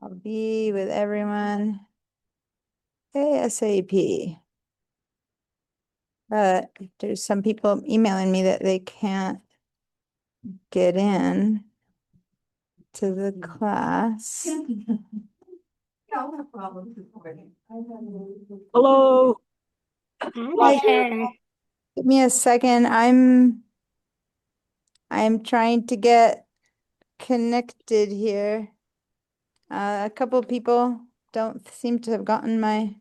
I'll be with everyone ASAP. But there's some people emailing me that they can't get in to the class. Hello. Hi. Give me a second. I'm trying to get connected here. A couple of people don't seem to have gotten my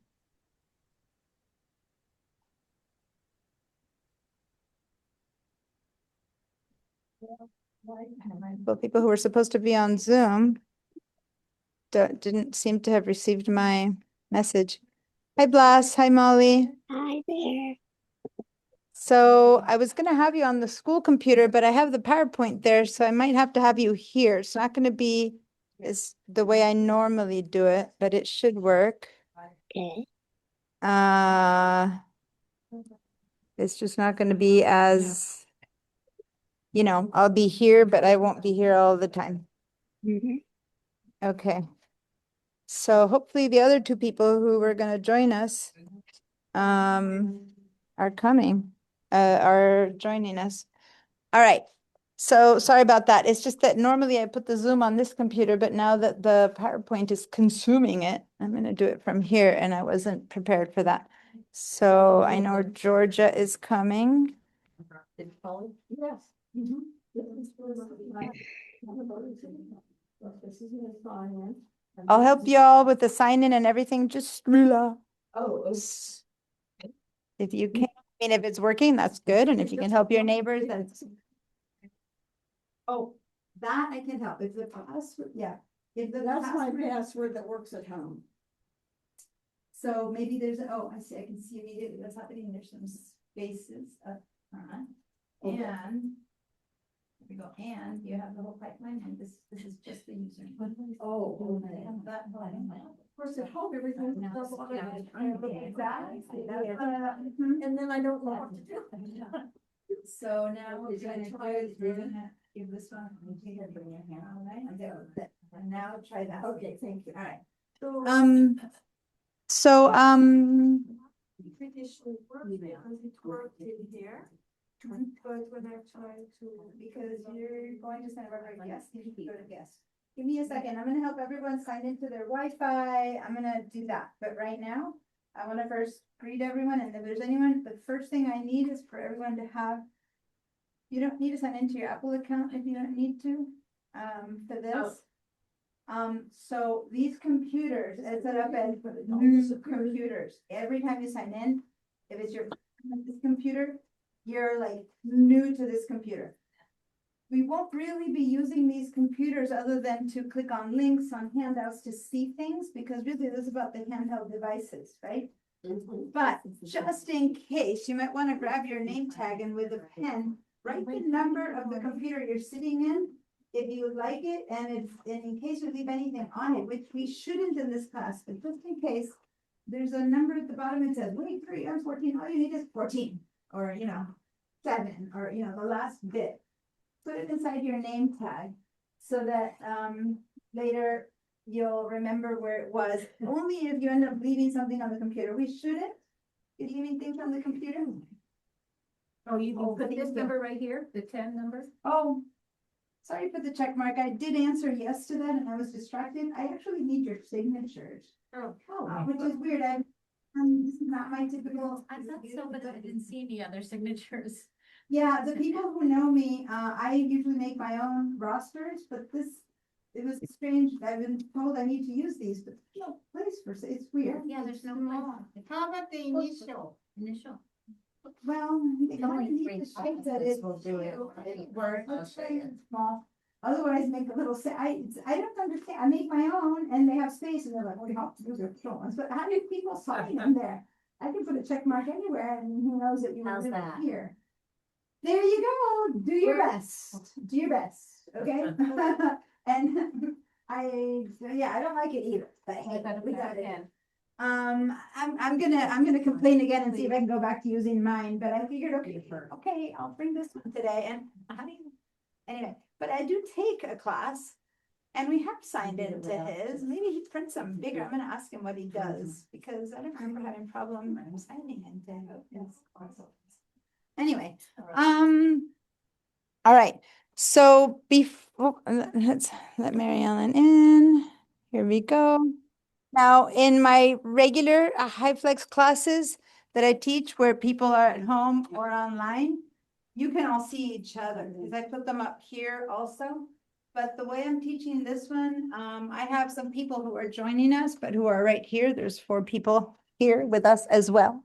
people who were supposed to be on Zoom didn't seem to have received my message. Hi, Blas. Hi, Molly. Hi there. So I was going to have you on the school computer, but I have the PowerPoint there, so I might have to have you here. It's not going to be the way I normally do it, but it should work. Okay. It's just not going to be as, I'll be here, but I won't be here all the time. Okay. So hopefully the other two people who were going to join us are joining us. All right. So sorry about that. It's just that normally I put the Zoom on this computer, but now that the PowerPoint is consuming it, I'm going to do it from here, and I wasn't prepared for that. So I know Georgia is coming. Yes. I'll help you all with the sign in and everything. Just relax. If you can, I mean, if it's working, that's good. And if you can help your neighbors, that's. Oh, that I can help. If the password, yeah. That's my password that works at home. So maybe there's, I see, I can see immediately what's happening. There's some spaces up front. And here we go. And you have the whole pipeline, and this is just the user. Oh, They have that. of course, at home, everything does automatically. Exactly. And then I don't know what to do. So now what we're gonna do is we're gonna give this one. Bring your hand. All right. And now try that. Okay, thank you. All right. Traditionally works because it worked in here. But when I try to. Because you're going to send a guest, you should go to guest. Give me a second. I'm gonna help everyone sign into their Wi-Fi. I'm gonna do that. But right now, I wanna first greet everyone, and if there's anyone, the first thing I need is for everyone to have. You don't need to sign into your Apple account if you don't need to, for this. So these computers, it's set up as new computers. Every time you sign in, if it's your this computer, you're like new to this computer. We won't really be using these computers other than to click on links on handouts to see things, because really this is about the handheld devices, right? But just in case, you might want to grab your name tag and with a pen, write the number of the computer you're sitting in, if you would like it, and in case you leave anything on it, which we shouldn't in this class, but just in case, there's a number at the bottom. It says, wait, 3, I'm 14. All you need is 14, or 7, or the last bit. Put it inside your name tag so that later you'll remember where it was. Only if you end up leaving something on the computer. We shouldn't be leaving things on the computer. Oh, you put this number right here, the 10 number? Oh, sorry for the check mark. I did answer yes to that and I was distracted. I actually need your signatures. Which is weird. This is not my typical. I thought so, but I didn't see any other signatures. Yeah, the people who know me, I usually make my own rosters, but it was strange. I've been told I need to use these, but no place for it's weird. Yeah, there's no place. How about the initial? Initial. Well, they kind of need to shape that it works. Let's try it small. Otherwise, make a little. I don't understand. I make my own, and they have space, and they're like, "Well, you have to use your ones." But how do people sign in there? I can put a check mark anywhere, and who knows that you were really here. There you go. Do your best. Do your best. Okay. And I don't like it either. But hey, we got it. I'm gonna complain again and see if I can go back to using mine. But I figured, I'll bring this one today. And anyway, but I do take a class And we have signed into his, maybe he prints something bigger, I'm gonna ask him what he does, because I don't remember having problem signing into his. Anyway, all right, so before, let's let Mary Ellen in, here we go. Now, in my regular high flex classes that I teach where people are at home or online, you can all see each other, because I put them up here also. But the way I'm teaching this one, I have some people who are joining us, but who are right here. There's 4 people here with us as well.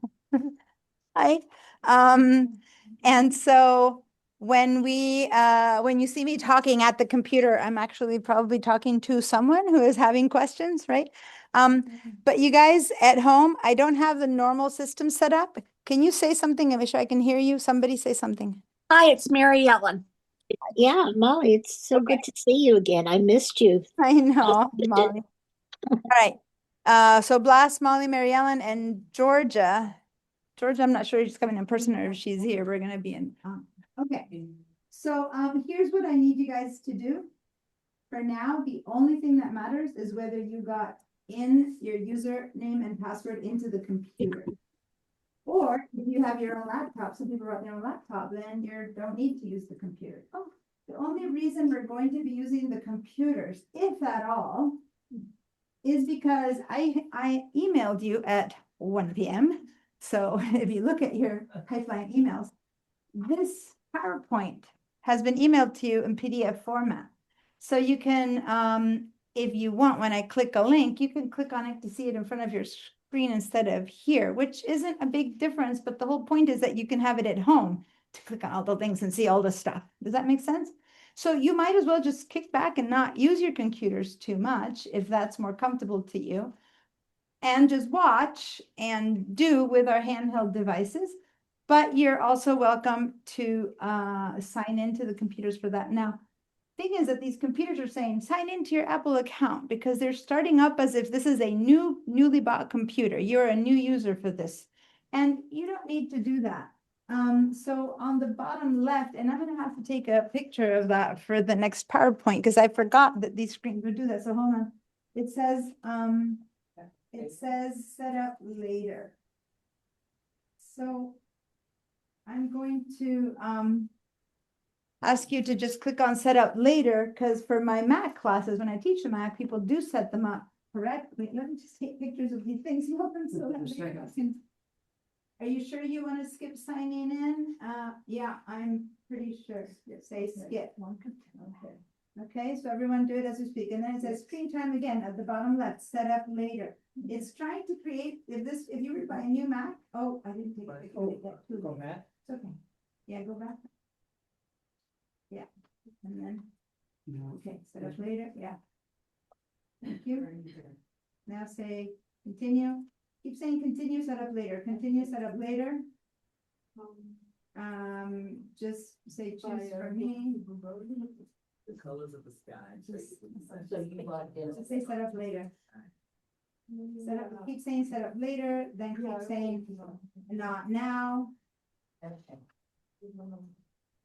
Hi. And so when when you see me talking at the computer, I'm actually probably talking to someone who is having questions, right? But you guys at home, I don't have the normal system set up. Can you say something? I wish I can hear you. Somebody say something. Hi, it's Mary Ellen. Yeah, Molly, it's so good to see you again. I missed you. I know, Molly. All right. So Blast, Molly, Mary Ellen, and Georgia. Georgia, I'm not sure if she's coming in person or if she's here. We're gonna be in. Okay. So here's what I need you guys to do. For now, the only thing that matters is whether you got in your username and password into the computer. Or if you have your own laptop, some people brought their own laptop, then you don't need to use the computer. Oh, the only reason we're going to be using the computers, if at all, is because I emailed you at 1 p.m. So if you look at your pipeline emails, this PowerPoint has been emailed to you in PDF format. So you can, if you want, when I click a link, you can click on it to see it in front of your screen instead of here, which isn't a big difference, but the whole point is that you can have it at home to click on all the things and see all the stuff. Does that make sense? So you might as well just kick back and not use your computers too much if that's more comfortable to you. And just watch and do with our handheld devices. But you're also welcome to sign into the computers for that. Now, thing is that these computers are saying sign into your Apple account because they're starting up as if this is a newly bought computer. You're a new user for this. And you don't need to do that. So on the bottom left, and I'm gonna have to take a picture of that for the next PowerPoint because I forgot that these screens would do that. So hold on. It says set up later. So I'm going to ask you to just click on set up later because for my Mac classes, when I teach the Mac, people do set them up correctly. Let me just take pictures of these things. Are you sure you want to skip signing in? Yeah, I'm pretty sure. Say skip. Okay, so everyone do it as we speak. And then it says screen time again at the bottom left, set up later. It's trying to create, if you were to buy a new Mac, oh, I didn't take a picture of that too. Go back. It's okay. Yeah, go back. Yeah, and then, okay, set up later, yeah. Thank you. Now say continue. Keep saying continue, set up later, continue, set up later. Just say choose for me. The colors of the sky. Just say set up later. Set up, keep saying set up later, then keep saying not now.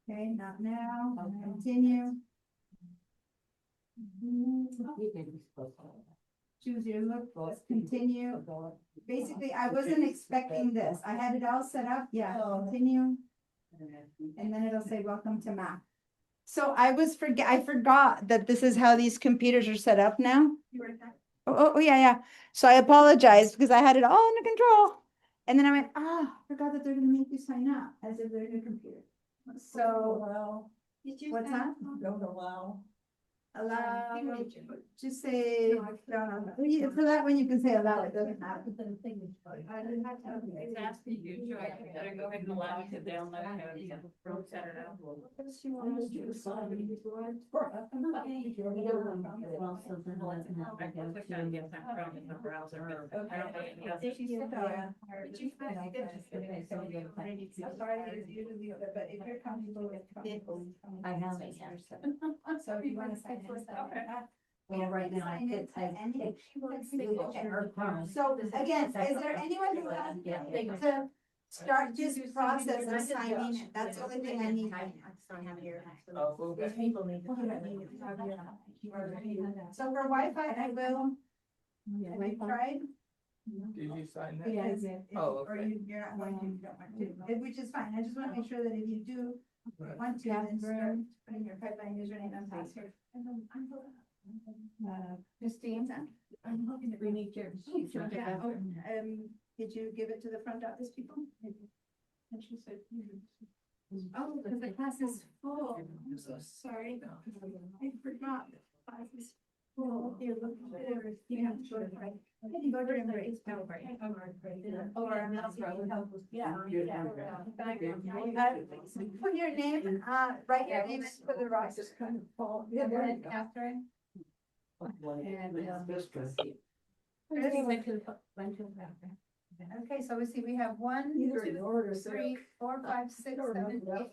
Okay, not now, continue. Choose your look, let's continue. Basically, I wasn't expecting this. I had it all set up, yeah, continue. And then it'll say welcome to Mac. So I forgot that this is how these computers are set up now. Oh, yeah. So I apologize because I had it all under control. And then I went, forgot that they're gonna make you sign up as if they're in your computer. So, what's that? Don't allow. Allow, just say, for that one, you can say allow, it doesn't matter. It's asking you, so I better go ahead and allow you to download it. Set it up. I clicked on get that from the browser. I don't know if it does it. But if you're comfortable with. I have it. So if you wanna sign in. Okay. Well, right now I could type. So again, is there anyone who has to start this process of signing it. That's the only thing I need. Oh, okay. People need. So for Wi-Fi, I will, have you tried? Did you sign that? Because Oh, or okay. you're not going to, you don't want to, which is fine. I just want to make sure that if you do Right. want to, then start putting your pipeline username and password. Christine, I'm hoping that we need your. Yeah, did you give it to the front office people? And she said, oh, because the class is full. I'm so sorry. I forgot. The class is full. Here, look, you have to go to break. I can go during break. Or I'm not probably help with, yeah. Put your name, write your name for the rock. Just kind of fall. Yeah, Catherine. Okay, so we see we have 1, 2, 3, 4, 5, 6, 7, 8.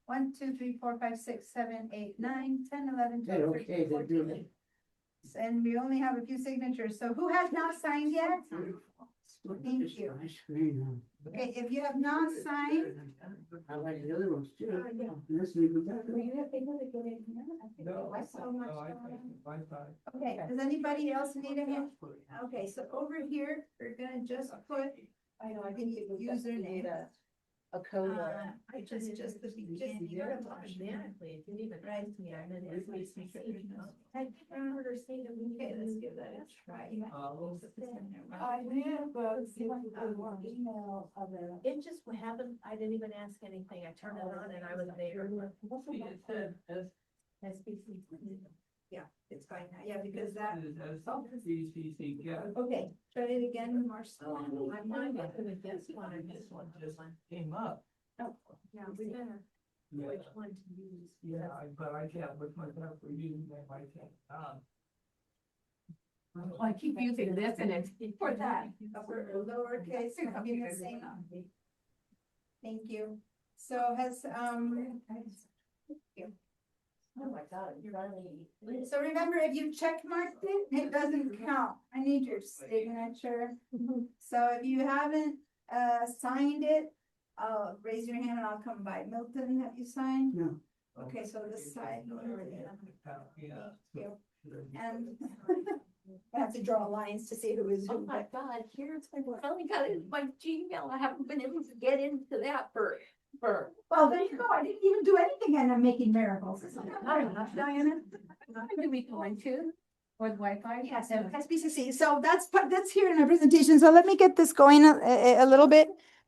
1, 2, 3, 4, 5, 6, 7, 8, 9, 10, 11, 12, 13, 14. And we only have a few signatures. So who has not signed yet? Thank you. Okay, if you have not signed, I like the other ones too. yeah. Let's leave it that Were way. you able to get in here? No, I saw much. no, I think Wi-Fi. Okay, does anybody else need a hand? Okay, so over here, we're gonna just put, I know, I think you username. A code. I just the beginning. Automatically, it didn't even Right. write to me, I mean, it makes me feel. I think I heard her say that we, okay, let's give that a try. Oh. I have email of the. It just happened, I didn't even ask anything, I turned it on and I was there. It said SBC. Yeah, it's fine now, yeah, because that, SBCC, yeah. okay, try it again, Marcel. I might have to guess one or this one. Just came up. Yeah, we better, Yeah, which one to use. yeah, but I can't look myself for using them, I can't. Well, I keep using this and it's for that. Upper or lowercase, I'm missing. Thank you. So has, Oh my God, you're really. so remember, if you check marked it, it doesn't count. I need your signature. So if you haven't, signed it, raise your hand and I'll come by. Milton, have you signed? No. Okay, so this side. Yeah. Thank you. And I have to draw lines to see who is Oh who. my God, here's, I finally got it in my Gmail, I haven't been able to get into that for. Well, there you go. I didn't even do anything and I'm making miracles. Diana? Do we go into, or the Wi-Fi? Yes, SBCC. So that's here in our presentation. So let me get this going a little bit.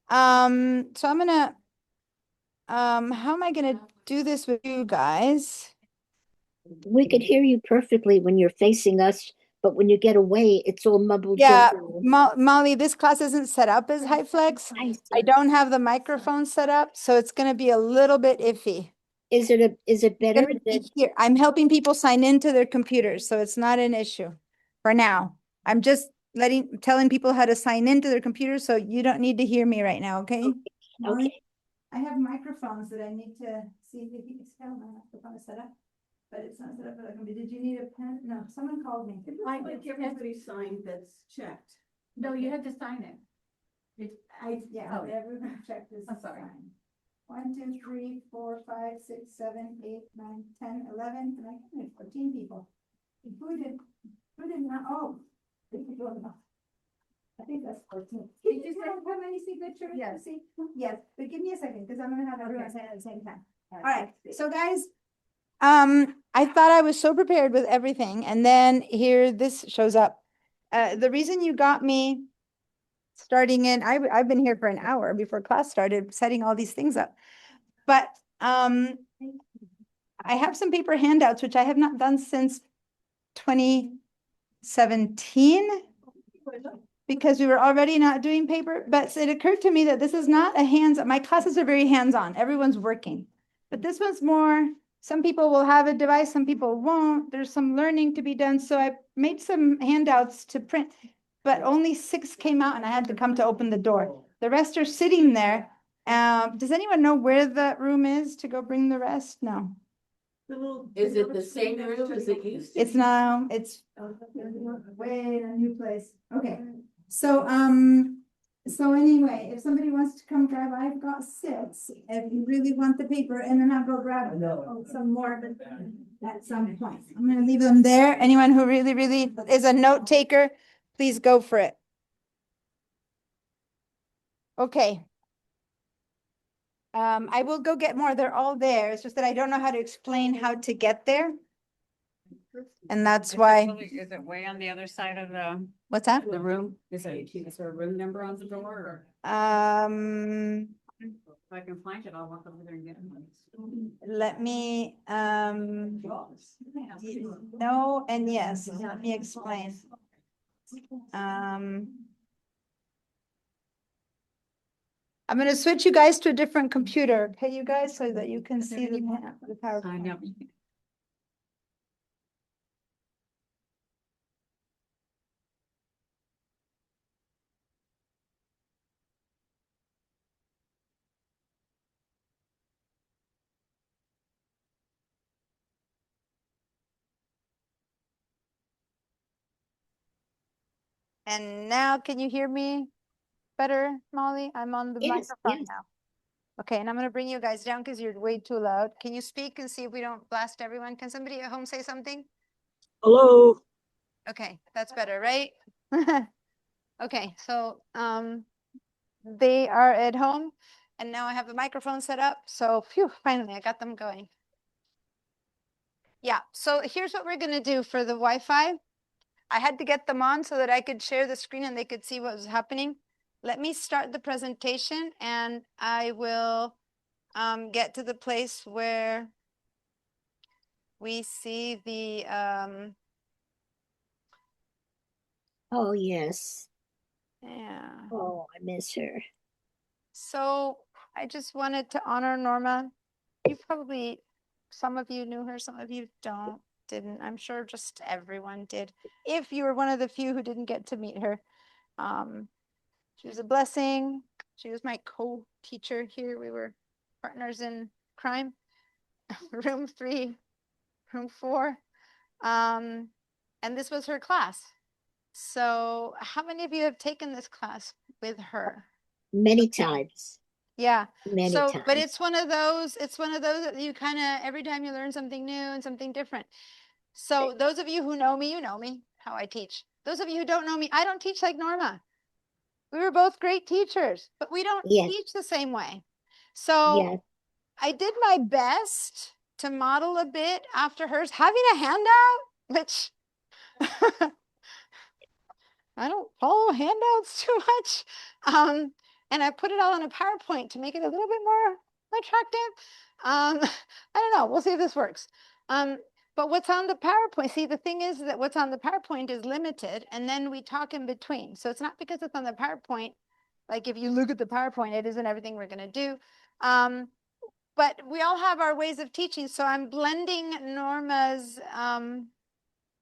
So I'm gonna, how am I gonna do this with you guys? We could hear you perfectly when you're facing us, but when you get away, it's all mumbled. Yeah, jumbled. Molly, this class isn't set up as HyFlex. I I see. don't have the microphone set up, so it's gonna be a little bit iffy. Is it better Gonna be that here. I'm helping people sign into their computers, so it's not an issue for now. I'm just telling people how to sign into their computers, so you don't need to hear me right now, okay? Molly? okay? I have microphones that I need to see if you can tell my microphone is set up, but it's not set up for the computer. Did you need a pen? No, someone called me. I think everybody signed that's checked. No, you had to sign it. Yeah, Oh. everyone checked this. I'm sorry. sign. 1, 2, 3, 4, 5, 6, 7, 8, 9, 10, 11, and I counted 14 people. Who did not, oh. I think that's 14. Can you say how many signatures? Yes. See? Yes, but give me a second, because I'm gonna have everyone Okay. say it at the same time. All right, so guys, I thought I was so prepared with everything, and then here this shows up. The reason you got me starting in, I've been here for an hour before class started, setting all these things up. But, I have some paper handouts, which I have not done since 2017. Because we were already not doing paper, but it occurred to me that this is not a my classes are very hands-on, everyone's working. But this one's more, some people will have a device, some people won't, there's some learning to be done, so I made some handouts to print, but only 6 came out and I had to come to open the door. The rest are sitting there. Does anyone know where the room is to go bring the rest? No, Is it the same room as it used to? it's now, it's way in a new place. Okay. So, So anyway, if somebody wants to come grab, I've got 6, if you really want the paper, and then I'll go grab some more, but at some point. I'm gonna leave them there. Anyone who really, really is a note taker, please go for it. Okay. I will go get more. They're all there. It's just that I don't know how to explain how to get there. And that's why, Is it way on the other side of what's that? the room? Is there a room number on the door or? If I can find it, I'll walk over there and get it. Let me, no and yes, let me explain. I'm gonna switch you guys to a different computer, okay, you guys, so that you can see the I PowerPoint. know. And now, can you hear me better, Molly? I'm on the Yes, microphone yes. now. Okay, and I'm gonna bring you guys down because you're way too loud. Can you speak and see if we don't blast everyone? Can somebody at home say something? Hello. Okay, that's better, right? Okay, so they are at home and now I have the microphone set up. So phew, finally I got them going. Yeah, so here's what we're gonna do for the Wi-Fi. I had to get them on so that I could share the screen and they could see what was happening. Let me start the presentation and I will get to the place where we see the Oh, yes. yeah. Oh, I miss her. So I just wanted to honor Norma. You probably, some of you knew her, some of you didn't. I'm sure just everyone did. If you were one of the few who didn't get to meet her. She was a blessing. She was my co-teacher here. We were partners in crime. Room 3, room 4. And this was her class. So how many of you have taken this class with her? Many times. Yeah. Many So, times. but it's one of those that you kind of, every time you learn something new and something different. So those of you who know me, you know me, how I teach. Those of you who don't know me, I don't teach like Norma. We were both great teachers, but we don't Yes. teach the same way. So Yes. I did my best to model a bit after hers, having a handout, which I don't follow handouts too much. And I put it all on a PowerPoint to make it a little bit more attractive. I don't know. We'll see if this works. But what's on the PowerPoint? See, the thing is that what's on the PowerPoint is limited, and then we talk in between. So it's not because it's on the PowerPoint. Like if you look at the PowerPoint, it isn't everything we're going to do. But we all have our ways of teaching. So I'm blending Norma's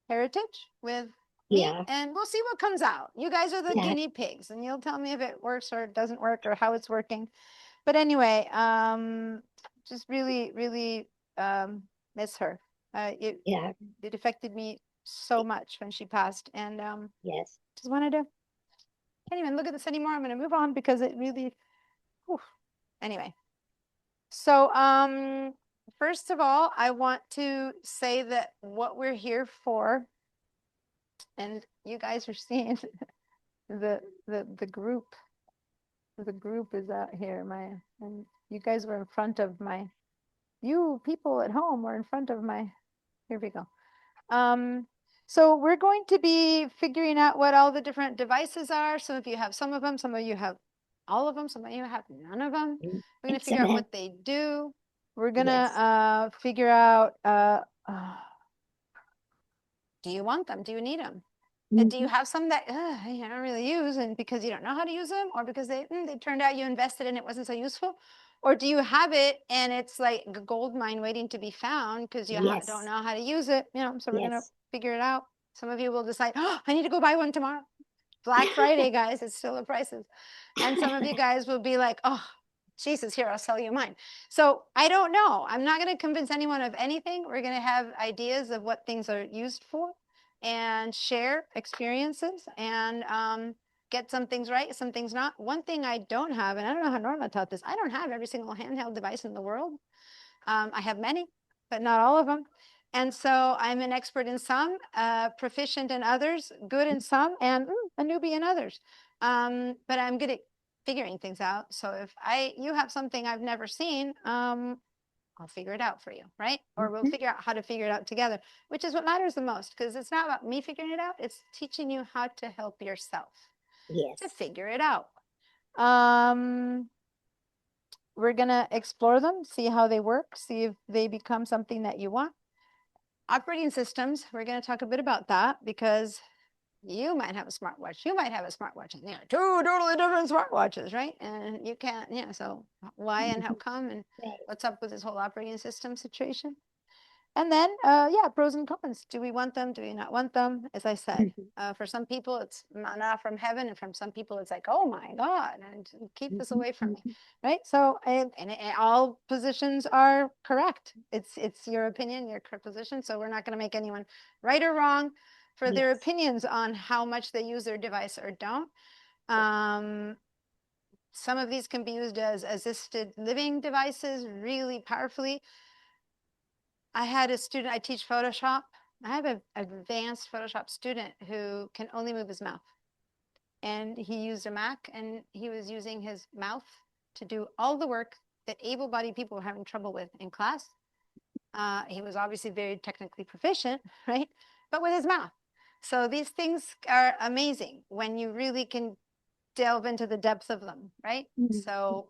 heritage with me, Yeah. and we'll see what comes out. You guys are the Yeah. guinea pigs, and you'll tell me if it works or it doesn't work or how it's working. But anyway, just really, really miss her. It Yeah. affected me so much when she passed, and Yes. just wanted to. Can't even look at this anymore. I'm going to move on because it really. Whew. Anyway, so first of all, I want to say that what we're here for, and you guys are seeing the group. The group is out here. And you guys were in front of my. You people at home were in front of my. Here we go. So we're going to be figuring out what all the different devices are. Some of you have some of them. Some of you have all of them. Some of you have none of them. We're going to figure out Excellent. what they do. We're going Yes. to figure out. Do you want them? Do you need them? Do you have some that you don't really use, and because you don't know how to use them, or because they turned out you invested and it wasn't so useful? Or do you have it and it's like a gold mine waiting to be found because you Yes. don't know how to use it? So we're going to Yes. figure it out. Some of you will decide, oh, I need to go buy one tomorrow. Black Friday, guys, it's still the prices. And some of you guys will be like, oh, Jesus, here, I'll sell you mine. So I don't know. I'm not going to convince anyone of anything. We're going to have ideas of what things are used for and share experiences and get some things right, some things not. One thing I don't have, and I don't know how Norma taught this, I don't have every single handheld device in the world. I have many, but not all of them. And so I'm an expert in some, proficient in others, good in some, and a newbie in others. But I'm good at figuring things out. So if you have something I've never seen, I'll figure it out for you, right? Or we'll figure out how to figure it out together, which is what matters the most, because it's not about me figuring it out. It's teaching you how to help yourself Yes. to figure it out. We're gonna explore them, see how they work, see if they become something that you want. Operating systems, we're gonna talk a bit about that because you might have a smartwatch, you might have a smartwatch, and they're two totally different smartwatches, right? And you can't, yeah, so why and how come and Right. what's up with this whole operating system situation? And then, yeah, pros and cons. Do we want them? Do we not want them? As I said, for some people, it's manna from heaven, and from some people, it's like, oh my God, and keep this away from me, right? So, and all positions are correct. It's your opinion, your position. So we're not going to make anyone right or wrong for their Yes. opinions on how much they use their device or don't. Some of these can be used as assisted living devices really powerfully. I had a student, I teach Photoshop. I have an advanced Photoshop student who can only move his mouth. And he used a Mac and he was using his mouth to do all the work that able-bodied people were having trouble with in class. He was obviously very technically proficient, right? But with his mouth. So these things are amazing when you really can delve into the depth of them, right? So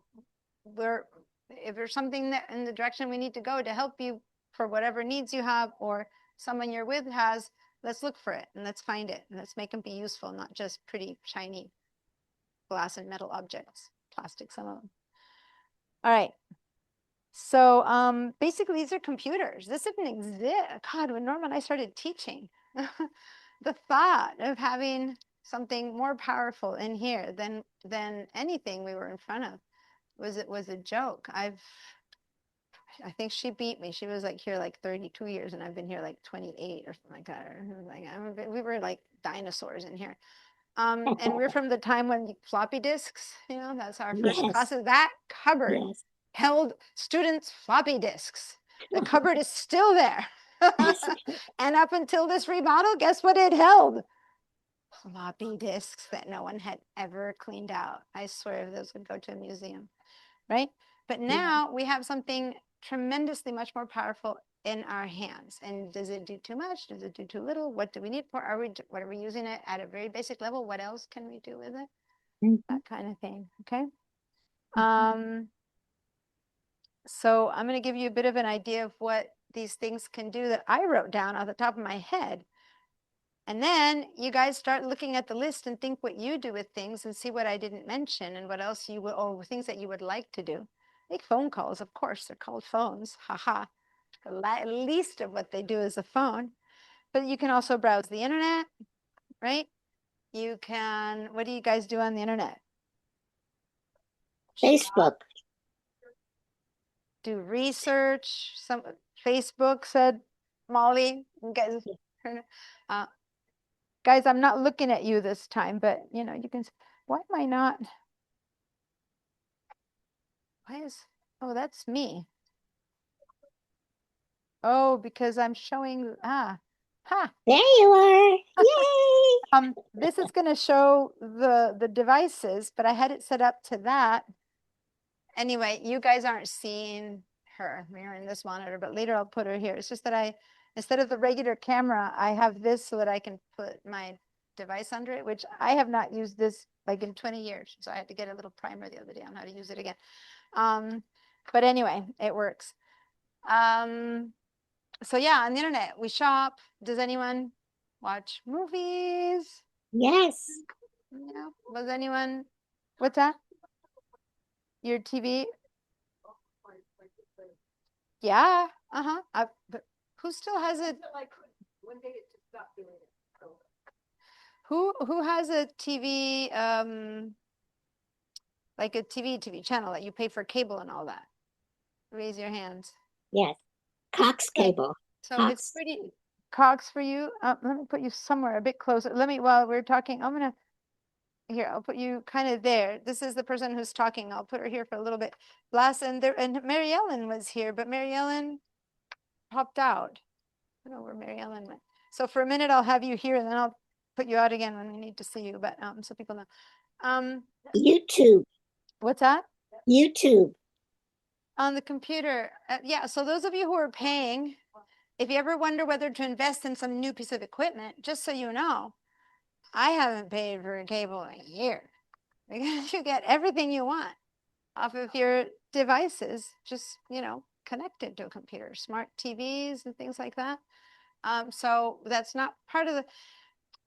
if there's something that in the direction we need to go to help you for whatever needs you have or someone you're with has, let's look for it and let's find it and let's make them be useful, not just pretty shiny glass and metal objects, plastic, some of them. All right. So basically these are computers. This didn't exist. God, when Norma and I started teaching, the thought of having something more powerful in here than anything we were in front of was a joke. I think she beat me. She was like here like 32 years and I've been here like 28 or something like that. We were like dinosaurs in here. And we're from the time when floppy disks, you know, that's our first Yes. classes. That cupboard Yes. held students' floppy disks. The cupboard is still there. Yes. And up until this remodel, guess what it held? Floppy disks that no one had ever cleaned out. I swear those would go to a museum, right? But now we have something tremendously much more powerful in our hands. And does it do too much? Does it do too little? What do we need for? What are we using it at a very basic level? What else can we do with it? That kind of thing. Okay. So I'm going to give you a bit of an idea of what these things can do that I wrote down off the top of my head. And then you guys start looking at the list and think what you do with things and see what I didn't mention and what else you would, or things that you would like to do. Make phone calls, of course, they're called phones, haha. The least of what they do is a phone. But you can also browse the internet, right? You can, what do you guys do on the internet? Facebook. Do research, some Facebook said, Molly, you guys, guys, I'm not looking at you this time, but you know, you can, why am I not? Why is, oh, that's me. Oh, because I'm showing, There you are. Yay. This is going to show the devices, but I had it set up to that. Anyway, you guys aren't seeing her. We're in this monitor, but later I'll put her here. It's just that I, instead of the regular camera, I have this so that I can put my device under it, which I have not used this like in 20 years. So I had to get a little primer the other day on how to use it again. But anyway, it works. So yeah, on the internet, we shop. Does anyone watch movies? Yes. Yeah. Was anyone, what's that? Your TV? Yeah. But who still has it? Who has a TV, like a TV channel that you pay for cable and all that? Raise your hands. Yes. Cox cable. So Cox. it's pretty Cox for you. Let me put you somewhere a bit closer. Let me, while we're talking, I'm gonna, here, I'll put you kind of there. This is the person who's talking. I'll put her here for a little bit. And Mary Ellen was here, but Mary Ellen popped out. I don't know where Mary Ellen went. So for a minute, I'll have you here and then I'll put you out again when we need to see you, but so people know. YouTube, What's that? YouTube. On the computer. Yeah, so those of you who are paying, if you ever wonder whether to invest in some new piece of equipment, just so you know, I haven't paid for a cable in a year because you get everything you want off of your devices, just, connected to a computer, smart TVs and things like that. So that's not part of the,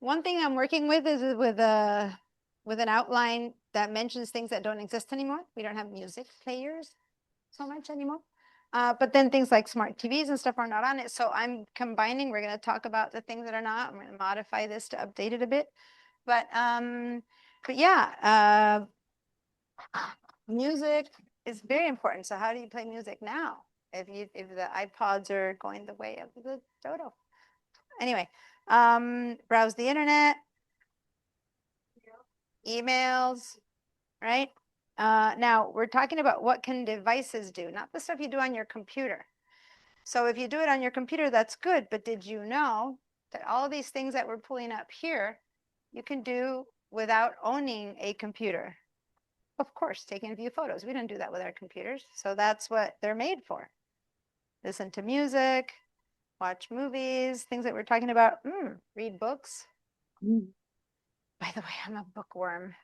one thing I'm working with is with an outline that mentions things that don't exist anymore. We don't have music players so much anymore. But then things like smart TVs and stuff are not on it. So I'm combining, we're going to talk about the things that are not. I'm going to modify this to update it a bit. But yeah, music is very important. So how do you play music now? If the iPods are going the way of the dodo. Anyway, browse the internet, emails, right? Now we're talking about what can devices do, not the stuff you do on your computer. So if you do it on your computer, that's good. But did you know that all these things that we're pulling up here, you can do without owning a computer? Of course, taking a few photos. We don't do that with our computers. So that's what they're made for. Listen to music, watch movies, things that we're talking about. Read books. By the way, I'm a bookworm.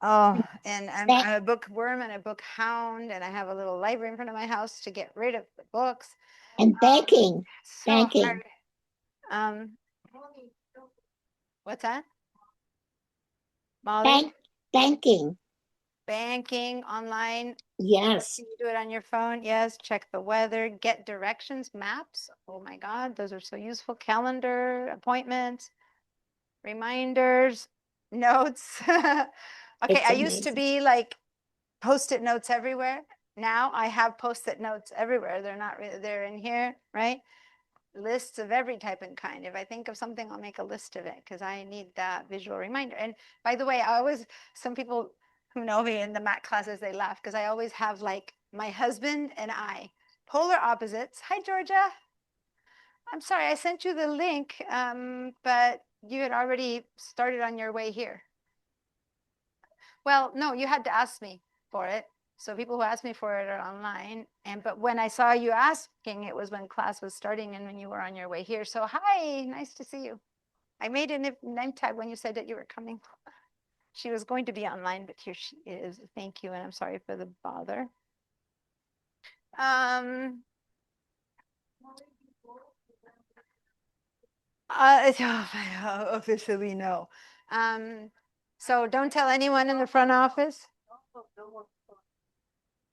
Oh, and I'm a bookworm and a book hound, and I have a little library in front of my house to get rid of the books. And banking. So Banking. hard. What's that? Molly? Banking. Banking online. Yes. You do it on your phone. Yes. Check the weather. Get directions. Maps. Oh my God, those are so useful. Calendar, appointments, reminders, notes. Okay, It's I used to amazing. be like Post-it notes everywhere. Now I have Post-it notes everywhere. They're not really, they're in here, right? Lists of every type and kind. If I think of something, I'll make a list of it because I need that visual reminder. And by the way, some people who know me in the math classes, they laugh because I always have like my husband and I, polar opposites. Hi, Georgia. I'm sorry, I sent you the link, but you had already started on your way here. Well, no, you had to ask me for it. So people who asked me for it are online. But when I saw you asking, it was when class was starting and when you were on your way here. So hi, nice to see you. I made a name tag when you said that you were coming. She was going to be online, but here she is. Thank you, and I'm sorry for the bother. Officially, no. So don't tell anyone in the front office.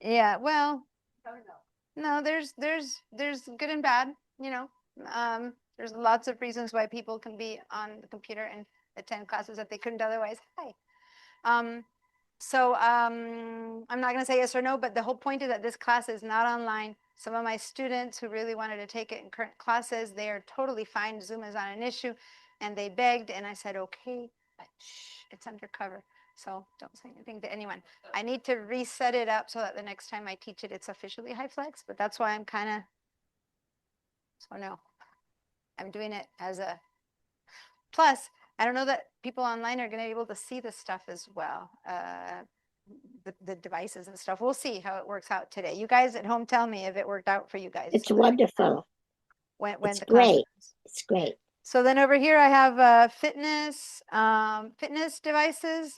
Yeah, well, no, there's good and bad, there's lots of reasons why people can be on the computer and attend classes that they couldn't otherwise. Hi. I'm not going to say yes or no, but the whole point is that this class is not online. Some of my students who really wanted to take it in current classes, they are totally fine. Zoom is not an issue. And they begged, and I said, okay, but shh, it's undercover. So don't say anything to anyone. I need to reset it up so that the next time I teach it, it's officially HyFlex, but that's why I'm kind of, so no, I'm doing it as a, plus, I don't know that people online are going to be able to see this stuff as well. The devices and stuff. We'll see how it works out today. You guys at home, tell me if it worked out for you guys. It's wonderful. When It's the great. It's great. So then over here I have fitness devices,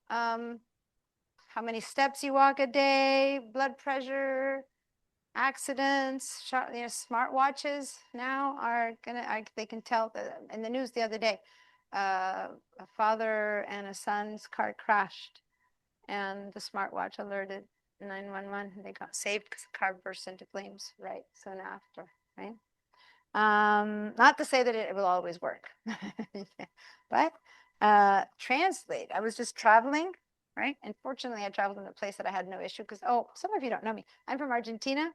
how many steps you walk a day, blood pressure, accidents, smart watches now are they can tell. In the news the other day, a father and a son's car crashed and the smartwatch alerted 911. They got saved because the car burst into flames right soon after, right? Not to say that it will always work, but translate. I was just traveling, right? And fortunately, I traveled in a place that I had no issue because, some of you don't know me. I'm from Argentina,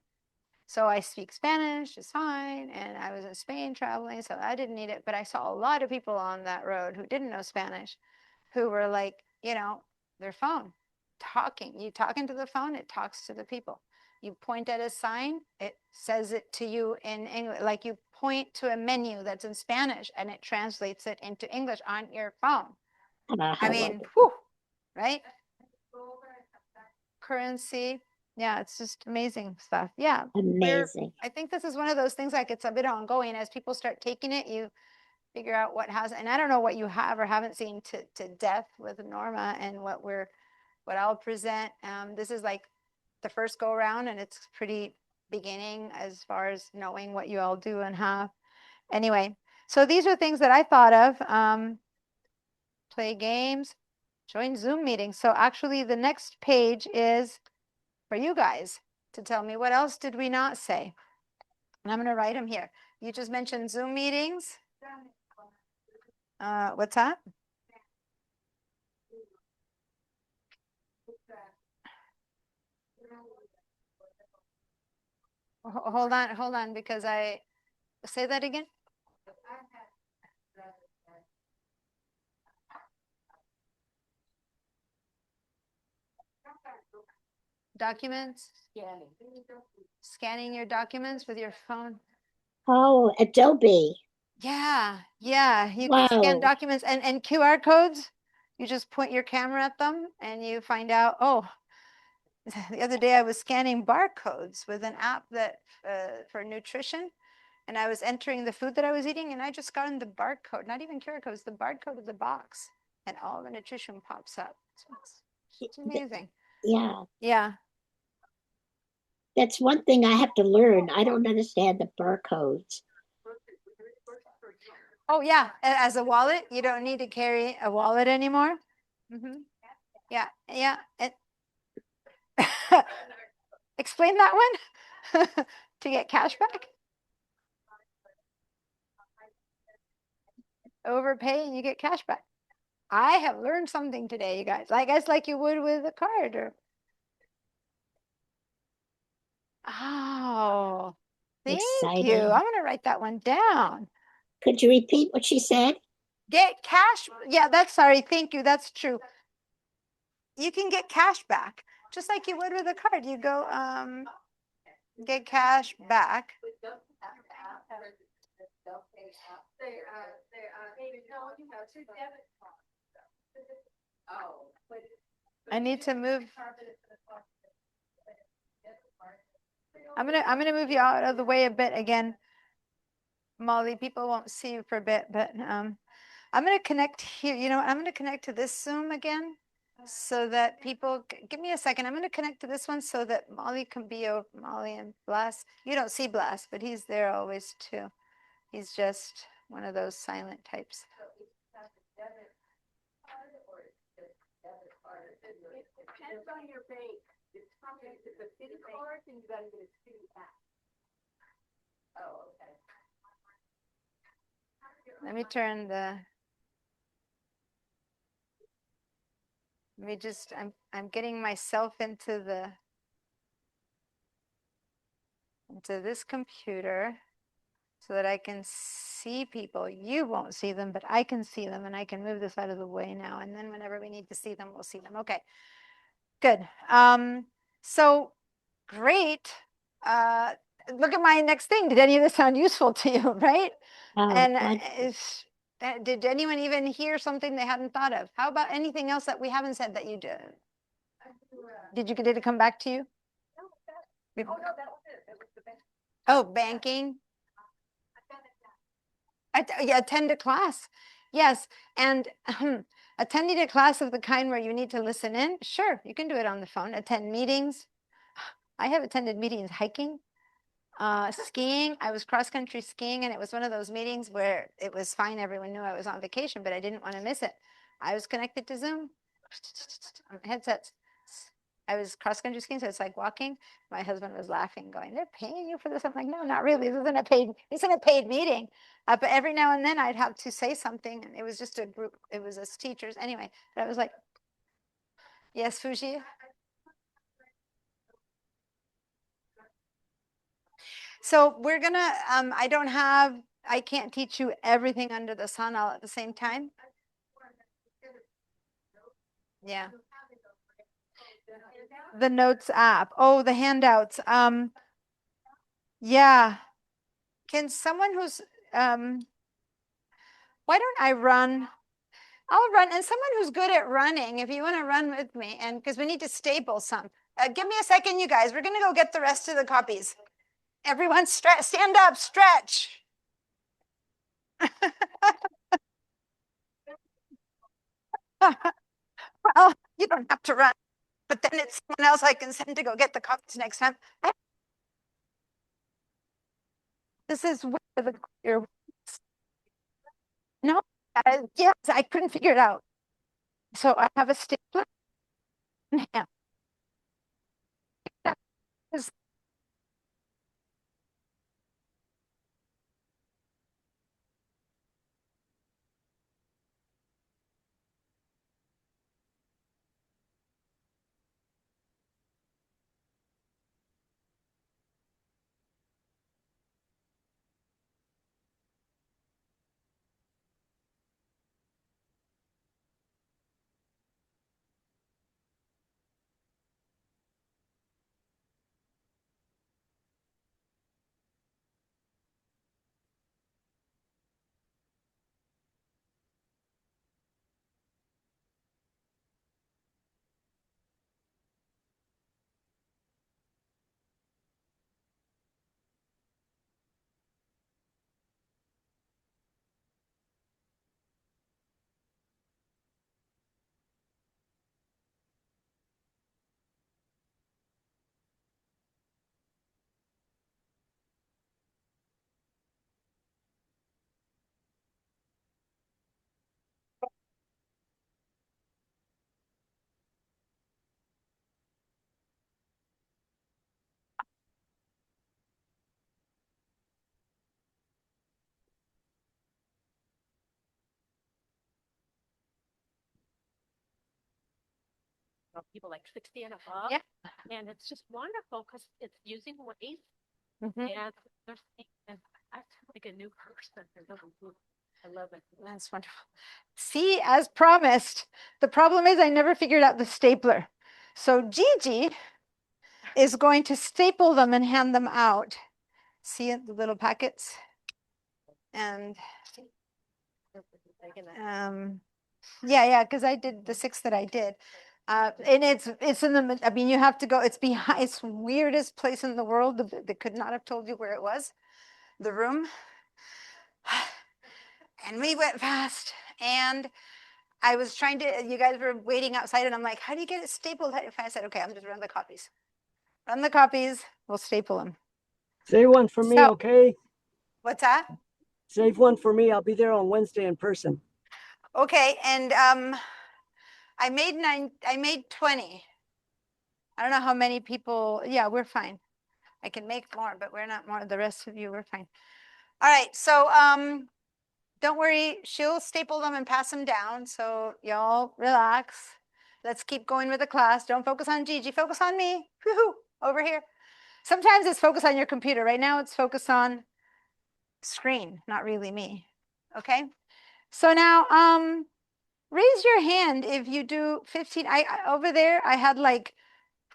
so I speak Spanish, it's fine. And I was in Spain traveling, so I didn't need it. But I saw a lot of people on that road who didn't know Spanish, who were like you know, their phone, talking. You talk into the phone, it talks to the people. You point at a sign, it says it to you in English. Like you point to a menu that's in Spanish and it translates it into English on your phone. I How mean, wonderful. whew, right? Currency. Yeah, it's just amazing stuff. Yeah. Amazing. I think this is one of those things like it's a bit ongoing. As people start taking it, you figure out what has, and I don't know what you have or haven't seen to death with Norma and what I'll present. This is like the first go around and it's pretty beginning as far as knowing what you all do and have. Anyway, so these are things that I thought of. Play games, join Zoom meetings. So actually the next page is for you guys to tell me what else did we not say. And I'm going to write them here. You just mentioned Zoom meetings. What's that? Hold on, because I say that again. Documents, scanning your documents with your phone. Oh, Adobe. Yeah, you can scan Wow. documents and QR codes. You just point your camera at them and you find out, oh, the other day I was scanning barcodes with an app that for nutrition, and I was entering the food that I was eating, and I just got in the barcode, not even QR codes, the barcode of the box, and all the nutrition pops up. It's amazing. Yeah. Yeah. That's one thing I have to learn. I don't understand the barcodes. Oh yeah, as a wallet, you don't need to carry a wallet anymore. Yeah. Explain that one. To get cash back. Overpay and you get cash back. I have learned something today, you guys. I guess like you would with a card or. Oh, thank you. Exciting. I'm gonna write that one down. Could you repeat what she said? Get cash. Yeah, sorry. Thank you. That's true. You can get cash back just like you would with a card. You go get cash back. I need to move. I'm gonna move you out of the way a bit again, Molly. People won't see you for a bit, but I'm gonna connect here. You know what? I'm gonna connect to this Zoom again, so that people. Give me a second. I'm gonna connect to this one so that Molly can be over. Molly and Blas. You don't see Blas, but he's there always too. He's just one of those silent types. Depends on your bank. It's probably if it's a city card, then you gotta get a city app. Oh, okay. Let me turn the. Let me just. I'm getting myself into this computer so that I can see people. You won't see them, but I can see them, and I can move this out of the way now. And then whenever we need to see them, we'll see them. Okay. Good. So great. Look at my next thing. Did any of this sound useful to you, right? Oh, And wonderful. did anyone even hear something they hadn't thought of? How about anything else that we haven't said that you did? Did it come back to you? Oh, banking. Yeah, attend a class. Yes, and attending a class of the kind where you need to listen in, sure, you can do it on the phone. Attend meetings. I have attended meetings hiking, skiing. I was cross-country skiing, and it was one of those meetings where it was fine. Everyone knew I was on vacation, but I didn't want to miss it. I was connected to Zoom headsets. I was cross-country skiing, so it's like walking. My husband was laughing, going, "They're paying you for this?" I'm like, "No, not really. This isn't a paid meeting." But every now and then I'd have to say something, and it was just a group. It was us teachers anyway. But I was like, "Yes, Fuji." So we're gonna. I can't teach you everything under the sun all at the same time. Yeah. The notes app. Oh, the handouts. Yeah. Can someone who's why don't I run? I'll run, and someone who's good at running, if you want to run with me, and because we need to staple some. Give me a second, you guys. We're gonna go get the rest of the copies. Everyone stretch, stand up, stretch. Well, you don't have to run, but then it's someone else I can send to go get the copies next time. This is where the clear. No, yes, I couldn't figure it out. So I have a stapler in hand. That is People like 60 and above. Yeah. And it's just wonderful because it's using weight Mhm. and there's and I feel like a new person. I love it. That's wonderful. See, as promised, the problem is I never figured out the stapler. So Gigi is going to staple them and hand them out. See it, the little packets? And yeah, because I did the 6 that I did. And it's in the, I mean, you have to go, it's behind, it's weirdest place in the world. They could not have told you where it was, the room. And we went fast, and I was trying to, you guys were waiting outside, and I'm like, how do you get it stapled? I said, okay, I'm just run the copies. Run the copies, we'll staple them. Save one for me, So- okay? What's that? Save one for me. I'll be there on Wednesday in person. Okay, and I made 20. I don't know how many people, yeah, we're fine. I can make more, but we're not more. The rest of you, we're fine. All right, so don't worry, she'll staple them and pass them down. So y'all relax. Let's keep going with the class. Don't focus on Gigi, focus on me. Woo-hoo, over here. Sometimes it's focus on your computer. Right now it's focus on screen, not really me. Okay. So now raise your hand if you do 15. I over there I had like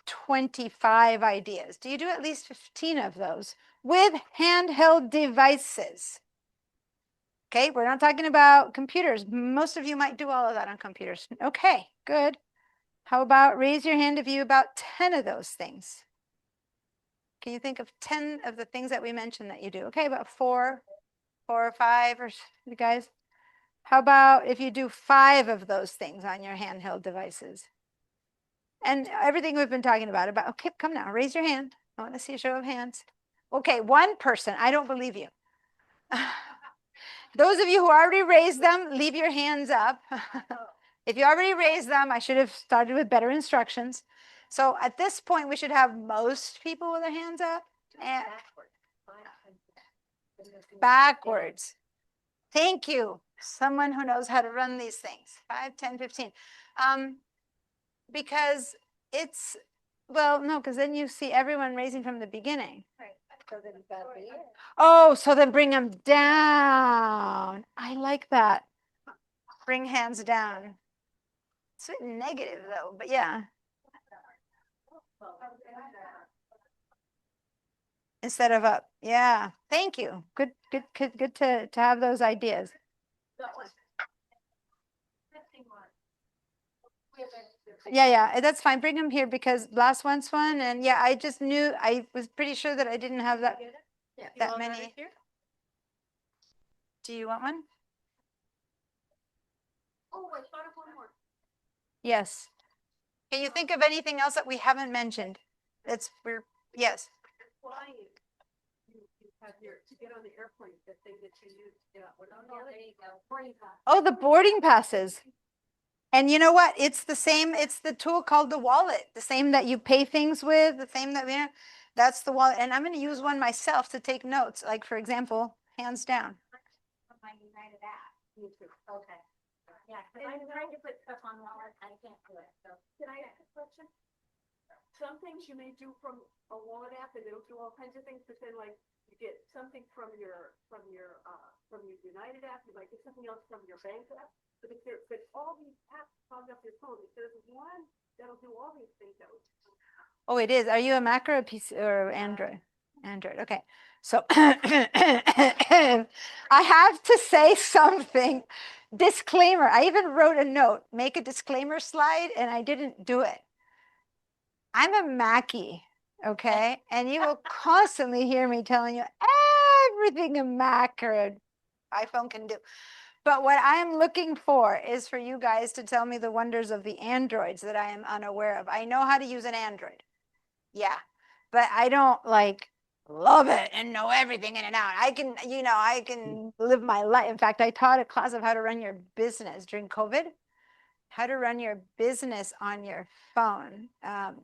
25 ideas. Do you do at least 15 of those with handheld devices? Okay, we're not talking about computers. Most of you might do all of that on computers. Okay, good. How about raise your hand if you about 10 of those things? Can you think of 10 of the things that we mentioned that you do? Okay, about 4 or 5, or you guys? How about if you do 5 of those things on your handheld devices? And everything we've been talking about, okay, come now, raise your hand. I want to see a show of hands. Okay, one person, I don't believe you. Those of you who already raised them, leave your hands up. If you already raised them, I should have started with better instructions. So at this point, we should have most people with their hands up. And backwards. Thank you. Someone who knows how to run these things. 5, 10, 15. Because it's, well, no, because then you see everyone raising from the beginning. Oh, so then bring them down. I like that. Bring hands down. It's a bit negative though, but yeah. Instead of up. Yeah. Thank you. Good to have those ideas. Yeah, that's fine. Bring them here because last one's fun. And yeah, I just knew, I was pretty sure that I didn't have that many. Do you want one? Oh, I thought of one more. Yes. Can you think of anything else that we haven't mentioned? Yes. Flying. You have to get on the airplane, the thing that you use to get out. There you go. Boarding pass. Oh, the boarding passes. And you know what? It's the same. It's the tool called the wallet, the same that you pay things with, the same that, that's the wallet. And I'm going to use one myself to take notes. Like, for example, hands down. My United app. Me too. Okay. Yeah, because I'm trying to put stuff on wallet. I can't do it. So can I ask a question? Some things you may do from a wallet app and it'll do all kinds of things, but then like you get something from your United app, you might get something else from your bank app. But all these apps clog up your phone. If there's one that'll do all these things, that would. Oh, it is. Are you a Mac or a PC or Android? Android. Okay. So I have to say something. Disclaimer. I even wrote a note, make a disclaimer slide, and I didn't do it. I'm a Mackie, okay? And you will constantly hear me telling you everything a Mac or an iPhone can do. But what I'm looking for is for you guys to tell me the wonders of the Androids that I am unaware of. I know how to use an Android. Yeah. But I don't like love it and know everything in and out. I can live my life. In fact, I taught a class of how to run your business during COVID. How to run your business on your phone.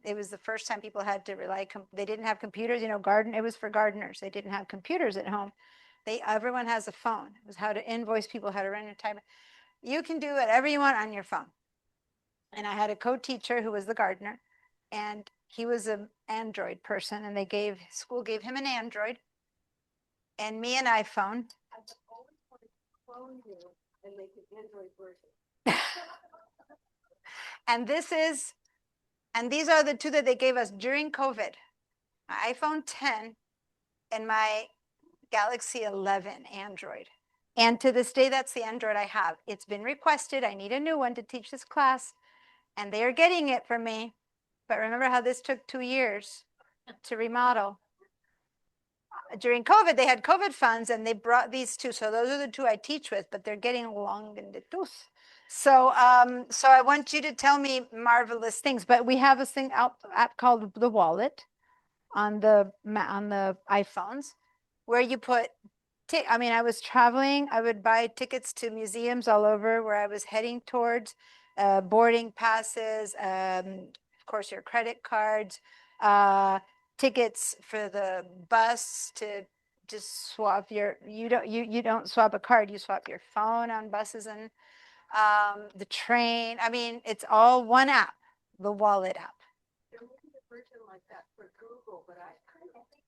It was the first time people had to they didn't have computers, it was for gardeners. They didn't have computers at home. Everyone has a phone. It was how to invoice people, how to run your time. You can do whatever you want on your phone. And I had a co-teacher who was the gardener, and he was an Android person, and school gave him an Android and me an iPhone. I've always wanted to clone you and make an Android version. And these are the two that they gave us during COVID. My iPhone 10 and my Galaxy 11 Android. And to this day, that's the Android I have. It's been requested. I need a new one to teach this class. And they are getting it for me. But remember how this took 2 years to remodel. During COVID, they had COVID funds and they brought these two. So those are the two I teach with, but they're getting long in the tooth. So I want you to tell me marvelous things. But we have a app called the Wallet on the iPhones, where you put I was traveling. I would buy tickets to museums all over where I was heading towards, boarding passes, of course, your credit cards, tickets for the bus to just swap you don't swap a card, you swap your phone on buses and the train. I mean, it's all one app, the Wallet app. There may be a version like that for Google, but I kind of think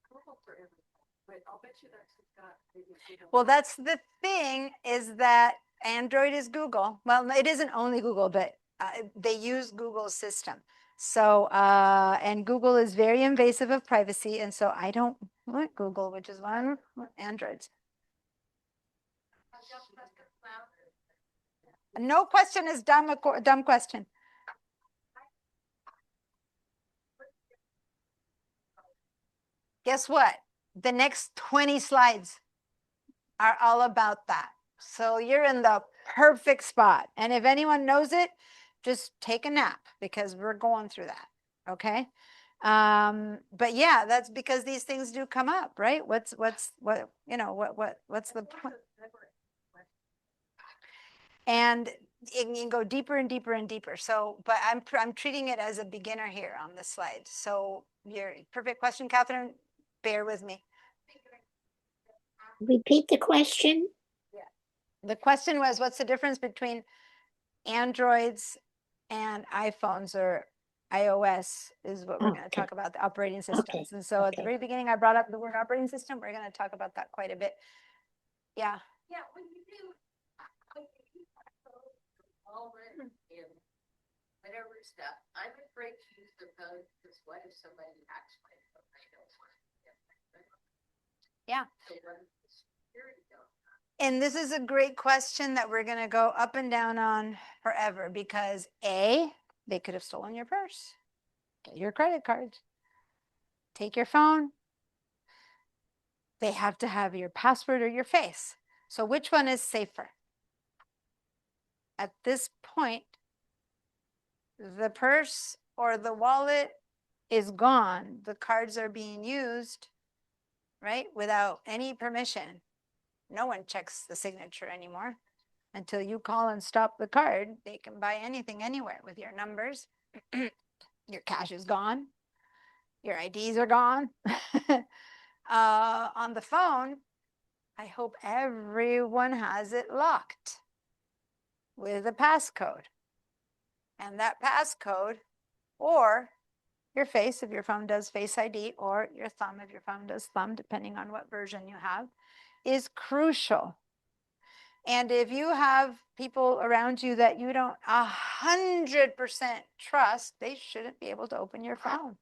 Google for everything. But I'll bet you that's got maybe Google. Well, that's the thing, is that Android is Google. Well, it isn't only Google, but they use Google's system. So, and Google is very invasive of privacy. And so I don't want Google, which is why I want Androids. No question is dumb, a dumb question. Guess what? The next 20 slides are all about that. So you're in the perfect spot. And if anyone knows it, just take a nap because we're going through that. Okay. But yeah, that's because these things do come up, right? What's the point? And it can go deeper and deeper and deeper. So, but I'm treating it as a beginner here on this slide. So your perfect question, Catherine, bear with me. Repeat the question. Yeah. The question was, what's the difference between Androids and iPhones, or iOS is what we're going to talk about, the operating systems. And so at the very beginning, I brought up the word operating system. We're going to talk about that quite a bit. Yeah. Yeah, when you do, already whatever stuff. I'm afraid to use the phone because what if somebody hacks my phone? I don't want to get my phone. Yeah. So what if the security don't? And this is a great question that we're going to go up and down on forever because A, they could have stolen your purse, get your credit card, take your phone. They have to have your password or your face. So which one is safer? At this point, the purse or the wallet is gone. The cards are being used, right? Without any permission. No one checks the signature anymore. Until you call and stop the card, they can buy anything anywhere with your numbers. Your cash is gone. Your IDs are gone. On the phone, I hope everyone has it locked with a passcode. And that passcode, or your face if your phone does Face ID, or your thumb if your phone does thumb, depending on what version you have, is crucial. And if you have people around you that you don't 100% trust, they shouldn't be able to open your phone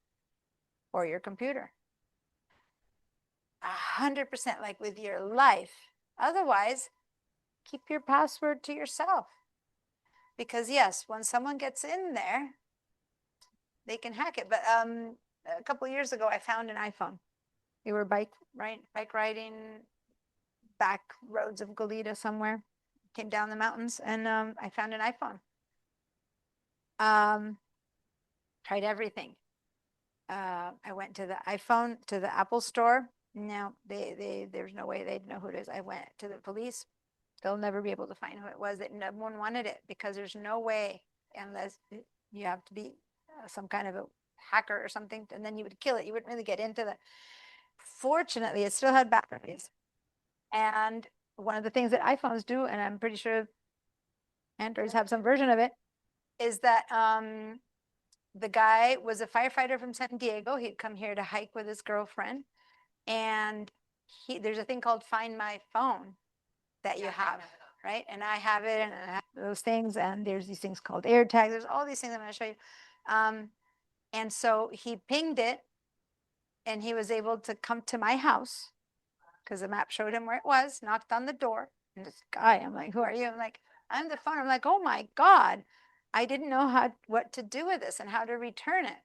or your computer. 100%, like with your life. Otherwise, keep your password to yourself. Because yes, when someone gets in there, they can hack it. But a couple of years ago, I found an iPhone. We were bike riding back roads of Goleta somewhere. Came down the mountains, and I found an iPhone. Tried everything. I went to the Apple store. No, there's no way they'd know who it is. I went to the police. They'll never be able to find who it was. That no one wanted it because there's no way, unless you have to be some kind of a hacker or something, and then you would kill it. You wouldn't really get into the. Fortunately, it still had batteries. And one of the things that iPhones do, and I'm pretty sure Androids have some version of it, is that the guy was a firefighter from San Diego. He'd come here to hike with his girlfriend. And there's a thing called Find My Phone that you have, right? And I have it, and I have those things. And there's these things called AirTags. There's all these things I'm going to show you. And so he pinged it, and he was able to come to my house because the map showed him where it was, knocked on the door. And this guy, I'm like, who are you? I'm like, I'm the phone. I'm like, oh my God. I didn't know what to do with this and how to return it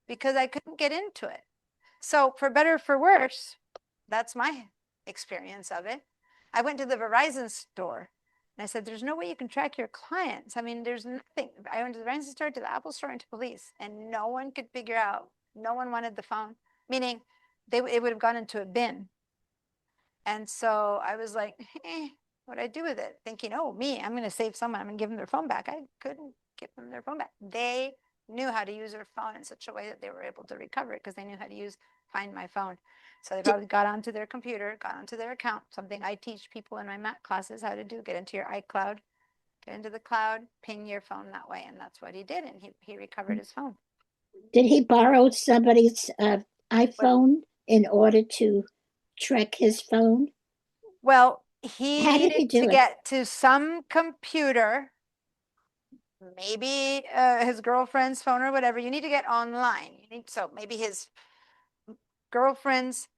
because I couldn't get into it. So for better or for worse, that's my experience of it. I went to the Verizon store and I said, there's no way you can track your clients. I mean, there's nothing. I went to the Verizon store, to the Apple store, and to police, and no one could figure out. No one wanted the phone, meaning it would have gone into a bin. And so I was like, what'd I do with it? Thinking, oh, I'm going to save someone. I'm going to give them their phone back. I couldn't give them their phone back. They knew how to use their phone in such a way that they were able to recover it because they knew how to Find My Phone. So they probably got onto their computer, got onto their account, something I teach people in my Mac classes how to do, get into your iCloud, get into the cloud, ping your phone that way. And that's what he did. And he recovered his phone. Did he borrow somebody's iPhone in order to track his phone? Well, he How did he needed to do it? get to some computer, maybe his girlfriend's phone or whatever. You need to get online. So maybe his girlfriend's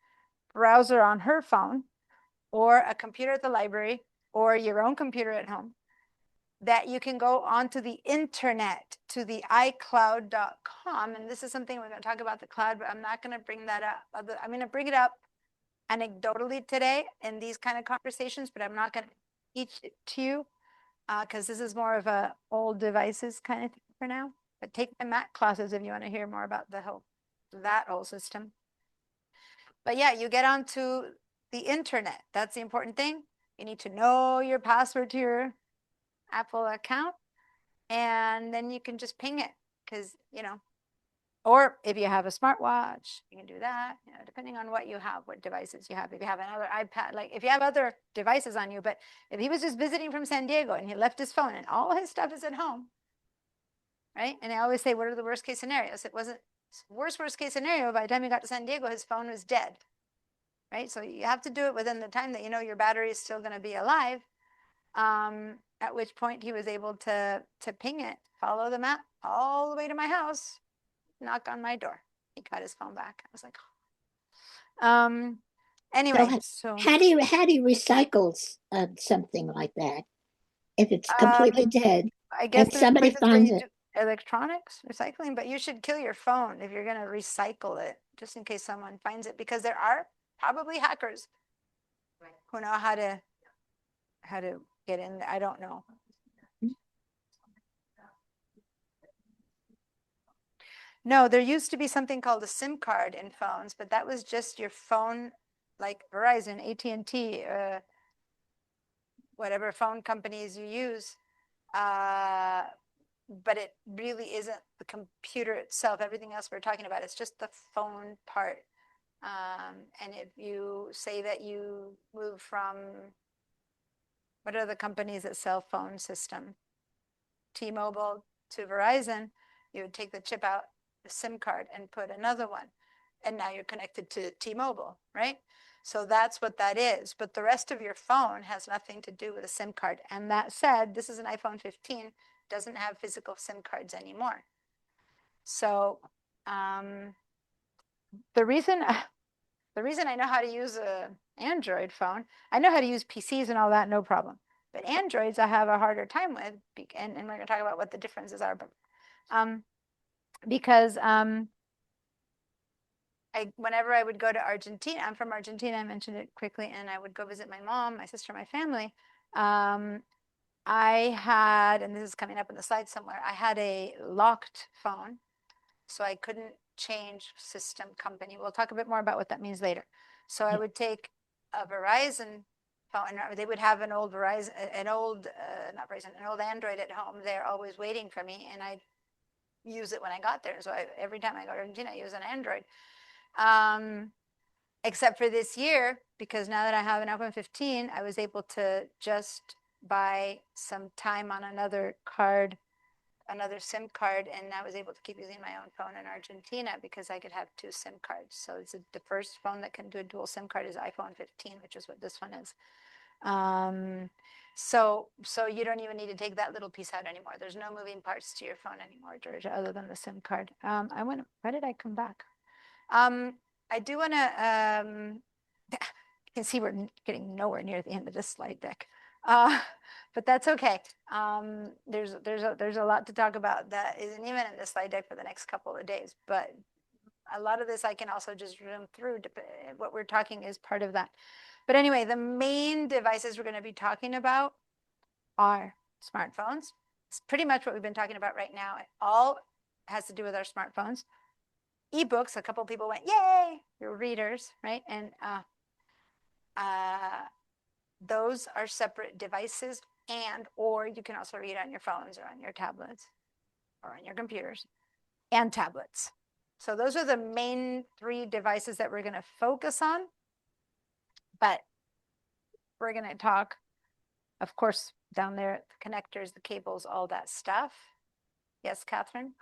browser on her phone, or a computer at the library, or your own computer at home, that you can go onto the internet to the iCloud.com. And this is something we're going to talk about the cloud, but I'm not going to bring that up. I'm going to bring it up anecdotally today in these kind of conversations, but I'm not going to teach it to you because this is more of a old devices kind of thing for now. But take my Mac classes if you want to hear more about that whole system. But yeah, you get onto the internet. That's the important thing. You need to know your password to your Apple account, and then you can just ping it because, or if you have a smartwatch, you can do that, depending on what you have, what devices you have. If you have another iPad, like if you have other devices on you, but if he was just visiting from San Diego and he left his phone and all his stuff is at home, right? And I always say, what are the worst case scenarios? It wasn't worst case scenario. By the time he got to San Diego, his phone was dead, right? So you have to do it within the time that your battery is still going to be alive. At which point he was able to ping it, follow the map, all the way to my house, knock on my door. He got his phone back. I was like, anyway, so How do you recycle something like that if it's completely dead I guess and there's somebody places where finds you it? do electronics recycling, but you should kill your phone if you're going to recycle it, just in case someone finds it, because there are probably hackers who know how to get in there. I don't know. No, there used to be something called a SIM card in phones, but that was just your phone, like Verizon, AT&T, whatever phone companies you use. But it really isn't the computer itself. Everything else we're talking about, it's just the phone part. And if you say that you move from, what are the companies that sell phone system? T-Mobile to Verizon, you would take the chip out, the SIM card, and put another one. And now you're connected to T-Mobile, right? So that's what that is. But the rest of your phone has nothing to do with a SIM card. And that said, this is an iPhone 15, doesn't have physical SIM cards anymore. So the reason I know how to use a Android phone, I know how to use PCs and all that, no problem. But Androids I have a harder time with, and we're going to talk about what the differences are. But because whenever I would go to Argentina, I'm from Argentina, I mentioned it quickly, and I would go visit my mom, my sister, my family. I had, and this is coming up in the slide somewhere, I had a locked phone, so I couldn't change system company. We'll talk a bit more about what that means later. So I would take a Verizon phone, and they would have an old Verizon, an old Android at home. They're always waiting for me, and I'd use it when I got there. So every time I go to Argentina, I use an Android. Except for this year, because now that I have an iPhone 15, I was able to just buy some time on another card, another SIM card, and I was able to keep using my own phone in Argentina because I could have 2 SIM cards. So it's the first phone that can do a dual SIM card is iPhone 15, which is what this one is. So you don't even need to take that little piece out anymore. There's no moving parts to your phone anymore, Georgia, other than the SIM card. Why did I come back? I do want to, you can see we're getting nowhere near the end of this slide deck. But that's okay. There's a lot to talk about that isn't even in the slide deck for the next couple of days, but a lot of this I can also just zoom through. What we're talking is part of that. But anyway, the main devices we're going to be talking about are smartphones. It's pretty much what we've been talking about right now. It all has to do with our smartphones. Ebooks, a couple of people went, yay, you're readers, right? And those are separate devices, or you can also read on your phones or on your tablets or on your computers and tablets. So those are the main 3 devices that we're going to focus on. But we're going to talk, of course, down there, the connectors, the cables, all that stuff. Yes, Catherine?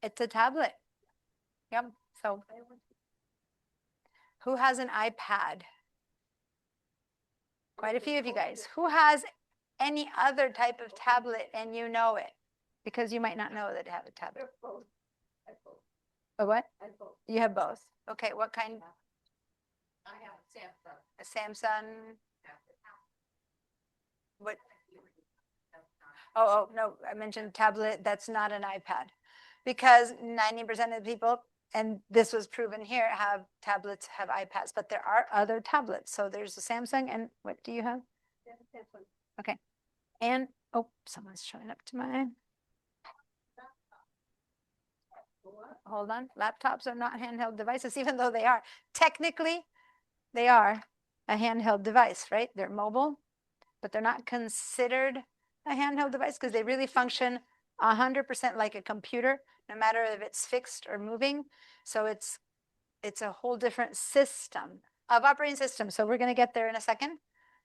It's a tablet. Yep. So who has an iPad? Quite a few of you guys. Who has any other type of tablet and you know it? Because you might not know that you have a tablet. A what? You have both. Okay, what kind? I have Samsung. A Samsung? What? Oh, no, I mentioned tablet. That's not an iPad. Because 90% of the people, and this was proven here, have tablets, have iPads, but there are other tablets. So there's a Samsung, and what do you have? Okay. And, oh, someone's showing up to my, hold on. Laptops are not handheld devices, even though they are. Technically, they are a handheld device, right? They're mobile, but they're not considered a handheld device because they really function 100% like a computer, no matter if it's fixed or moving. So it's a whole different system of operating systems. So we're going to get there in a second,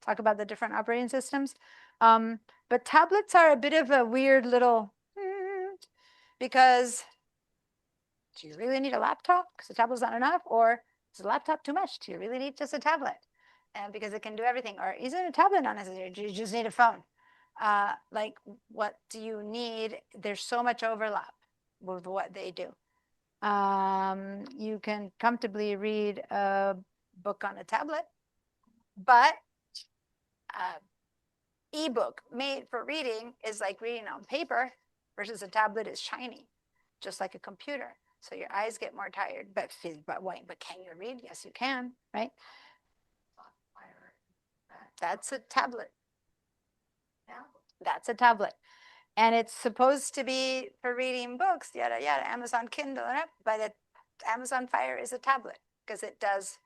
talk about the different operating systems. But tablets are a bit of a weird little, because do you really need a laptop? Because a tablet's not enough, or is a laptop too much? Do you really need just a tablet? and because it can do everything. Or is it a tablet? Not necessarily. You just need a phone. Like, what do you need? There's so much overlap with what they do. You can comfortably read a book on a tablet, but ebook made for reading is like reading on paper versus a tablet is shiny, just like a computer. So your eyes get more tired. But can you read? Yes, you can, right? That's a tablet. That's a tablet. And it's supposed to be for reading books, yada, yada, Amazon Kindle, but Amazon Fire is a tablet because it does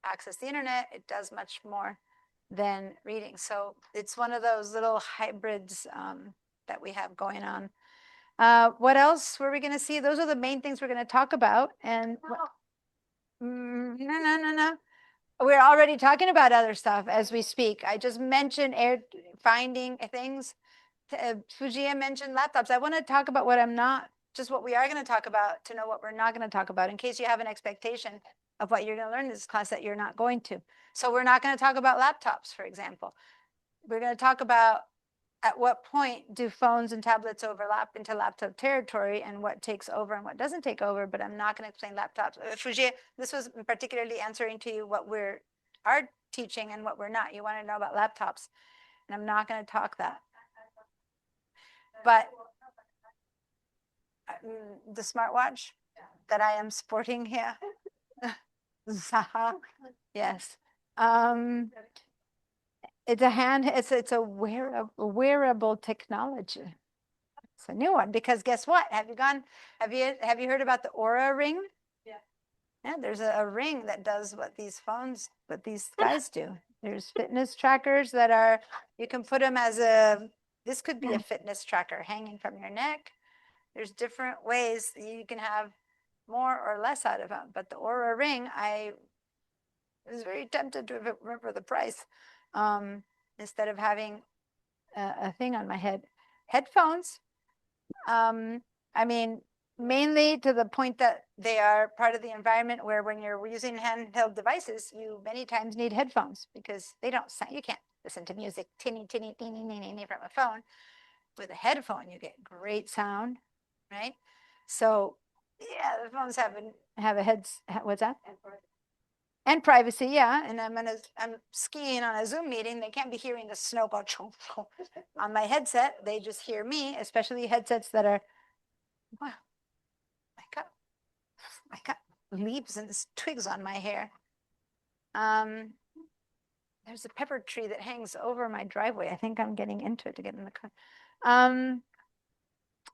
access the internet. It does much more than reading. So it's one of those little hybrids that we have going on. What else were we going to see? Those are the main things we're going to talk about. And no. We're already talking about other stuff as we speak. I just mentioned finding things. Fujia mentioned laptops. I want to talk about what I'm not, just what we are going to talk about to know what we're not going to talk about in case you have an expectation of what you're going to learn in this class that you're not going to. So we're not going to talk about laptops, for example. We're going to talk about at what point do phones and tablets overlap into laptop territory and what takes over and what doesn't take over, but I'm not going to explain laptops. Fujia, this was particularly answering to you what we're teaching and what we're not. You want to know about laptops, and I'm not going to talk that. But the smartwatch that I am sporting here, yes. It's a wearable technology. It's a new one because guess what? Have you heard about the Aura ring? Yeah, there's a ring that does what these guys do. There's fitness trackers that you can put them this could be a fitness tracker hanging from your neck. There's different ways you can have more or less out of them. But the Aura ring, I was very tempted to remember the price instead of having a thing on my head. Headphones, I mean, mainly to the point that they are part of the environment where when you're using handheld devices, you many times need headphones because they don't sound, you can't listen to music tinny from a phone. With a headphone, you get great sound, right? So yeah, the phones have a what's that? And privacy, yeah. And I'm skiing on a Zoom meeting. They can't be hearing the snow go on my headset. They just hear me, especially headsets that are, wow, I got leaves and twigs on my hair. There's a pepper tree that hangs over my driveway. I think I'm getting into it to get in the car.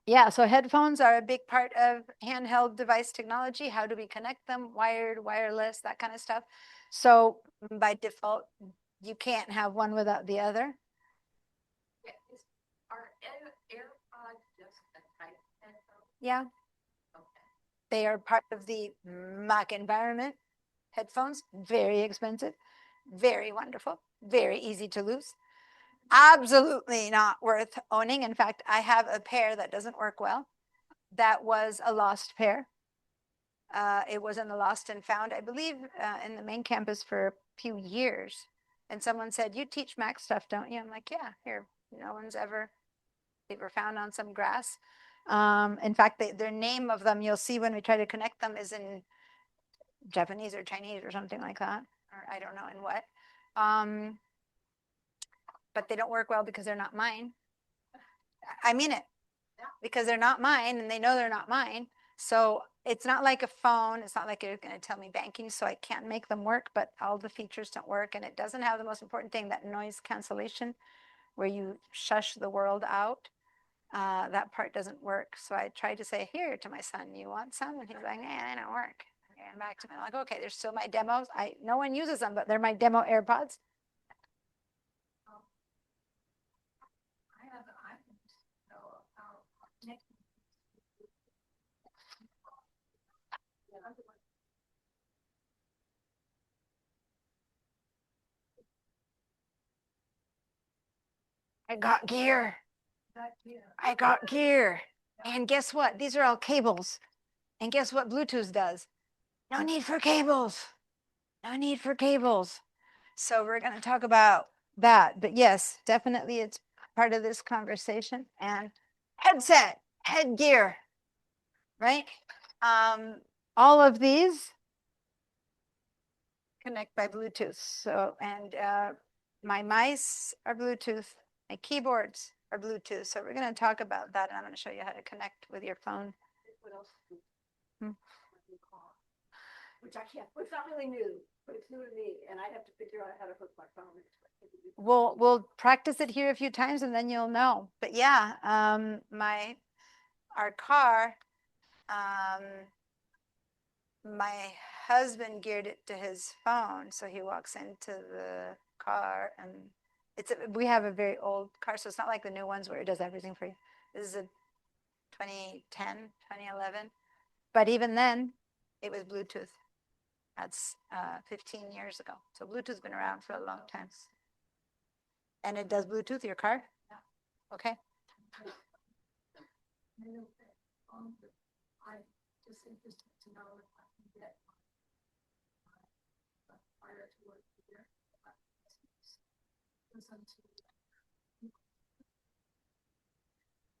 Yeah, so headphones are a big part of handheld device technology. How do we connect them? Wired, wireless, that kind of stuff. So by default, you can't have one without the other. Are AirPods just a type headphone? Yeah. Okay. They are part of the Mac environment. Headphones, very expensive, very wonderful, very easy to lose. Absolutely not worth owning. In fact, I have a pair that doesn't work well. That was a lost pair. It was in the lost and found, I believe, in the main campus for a few years. And someone said, "You teach Mac stuff, don't you?" I'm like, "Yeah, here." No one's ever, they were found on some grass. In fact, their name of them, you'll see when we try to connect them, is in Japanese or Chinese or something like that. Or I don't know in what. But they don't work well because they're not mine. I mean it. Because they're not mine and they know they're not mine. So it's not like a phone. It's not like you're going to tell me banking, so I can't make them work, but all the features don't work. And it doesn't have the most important thing, that noise cancellation, where you shush the world out. That part doesn't work. So I tried to say, here to my son, you want some? And he's like, they don't work. And back to me, I'm like, okay, there's still my demos. No one uses them, but they're my demo AirPods. I got gear. I got gear. And guess what? These are all cables. And guess what Bluetooth does? No need for cables. No need for cables. So we're going to talk about that. But yes, definitely it's part of this conversation. And headset, headgear, right? All of these connect by Bluetooth. So, and my mice are Bluetooth, my keyboards are Bluetooth. So we're going to talk about that, and I'm going to show you how to connect with your phone. What else? Hmm. Which I can't, it's not really new, but it's new to me, and I have to figure out how to hook my phone. We'll practice it here a few times, and then you'll know. But yeah, our car, my husband geared it to his phone, so he walks into the car, and we have a very old car, so it's not like the new ones where it does everything for you. This is a 2010, 2011, but even then, it was Bluetooth. That's 15 years ago. So Bluetooth's been around for a long time. And it does Bluetooth, your car? Yeah. Okay. I'm just interested to know if I can get my fire to work here.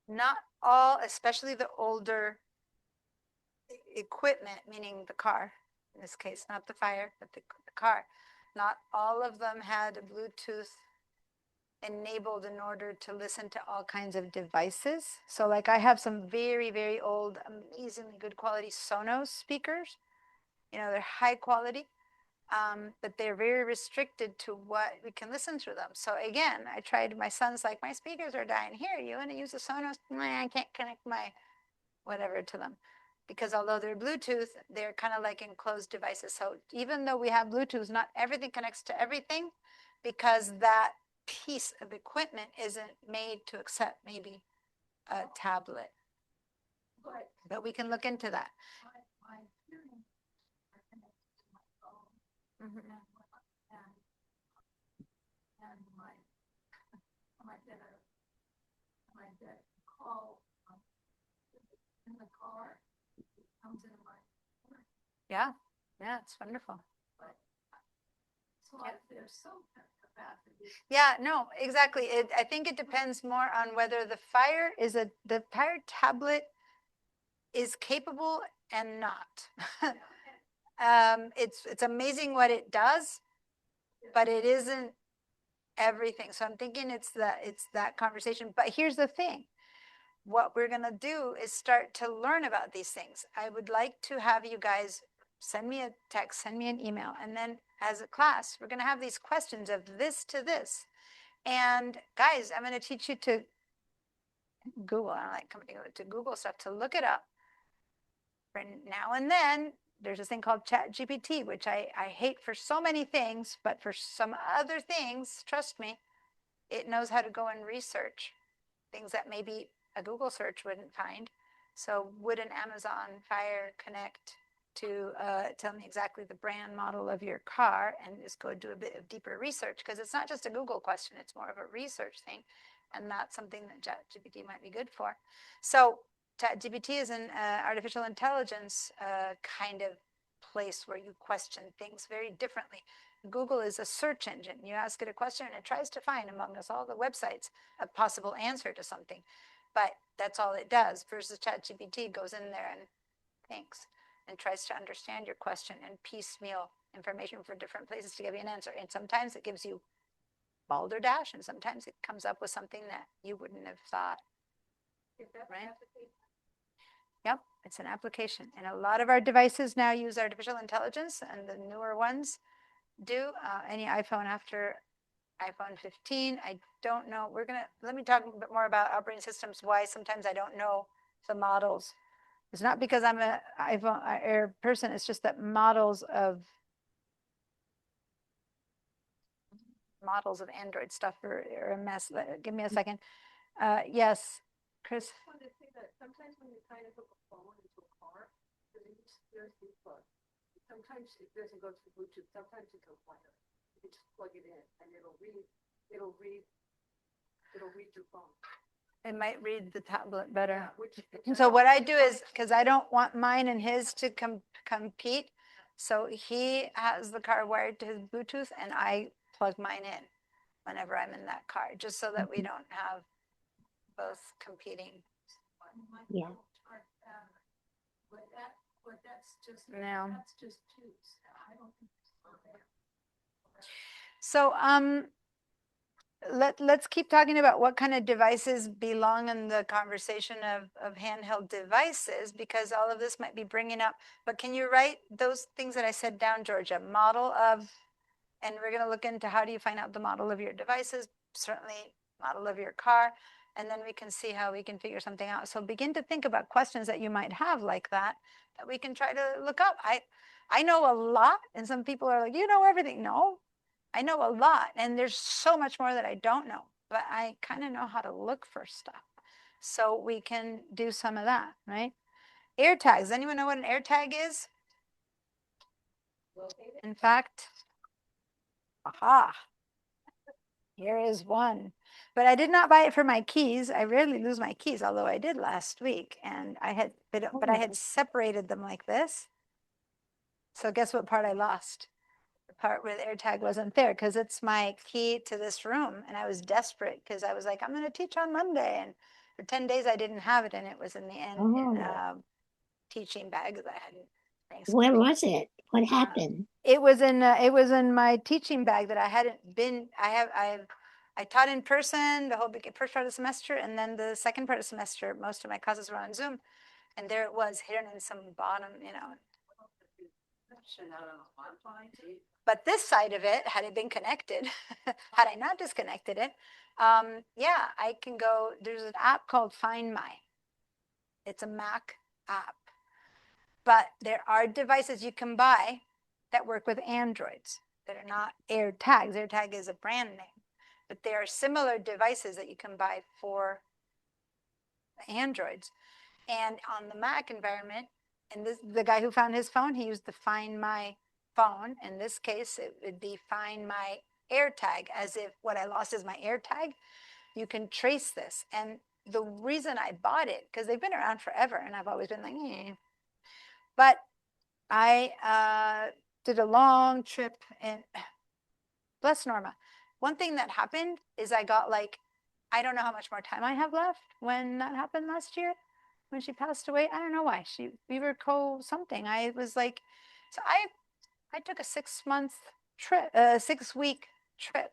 Not all, especially the older equipment, meaning the car, in this case, not the fire, but the car. Not all of them had Bluetooth enabled in order to listen to all kinds of devices. So like I have some very, very old, amazingly good quality Sonos speakers. You know, they're high quality, but they're very restricted to what we can listen through them. So again, I tried, my son's like, my speakers are dying. Here, you want to use a Sonos? Nah, I can't connect my whatever to them. Because although they're Bluetooth, they're kind of like enclosed devices. So even though we have Bluetooth, not everything connects to everything, because that piece of equipment isn't made to accept maybe a tablet. But we can look into that. Mm-hmm. And my dad call in the car, comes in my. Yeah, it's wonderful. So there's some capacity. Yeah, no, exactly. I think it depends more on whether the fire tablet is capable and not. It's amazing what it does, but it isn't everything. So I'm thinking it's that conversation. But here's the thing. What we're going to do is start to learn about these things. I would like to have you guys send me a text, send me an email, and then as a class, we're going to have these questions of this to this. And guys, I'm going to teach you to Google. I don't like coming to Google stuff, to look it up. For now and then, there's this thing called ChatGPT, which I hate for so many things, but for some other things, trust me, it knows how to go and research things that maybe a Google search wouldn't find. So would an Amazon Fire connect to tell me exactly the brand model of your car, and just go do a bit of deeper research, because it's not just a Google question, it's more of a research thing, and that's something that ChatGPT might be good for. So ChatGPT is an artificial intelligence kind of place where you question things very differently. Google is a search engine. You ask it a question and it tries to find among us all the websites a possible answer to something. But that's all it does, versus ChatGPT goes in there and thinks and tries to understand your question and piecemeal information from different places to give you an answer. And sometimes it gives you balderdash, and sometimes it comes up with something that you wouldn't have thought. Right? Yep, it's an application. And a lot of our devices now use artificial intelligence, and the newer ones do. Any iPhone after iPhone 15, I don't know. Let me talk a bit more about operating systems, why sometimes I don't know the models. It's not because I'm an iPhone Air person, it's just that models of Android stuff are a mess. Give me a second. Yes, Chris. I wanted to say that sometimes when you try to hook a phone into a car, there's the plug. Sometimes it doesn't go to Bluetooth. Sometimes it goes wire. You just plug it in, and it'll read your phone. It might read the tablet better. Yeah, So what I do is, because I don't want mine and his to compete, so he has the car wired to his Bluetooth, and I plug mine in whenever I'm in that car, just so that we don't have both competing. Yeah. No. That's just two. I don't think. So, let's keep talking about what kind of devices belong in the conversation of handheld devices, because all of this might be bringing up, but can you write those things that I said down, Georgia? Model of, and we're going to look into how do you find out the model of your devices, certainly model of your car, and then we can see how we can figure something out. So begin to think about questions that you might have like that we can try to look up. I know a lot, and some people are like, you know everything. No, I know a lot, and there's so much more that I don't know, but I kind of know how to look for stuff. So we can do some of that, right? Air tags. Anyone know what an air tag is? In fact, aha, here is one. But I did not buy it for my keys. I rarely lose my keys, although I did last week, and I had, but I had separated them like this. So guess what part I lost? The part where the AirTag wasn't there, because it's my key to this room, and I was desperate because I was like, I'm going to teach on Monday, and for 10 days I didn't have it, and it was in the end in teaching bag that I hadn't. Where was it? What happened? It was in my teaching bag that I hadn't been. I taught in person the whole first part of the semester, and then the second part of the semester, most of my classes were on Zoom, and there it was hidden in some bottom, But this side of it, had it been connected, had I not disconnected it, yeah, I can go. There's an app called Find My. It's a Mac app. But there are devices you can buy that work with Androids that are not AirTags. AirTag is a brand name. But there are similar devices that you can buy for Androids. And on the Mac environment, and the guy who found his phone, he used the Find My phone. In this case, it would be Find My AirTag, as if what I lost is my AirTag. You can trace this. And the reason I bought it, because they've been around forever, and I've always been like, But I did a long trip, and bless Norma. One thing that happened is I got I don't know how much more time I have left when that happened last year, when she passed away. I don't know why. We were something. I was like, so I took a 6-month trip, 6-week trip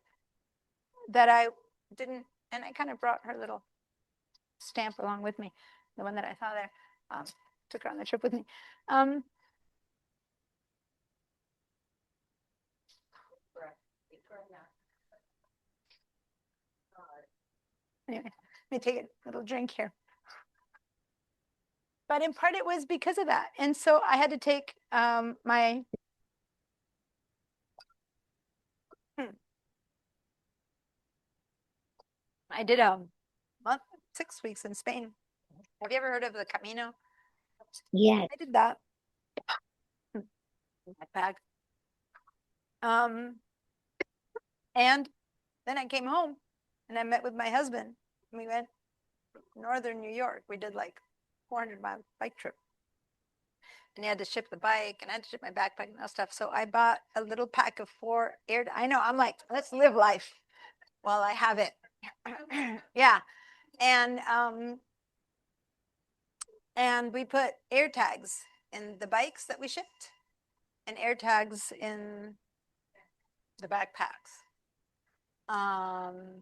that I didn't, and I kind of brought her little stamp along with me, the one that I saw there. Took her on the trip with me. Anyway, let me take a little drink here. But in part, it was because of that. And so I had to take my I did a month, 6 weeks in Spain. Have you ever heard of the Camino? Yeah. I did that. My bag. And then I came home and I met with my husband. We went northern New York. We did 400-mile bike trip. And he had to ship the bike, and I had to ship my backpack and all stuff. So I bought a little pack of 4 air. I know, I'm like, let's live life while I have it. Yeah. And we put air tags in the bikes that we shipped and air tags in the backpacks.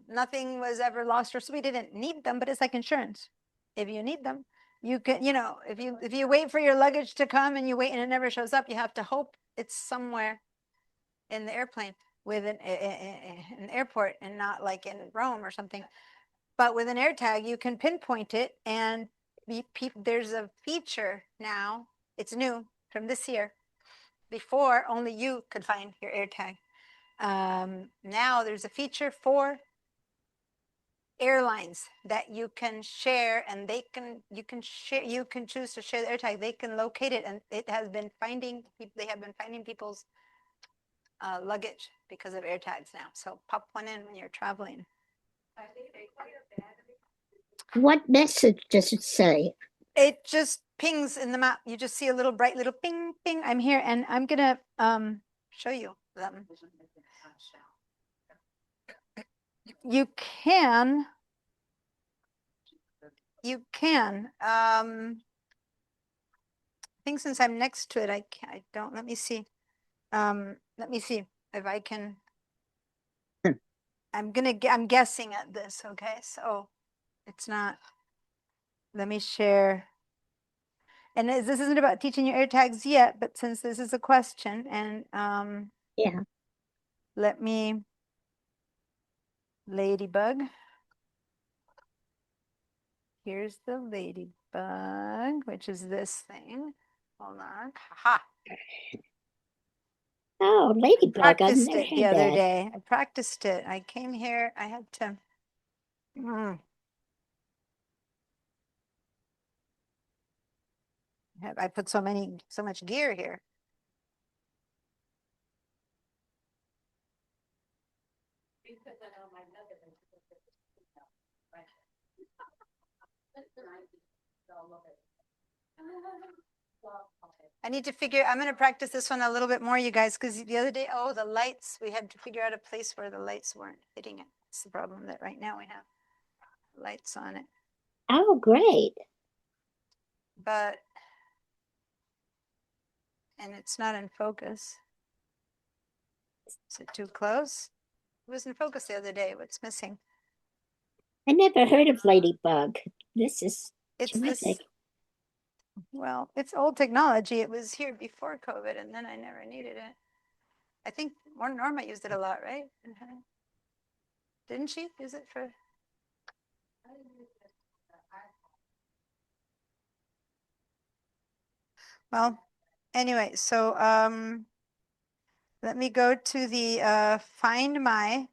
Nothing was ever lost, or so we didn't need them, but it's like insurance. If you need them, you can, if you wait for your luggage to come and you wait and it never shows up, you have to hope it's somewhere in the airplane with an airport, and not like in Rome or something. But with an AirTag, you can pinpoint it, and there's a feature now. It's new from this year. Before, only you could find your AirTag. Now there's a feature for airlines that you can share, and you can choose to share the AirTag. They can locate it, and they have been finding people's luggage because of AirTags now. So pop one in when you're traveling. What message does it say? It just pings in the map. You just see a little bright little ping, ping. I'm here, and I'm gonna show you them. You can. You can. I think since I'm next to it, I don't, let me see. Let me see if I can. I'm guessing at this, okay? So it's not, let me share. And this isn't about teaching your air tags yet, but since this is a question and Yeah. let me, ladybug. Here's the ladybug, which is this thing. Hold on. Ha. Oh, ladybug. I've Practiced never it the had other that. day. I practiced it. I came here. I had to. I put so much gear here. I need to figure, I'm going to practice this one a little bit more, you guys, because the other day, oh, the lights, we had to figure out a place where the lights weren't hitting it. It's the problem that right now we have lights on it. Oh, great. But, and it's not in focus. Is it too close? It was in focus the other day. What's missing? I never heard of ladybug. This is It's terrific. this, well, it's old technology. It was here before COVID and then I never needed it. I think Norma used it a lot, right? Didn't she use it for? Well, anyway, so let me go to the Find My.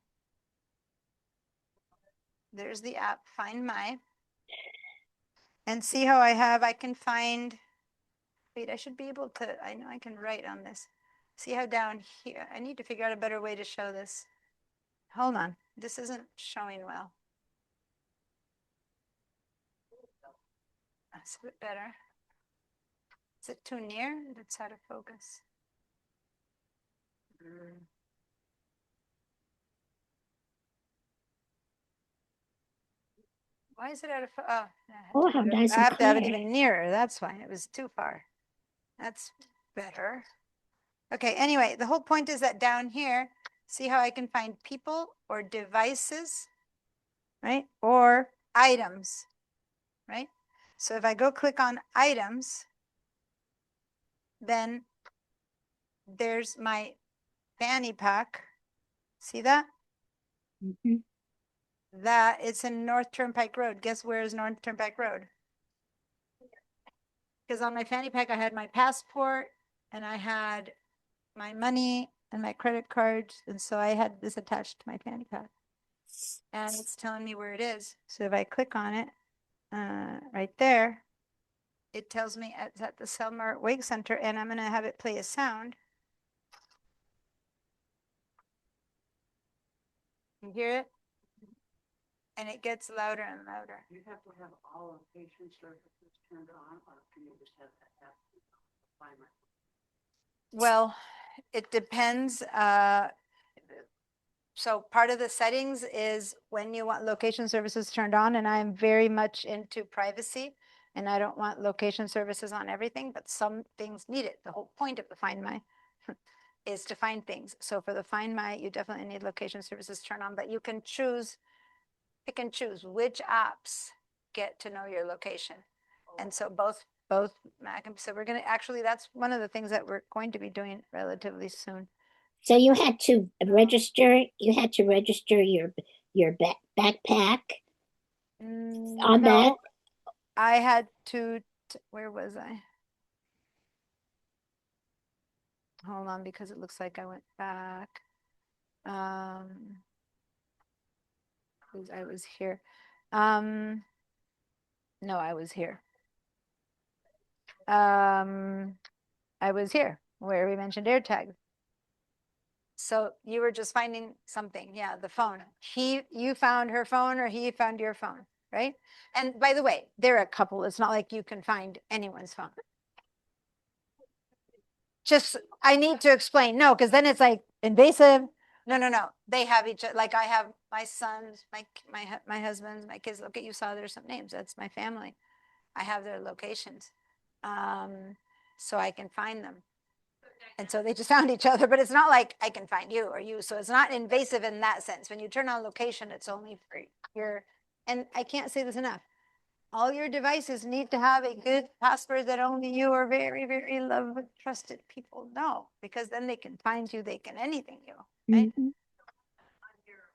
There's the app, Find My. And see how I can find, wait, I should be able to, I know I can write on this. See how down here, I need to figure out a better way to show this. Hold on, this isn't showing well. That's a bit better. Is it too near? It's out of focus. Why is it out of focus? Oh, how nice I and have to have it clear. even nearer. That's why it was too far. That's better. Okay, anyway, the whole point is that down here, see how I can find people or devices, right? Or items, right? So if I go click on items, then there's my fanny pack. See that? Mm-hmm. That it's in North Turnpike Road. Guess where is North Turnpike Road? Because on my fanny pack, I had my passport and I had my money and my credit cards. And so I had this attached to my fanny pack. And it's telling me where it is. So if I click on it, right there, it tells me it's at the Selmer Wake Center, and I'm going to have it play a sound. You hear it? And it gets louder and louder. You have to have all location services turned on, or can you just have that app? Well, it depends. So part of the settings is when you want location services turned on, and I'm very much into privacy, and I don't want location services on everything, but some things need it. The whole point of the Find My is to find things. So for the Find My, you definitely need location services turned on, but you can choose, pick and choose which apps get to know your location. And so both Mac and, so we're going to actually, that's one of the things that we're going to be doing relatively soon. So you had to register. You had to register your backpack on No, that. I had to, where was I? Hold on, because it looks like I went back. I was here. No, I was here. I was here where we mentioned AirTag. So you were just finding something. Yeah, the phone. You found her phone or he found your phone, right? And by the way, they're a couple. It's not like you can find anyone's phone. Just, I need to explain. No, because then it's like invasive. No. They have each, like I have my sons, my husband's, my kids. Look at, you saw there's some names. That's my family. I have their locations. So I can find them. And so they just found each other, but it's not like I can find you or you. So it's not invasive in that sense. When you turn on location, it's only for your, and I can't say this enough. All your devices need to have a good password that only you or very, very loved, trusted people know, because then they can find you, they can anything you, right? Mhm. On your,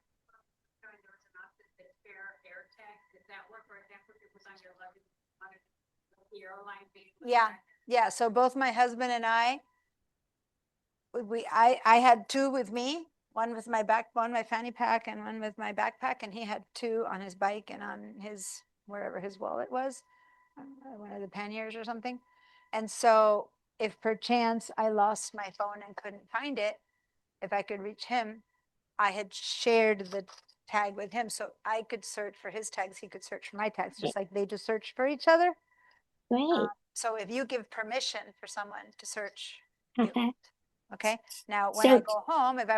there was an option that fair air tag, did that work, or example, if it was on your luggage, on your airline being. Yeah. So both my husband and I had two with me, one with my backbone, my fanny pack, and one with my backpack, and he had two on his bike and on his, wherever his wallet was, one of the panniers or something. And so if perchance I lost my phone and couldn't find it, if I could reach him, I had shared the tag with him, so I could search for his tags, he could search for my tags, just like they just search for each other. Great. So if you give permission for someone to search you, Uh-huh. okay? Now, when I So, go home, if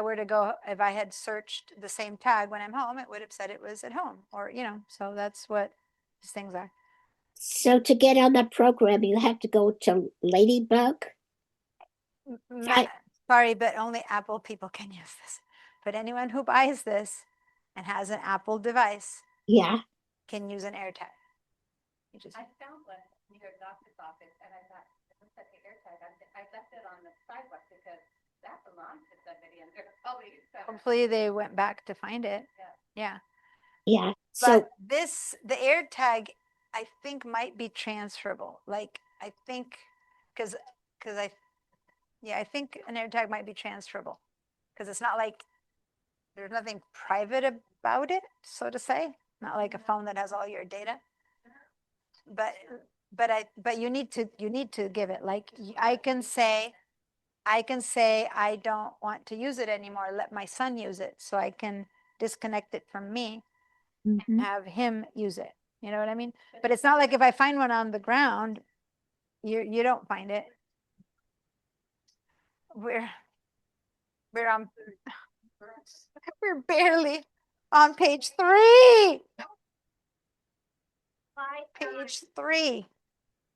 I had searched the same tag when I'm home, it would have said it was at home, or, so that's what these things are. so to get on the program, you have to go to Ladybug. Sorry, but only Apple people can use this. But anyone who buys this and has an Apple device Yeah. can use an AirTag. You just, I found one near your doctor's office, and I thought, look at the air tag, I left it on the sidewalk because that belongs to somebody, and they're probably. hopefully they went back to find it. Yeah. Yeah. But So, the AirTag, I think might be transferable. Like, I think, because I think an AirTag might be transferable, because it's not like there's nothing private about it, so to say. Not like a phone that has all your data. But you need to give it, like, I can say I don't want to use it anymore. Let my son use it, so I can disconnect it from me, mhm. have him use it. You know what I mean? But it's not like if I find one on the ground, you don't find it. We're on we're barely on page 3. Page 3.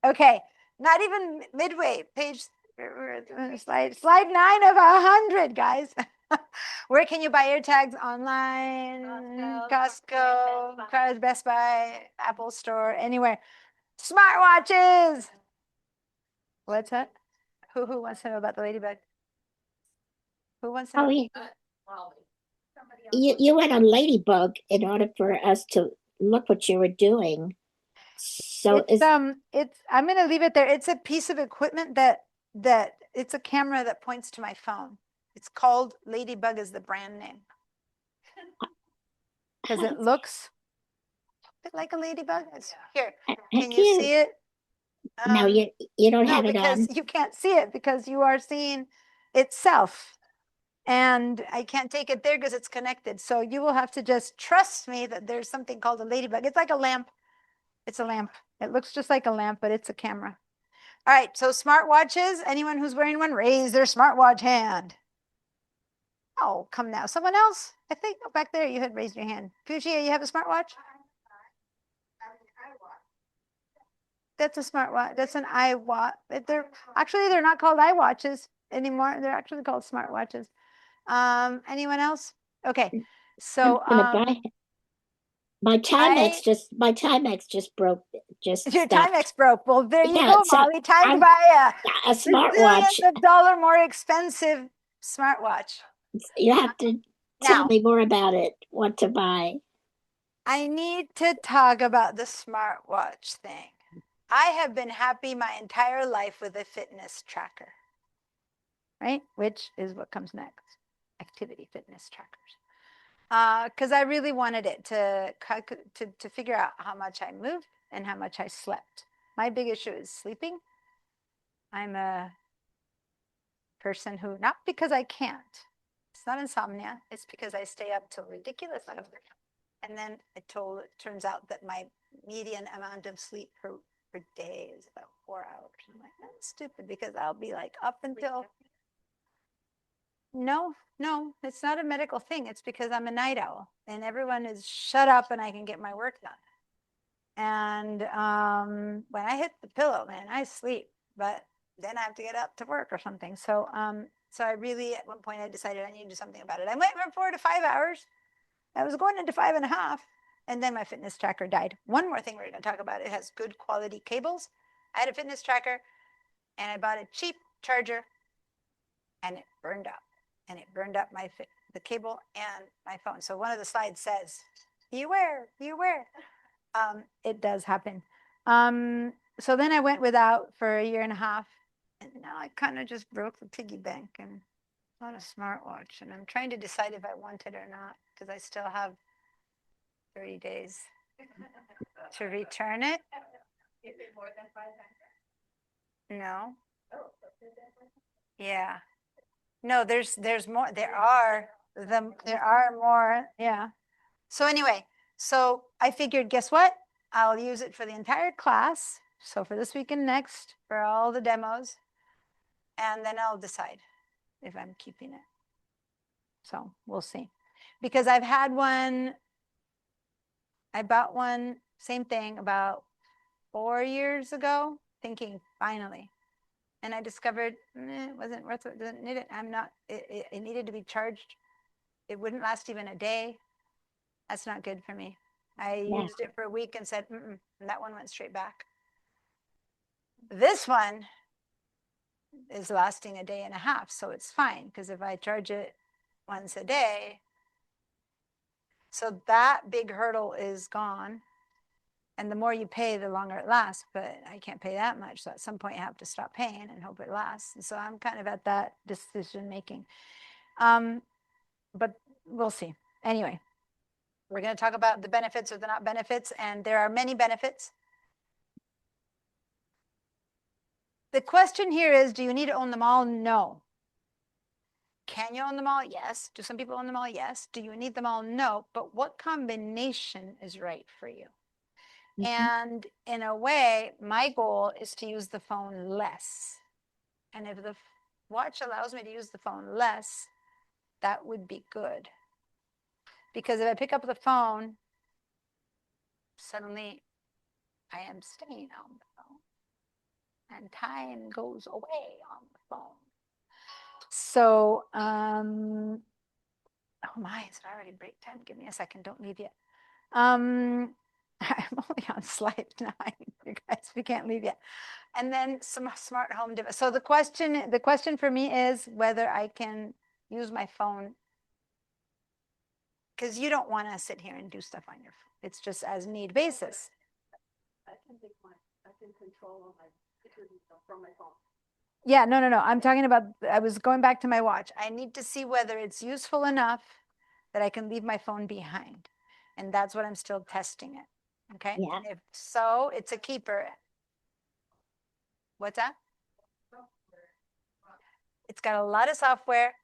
Okay, not even midway. Slide 9 of 100, guys. Where can you buy AirTags? Online, Costco, Best Buy, Apple Store, anywhere. Smartwatches. What's that? Who wants to know about the ladybug? Who wants to know? Oh, you went on Ladybug in order for us to look what you were doing. So It's I'm gonna leave it there. It's a piece of equipment that it's a camera that points to my phone. It's called Ladybug, is the brand name. Because it looks a bit like a ladybug. Here, can you see it? No, you don't No, have it because on. you can't see it, because you are seeing itself. And I can't take it there because it's connected. So you will have to just trust me that there's something called a ladybug. It's like a lamp. It's a lamp. It looks just like a lamp, but it's a camera. All right, so smartwatches. Anyone who's wearing one, raise their smartwatch hand. Oh, come now. Someone else? I think back there you had raised your hand. Fuchsia, you have a smartwatch? That's a smartwatch. That's an iWatch. They're not called iWatches anymore. They're actually called smartwatches. Anyone else? Okay. So I'm gonna buy it. My Timex just broke. Just your stopped. Timex broke. Well, there you Yeah, go, so Molly. Time to I'm buy a a smartwatch. bazillions of dollar more expensive smartwatch. You have to tell Now, me more about it. What to buy? I need to talk about the smartwatch thing. I have been happy my entire life with a fitness tracker, right? Which is what comes next, activity fitness trackers. Because I really wanted it to figure out how much I moved and how much I slept. My big issue is sleeping. I'm a person who, not because I can't, it's not insomnia, it's because I stay up till ridiculous hours. And then it turns out that my median amount of sleep per day is about 4 hours. I'm like, that's stupid, because I'll be like up until No, no, it's not a medical thing. It's because I'm a night owl and everyone is shut up and I can get my work done. And when I hit the pillow, man, I sleep, but then I have to get up to work or something. So so I really at one point I decided I need to do something about it. I went from 4 to 5 hours. I was going into 5.5, and then my fitness tracker died. One more thing we're going to talk about. It has good quality cables. I had a fitness tracker and I bought a cheap charger and it burned up. And it burned up the cable and my phone. So one of the slides says, beware, beware. It does happen. So then I went without for 1.5 years, and now I kind of just broke the piggy bank and bought a smartwatch. And I'm trying to decide if I want it or not because I still have 30 days to return it. Is it more than 500? No. Oh. Yeah. No, there's more. There are more. Yeah. So anyway, so I figured, guess what? I'll use it for the entire class. So for this week and next, for all the demos, and then I'll decide if I'm keeping it. So we'll see. Because I've had one, I bought one, same thing, about 4 years ago, thinking finally. And I discovered it wasn't worth it. Didn't need it. It needed to be charged. It wouldn't last even a day. That's not good for me. I used it for a week and said, and that one went straight back. This one is lasting 1.5 days, so it's fine because if I charge it once a day, so that big hurdle is gone. And the more you pay, the longer it lasts, but I can't pay that much. So at some point I have to stop paying and hope it lasts. And so I'm kind of at that decision making. But we'll see. Anyway, we're going to talk about the benefits or the not benefits, and there are many benefits. The question here is, do you need to own them all? No. Can you own them all? Yes. Do some people own them all? Yes. Do you need them all? No. But what combination is right for you? And in a way, my goal is to use the phone less. And if the watch allows me to use the phone less, that would be good. Because if I pick up the phone, suddenly I am staying on the phone. And time goes away on the phone. So, oh my, is it already break time? Give me a second, don't leave yet. I'm only on slide 9, you guys, we can't leave yet. And then some smart home device. So the question for me is whether I can use my phone, because you don't want to sit here and do stuff on your phone. It's just as need basis. I can control all my from my phone. Yeah, no. I'm talking about, I was going back to my watch. I need to see whether it's useful enough that I can leave my phone behind. And that's what I'm still testing it. Okay. Yeah. If so, it's a keeper. What's that? It's got a lot of software.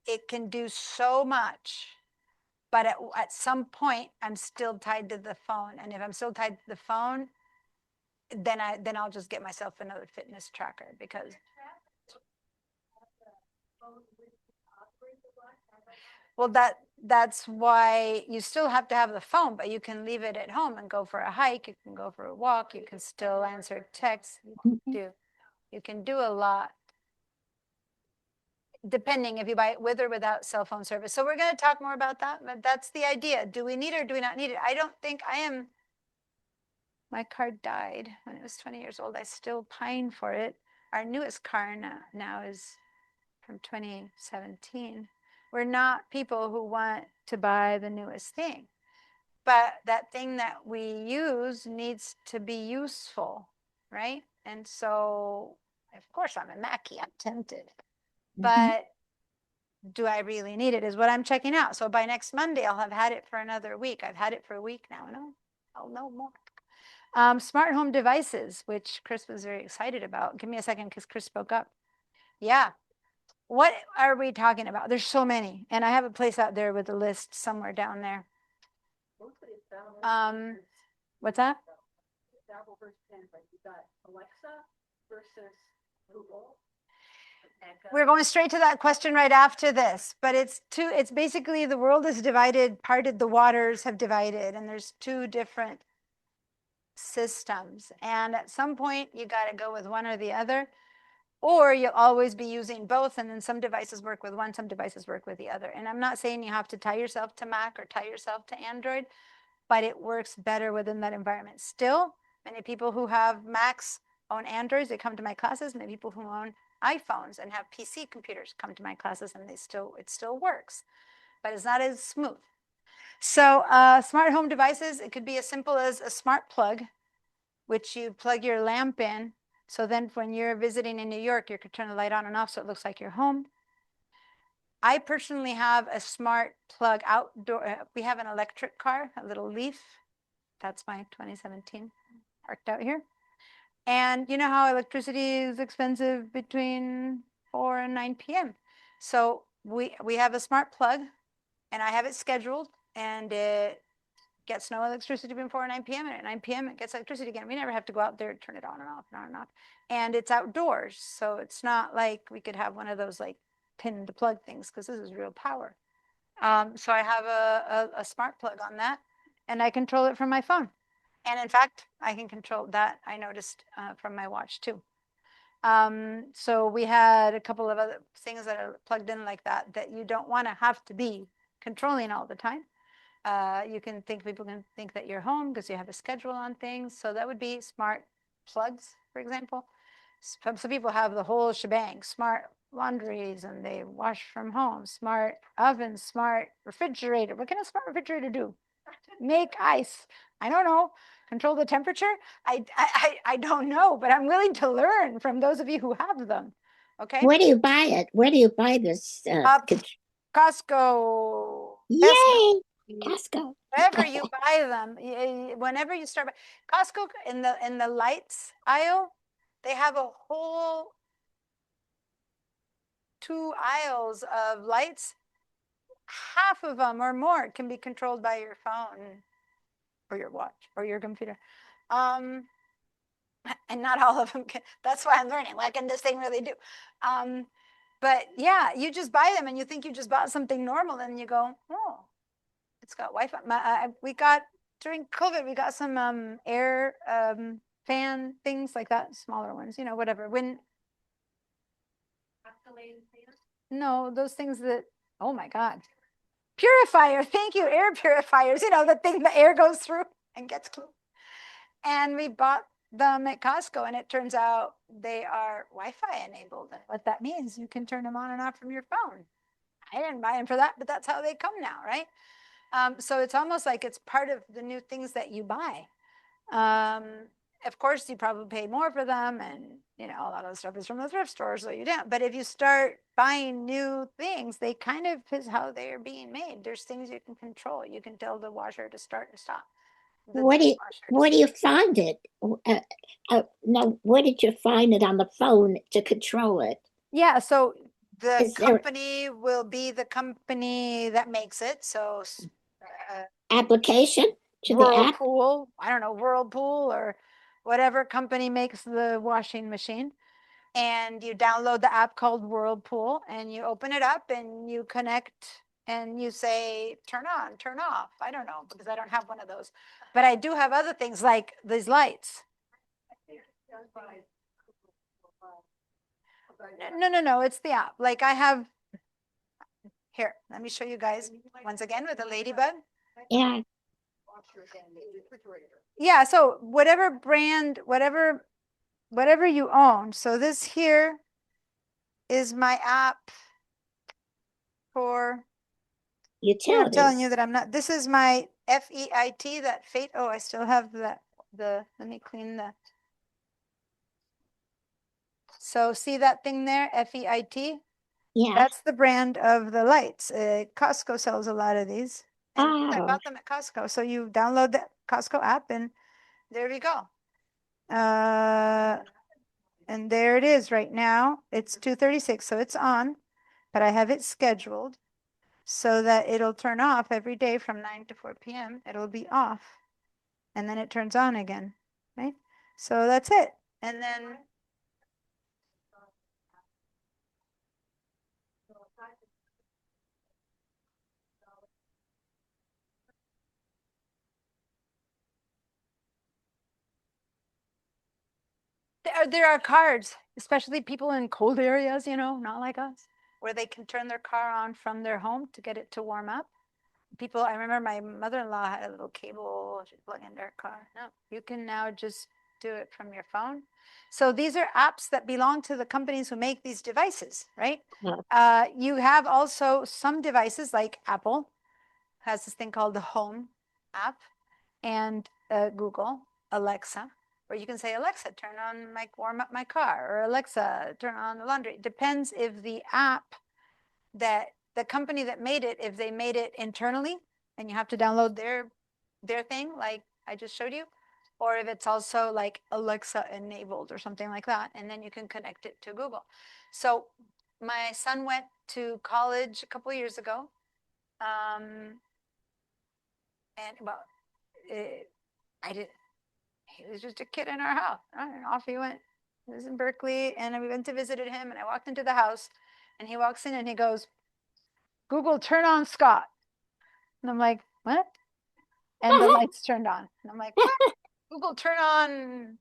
It can do so much. But at some point, I'm still tied to the phone. And if I'm still tied to the phone, then I'll just get myself another fitness tracker because. Well, that's why you still have to have the phone, but you can leave it at home and go for a hike. You can go for a walk. You can still answer texts. You can do a lot, depending if you buy it with or without cell phone service. So we're going to talk more about that, but that's the idea. Do we need it or do we not need it? I don't think I am. My car died when it was 20 years old. I still pine for it. Our newest car now is from 2017. We're not people who want to buy the newest thing. But that thing that we use needs to be useful, right? And so, of course, I'm a Mackie. I'm tempted. But do I really need it is what I'm checking out. So by next Monday, I'll have had it for another week. I've had it for a week now, and I'll know more. Smart home devices, which Chris was very excited about. Give me a second because Chris spoke up. Yeah. What are we talking about? There's so many. And I have a place out there with a list somewhere down there. What's that? Apple versus Android. You got Alexa versus Google. We're going straight to that question right after this, but it's basically the world is divided, parted, the waters have divided, and there's two different systems. And at some point, you got to go with one or the other, or you'll always be using both. And then some devices work with one, some devices work with the other. And I'm not saying you have to tie yourself to Mac or tie yourself to Android, but it works better within that environment. Still, many people who have Macs own Androids, they come to my classes. Many people who own iPhones and have PC computers come to my classes, and it still works, but it's not as smooth. So smart home devices, it could be as simple as a smart plug, which you plug your lamp in. So then when you're visiting in New York, you can turn the light on and off so it looks like you're home. I personally have a smart plug outdoor. We have an electric car, a little Leaf. That's my 2017 parked out here. And you know how electricity is expensive between 4 and 9 p.m. So we have a smart plug, and I have it scheduled, and it gets no electricity between 4 and 9 p.m. And at 9 p.m. it gets electricity again. We never have to go out there and turn it on and off and on and off. And it's outdoors, so it's not like we could have one of those like pin to plug things, because this is real power. So I have a smart plug on that, and I control it from my phone. And in fact, I can control that, I noticed, from my watch too. So we had a couple of other things that are plugged in like that you don't want to have to be controlling all the time. People can think that you're home because you have a schedule on things. So that would be smart plugs, for example. Some people have the whole shebang, smart laundries, and they wash from home, smart oven, smart refrigerator. What can a smart refrigerator do? Make ice. I don't know. Control the temperature. I don't know, but I'm willing to learn from those of you who have them. Okay. Where do you buy it? Where do you buy this? Costco. Yay! Costco. Wherever you buy them, whenever you start, Costco in the lights aisle, they have a whole 2 aisles of lights. Half of them or more can be controlled by your phone or your watch or your computer. And not all of them can. That's why I'm learning. What can this thing really do? But yeah, you just buy them and you think you just bought something normal, and you go, oh, it's got Wi-Fi. We got during COVID, we got some air fan things like that, smaller ones, whatever. No, those things that, oh my God. Purifier, thank you, air purifiers, the thing the air goes through and gets clean. And we bought them at Costco, and it turns out they are Wi-Fi enabled. And what that means, you can turn them on and off from your phone. I didn't buy them for that, but that's how they come now, right? So it's almost like it's part of the new things that you buy. Of course, you probably pay more for them, and a lot of the stuff is from the thrift store, so you don't. But if you start buying new things, they kind of is how they are being made. There's things you can control. You can tell the washer to start and stop. Where do you find it? No, where did you find it on the phone to control it? Yeah, so the company will be the company that makes it. So application to the app? Whirlpool, I don't know, Whirlpool or whatever company makes the washing machine. And you download the app called Whirlpool, and you open it up and you connect and you say, turn on, turn off. I don't know, because I don't have one of those. But I do have other things like these lights. No, it's the app. Like I have, here, let me show you guys once again with the ladybug. Yeah. Yeah, so whatever brand, whatever you own. So this here is my app for utilities. I'm telling you that I'm not. This is my FEIT, that Fate. Oh, I still have that. Let me clean the. So see that thing there, FEIT? Yeah. That's the brand of the lights. Costco sells a lot of these. And I bought them at Costco. So you download the Costco app, and there we go. And there it is right now. It's 2:36, so it's on, but I have it scheduled so that it'll turn off every day from 9 to 4 p.m. It'll be off, and then it turns on again, right? So that's it. And then There are cards, especially people in cold areas, you know, not like us, where they can turn their car on from their home to get it to warm up. People, I remember my mother-in-law had a little cable she'd plug into her car. No, you can now just do it from your phone. So these are apps that belong to the companies who make these devices, right? Yeah. You have also some devices like Apple has this thing called the Home app, and Google, Alexa, where you can say, Alexa, turn on warm up my car, or Alexa, turn on the laundry. It depends if the app that the company that made it, if they made it internally and you have to download their thing, like I just showed you, or if it's also like Alexa enabled or something like that, and then you can connect it to Google. So my son went to college a couple of years ago, and well, I did. He was just a kid in our house, and off he went. He was in Berkeley, and we went to visit him, and I walked into the house, and he walks in and he goes, Google, turn on Scott. And I'm like, what? And the lights turned on. And I'm like, what? Google, turn on. And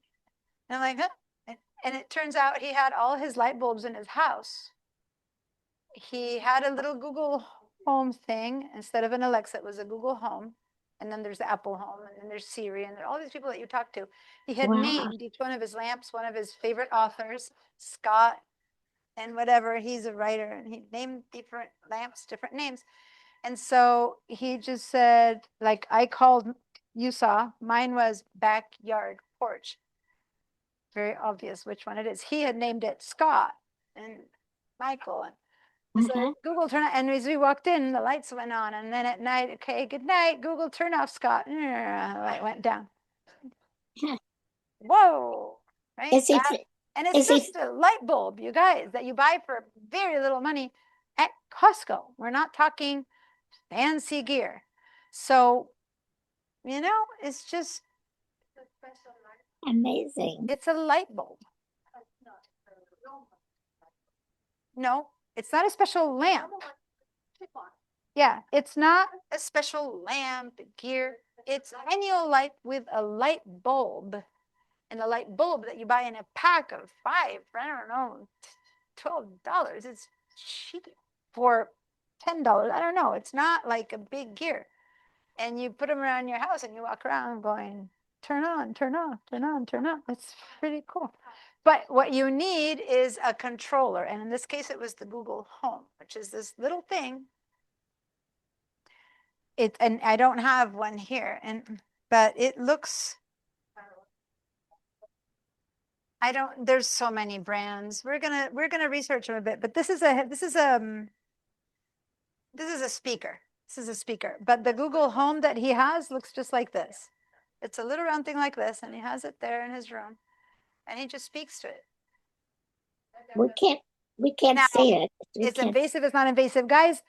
I'm like, huh? And it turns out he had all his light bulbs in his house. He had a little Google Home thing. Instead of an Alexa, it was a Google Home. And then there's the Apple Home, and then there's Siri, and there are all these people that you talk to. He had Wow. named each one of his lamps, one of his favorite authors, Scott, and whatever. He's a writer, and he named different lamps, different names. And so he just said, like I called, you saw, mine was backyard porch. Very obvious which one it is. He had named it Scott and Michael. And so Google turn on, and as we walked in, the lights went on. And then at night, okay, good night, Google, turn off Scott. The light went down. Whoa, right? Is he, And it's is he, just a light bulb, you guys, that you buy for very little money at Costco. We're not talking fancy gear. So, you know, it's just, amazing. it's a light bulb. No, it's not a special lamp. Yeah, it's not a special lamp gear. It's annual light with a light bulb. And the light bulb that you buy in a pack of 5, I don't know, $12. It's cheap for $10. I don't know. It's not like a big gear. And you put them around your house and you walk around going, turn on, turn off, turn on, turn off. It's pretty cool. But what you need is a controller. And in this case, it was the Google Home, which is this little thing. And I don't have one here, but it looks, there's so many brands. We're gonna research them a bit, but this is a speaker. This is a speaker, but the Google Home that he has looks just like this. It's a little round thing like this, and he has it there in his room, and he just speaks to it. We can't Now, see it. It's invasive, it's not invasive. Guys,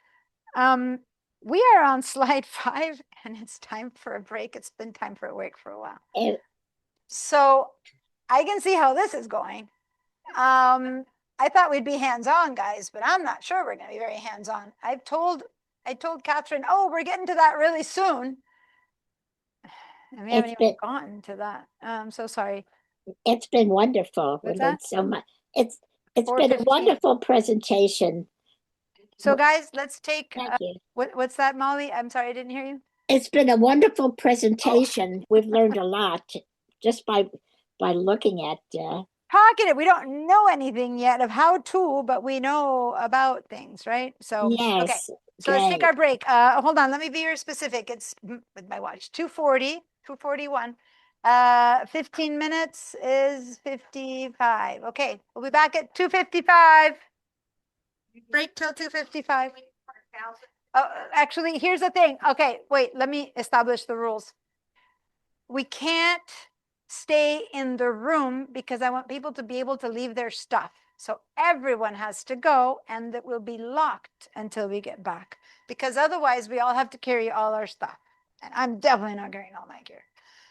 we are on slide 5, and it's time for a break. It's been time for a break for a while. So I can see how this is going. I thought we'd be hands-on, guys, but I'm not sure we're going to be very hands-on. I told Catherine, oh, we're getting to that really soon. And we haven't even gotten to that. I'm so sorry. It's been wonderful. We learned so much. It's been a wonderful presentation. So guys, let's take, Thank you. What's that, Molly? I'm sorry, I didn't hear you. It's been a wonderful presentation. We've learned a lot just by looking at Talking it. We don't know anything yet of how to, but we know about things, right? So yes. Okay. So let's take our break. Hold on, let me be very specific. It's with my watch, 2:40, 2:41. 15 minutes is 55. Okay, we'll be back at 2:55. Break till 2:55. Oh, actually, here's the thing. Okay, wait, let me establish the rules. We can't stay in the room because I want people to be able to leave their stuff. So everyone has to go, and it will be locked until we get back, because otherwise we all have to carry all our stuff. And I'm definitely not carrying all my gear.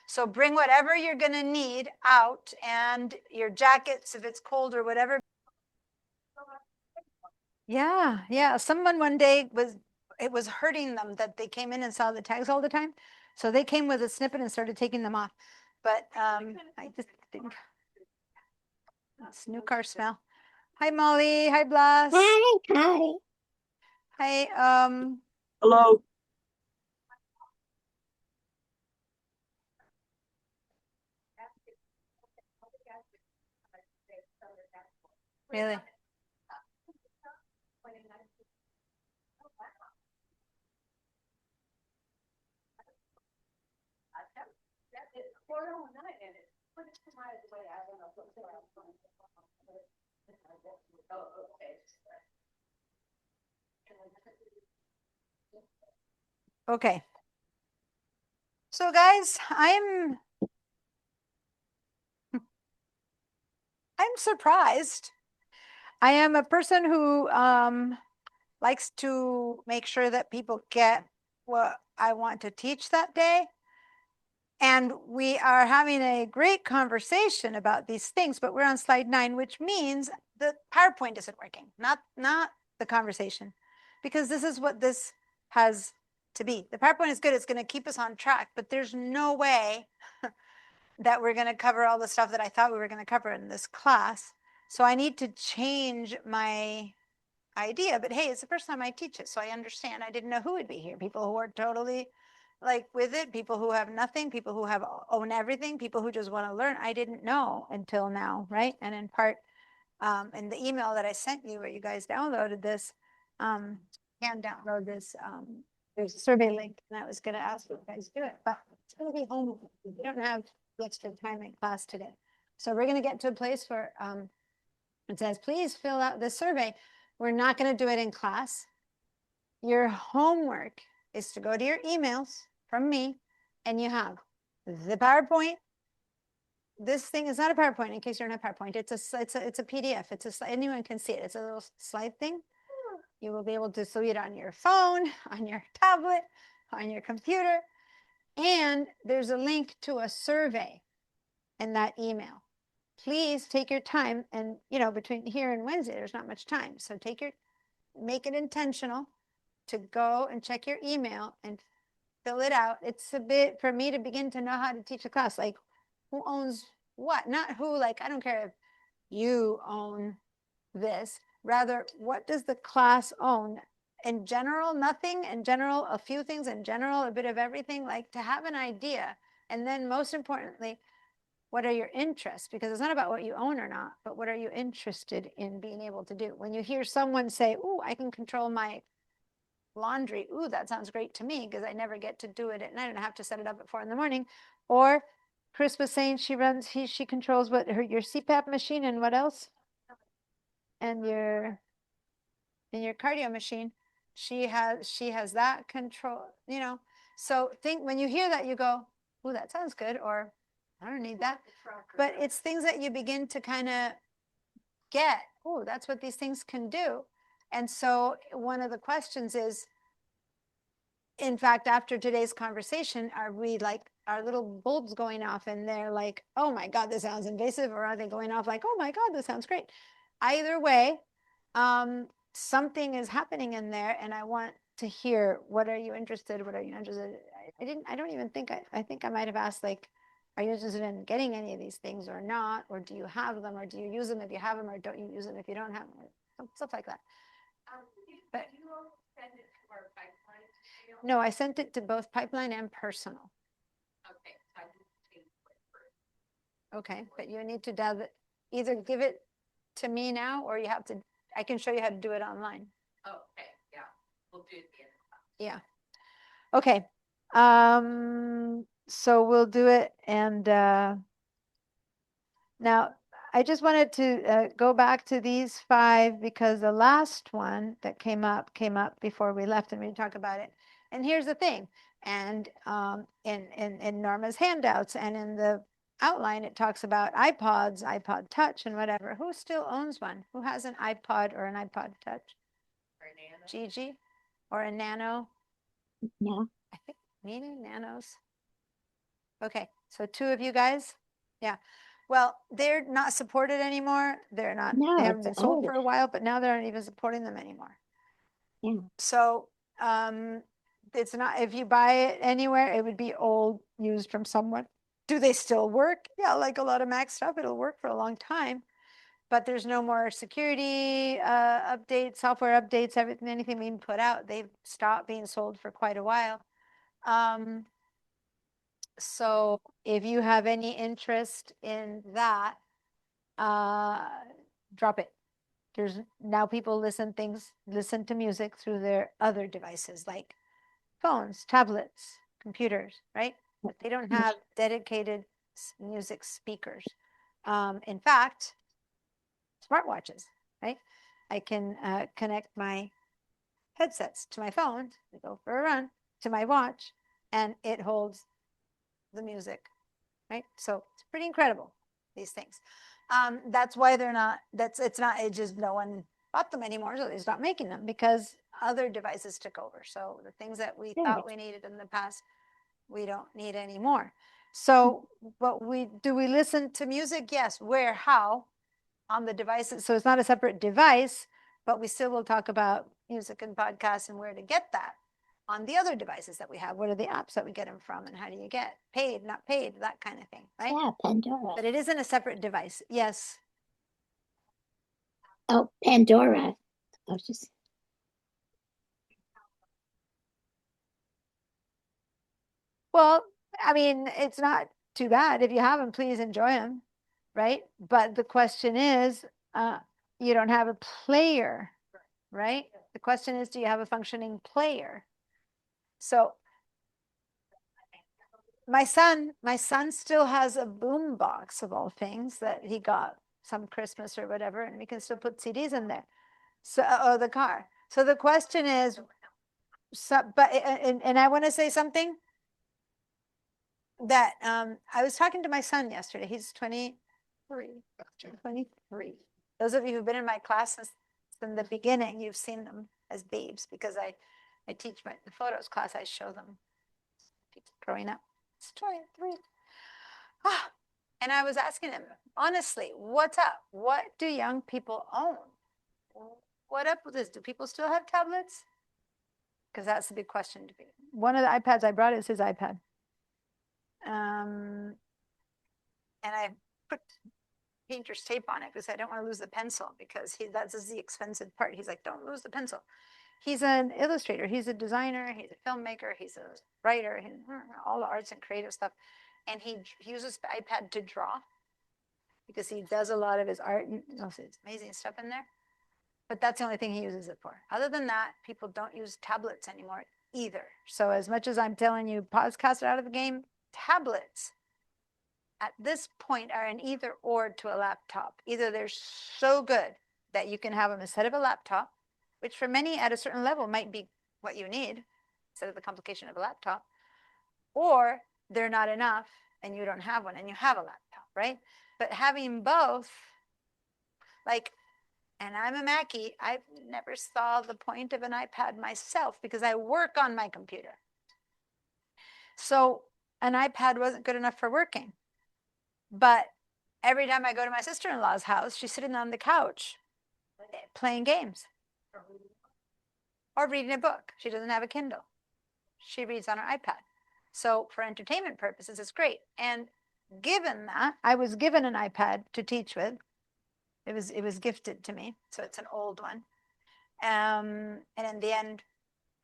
So bring whatever you're going to need out, and your jackets if it's cold or whatever. Yeah. Someone one day it was hurting them that they came in and saw the tags all the time. So they came with a snippet and started taking them off. But I just think, It's new car smell. Hi, Molly. Hi, Blas. Hi. Hi, Hello. really? Okay. So guys, I'm surprised. I am a person who likes to make sure that people get what I want to teach that day. And we are having a great conversation about these things, but we're on slide 9, which means the PowerPoint isn't working, not the conversation, because this is what this has to be. The PowerPoint is good. It's going to keep us on track, but there's no way that we're going to cover all the stuff that I thought we were going to cover in this class. So I need to change my idea, but hey, it's the first time I teach it, so I understand. I didn't know who would be here. People who are totally like with it, people who have nothing, people who have own everything, people who just want to learn. I didn't know until now, right? And in part, in the email that I sent you, where you guys downloaded this, can download this. There's a survey link, and I was going to ask you guys to do it, but it's going to be home. We don't have the extra time in class today, so we're going to get to a place where it says, please fill out this survey. We're not going to do it in class. Your homework is to go to your emails from me, and you have the PowerPoint. This thing is not a PowerPoint, in case you don't have PowerPoint. It's a PDF. Anyone can see it. It's a little slide thing. You will be able to see it on your phone, on your tablet, on your computer. And there's a link to a survey in that email. Please take your time, and between here and Wednesday, there's not much time. So make it intentional to go and check your email and fill it out. It's a bit for me to begin to know how to teach a class, like who owns what, not who, like, I don't care if you own this, rather, what does the class own? In general, nothing. In general, a few things. In general, a bit of everything, like to have an idea. And then most importantly, what are your interests? Because it's not about what you own or not, but what are you interested in being able to do? When you hear someone say, oh, I can control my laundry. Ooh, that sounds great to me, because I never get to do it at night and I have to set it up at 4 a.m. Or Chris was saying she controls your CPAP machine, and what else? And your cardio machine. She has that control, So when you hear that, you go, ooh, that sounds good, or I don't need that. But it's things that you begin to kind of get, oh, that's what these things can do. And so one of the questions is, in fact, after today's conversation, are we like, our little bulbs going off and they're like, oh my God, this sounds invasive, or are they going off like, oh my God, this sounds great? Either way, something is happening in there, and I want to hear, what are you interested? What are you interested? I don't even think, I think I might have asked, like, are you interested in getting any of these things or not? Or do you have them, or do you use them if you have them, or don't you use them if you don't have them? Stuff like that. But no, I sent it to both pipeline and personal. Okay, but you need to either give it to me now, or you have to, I can show you how to do it online. Okay, yeah, we'll do it at the end. Yeah. Okay. So we'll do it. And now I just wanted to go back to these 5, because the last one that came up before we left, and we talk about it. And here's the thing. And in Norma's handouts and in the outline, it talks about iPods, iPod Touch, and whatever. Who still owns one? Who has an iPod or an iPod Touch? Gigi or a Nano? No. I think maybe Nanos. Okay, so 2 of you guys. Yeah. Well, they're not supported anymore. They're not. No, They haven't it's been sold old. for a while, but now they're not even supporting them anymore. Yeah. So it's not, if you buy it anywhere, it would be old, used from someone. Do they still work? Yeah, like a lot of Mac stuff, it'll work for a long time. but there's no more security updates, software updates, anything being put out. They've stopped being sold for quite a while. So if you have any interest in that, drop it. There's now people listen to music through their other devices like phones, tablets, computers, right? But they don't have dedicated music speakers. In fact, smartwatches, right? I can connect my headsets to my phone, I go for a run, to my watch, and it holds the music, right? So it's pretty incredible, these things. That's why they're not, it just no one bought them anymore, so they stopped making them because other devices took over. So the things that we thought we needed in the past, we don't need anymore. So, but do we listen to music? Yes. Where, how? On the devices. So it's not a separate device, but we still will talk about music and podcasts and where to get that on the other devices that we have. What are the apps that we get them from, and how do you get paid, not paid, that kind of thing, right? Yeah, Pandora. But it isn't a separate device. Yes. Oh, Pandora. I was just. Well, I mean, it's not too bad. If you have them, please enjoy them, right? But the question is, you don't have a player, right? The question is, do you have a functioning player? So my son still has a boom box of all things that he got some Christmas or whatever, and we can still put CDs in there. So, the car. So the question is, and I want to say something that I was talking to my son yesterday. He's 23. 23. Those of you who've been in my class since from the beginning, you've seen them as babes because I teach the photos class. I show them people growing up. It's 23. Ah, and I was asking him, honestly, what's up? What do young people own? What up with this? Do people still have tablets? Because that's the big question to me. One of the iPads I brought is his iPad. And I put painter's tape on it because I don't want to lose the pencil because that's the expensive part. He's like, don't lose the pencil. He's an illustrator. He's a designer. He's a filmmaker. He's a writer. All the arts and creative stuff. And he uses the iPad to draw because he does a lot of his art. And it's amazing stuff in there. But that's the only thing he uses it for. Other than that, people don't use tablets anymore either. So as much as I'm telling you, podcasts are out of the game, tablets at this point are an either or to a laptop. Either they're so good that you can have them instead of a laptop, which for many at a certain level might be what you need instead of the complication of a laptop, or they're not enough and you don't have one and you have a laptop, right? But having both, like, and I'm a Mackie, I never saw the point of an iPad myself because I work on my computer. So an iPad wasn't good enough for working. But every time I go to my sister-in-law's house, she's sitting on the couch playing games or reading a book. She doesn't have a Kindle. She reads on her iPad. So for entertainment purposes, it's great. And given that, I was given an iPad to teach with. It was gifted to me, so it's an old one. And in the end,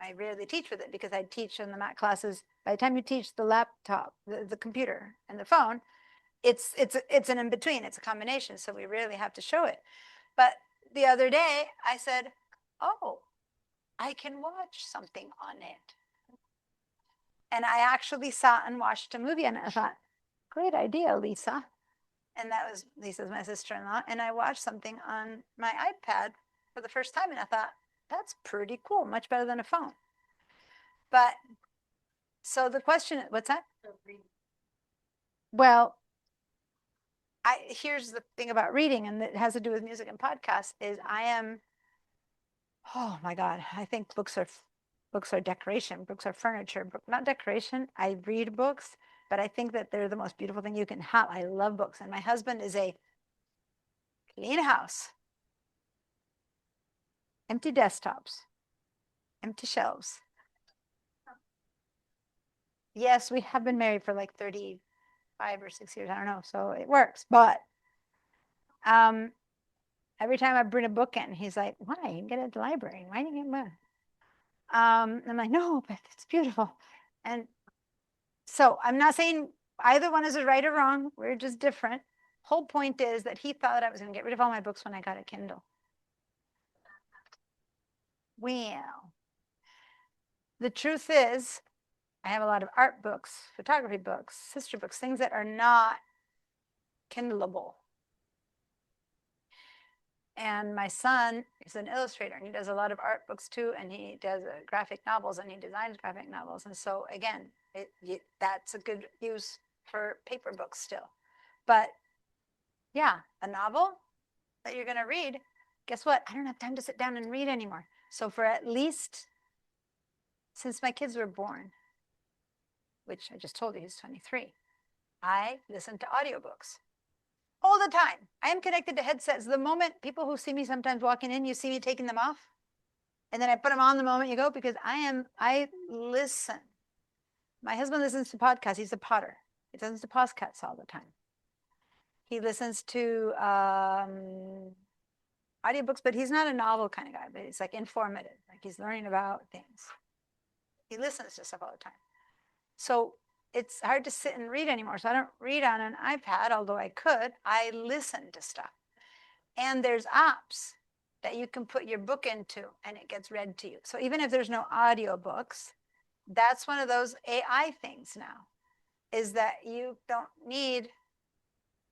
I rarely teach with it because I teach in the Mac classes. By the time you teach the laptop, the computer, and the phone, it's an in-between. It's a combination, so we rarely have to show it. But the other day, I said, oh, I can watch something on it. And I actually sat and watched a movie, and I thought, great idea, Lisa. And that was Lisa's my sister-in-law. And I watched something on my iPad for the first time, and I thought, that's pretty cool, much better than a phone. But so the question, what's that? Well, here's the thing about reading, and it has to do with music and podcasts, is oh my God, I think books are decoration, books are furniture, not decoration. I read books, but I think that they're the most beautiful thing you can have. I love books, and my husband is a clean house, empty desktops, empty shelves. Yes, we have been married for like 35 or 6 years, I don't know, so it works, but Every time I bring a book in, he's like, why? You can get it at the library. Why do you get one? I'm like, no, but it's beautiful. And so I'm not saying either one is right or wrong. We're just different. Whole point is that he thought I was going to get rid of all my books when I got a Kindle. Well, the truth is, I have a lot of art books, photography books, sister books, things that are not Kindleable. And my son is an illustrator, and he does a lot of art books too, and he does graphic novels, and he designs graphic novels. And so again, that's a good use for paper books still. But yeah, a novel that you're going to read, guess what? I don't have time to sit down and read anymore. So for at least since my kids were born, which I just told you he's 23, I listen to audiobooks all the time. I am connected to headsets. The moment people who see me sometimes walking in, you see me taking them off. And then I put them on the moment you go, because I listen. My husband listens to podcasts. He's a potter. He listens to podcasts all the time. He listens to audiobooks, but he's not a novel kind of guy, but it's like informative. Like he's learning about things. He listens to stuff all the time. So it's hard to sit and read anymore. So I don't read on an iPad, although I could. I listen to stuff. And there's apps that you can put your book into and it gets read to you. So even if there's no audio books, that's one of those AI things now, is that you don't need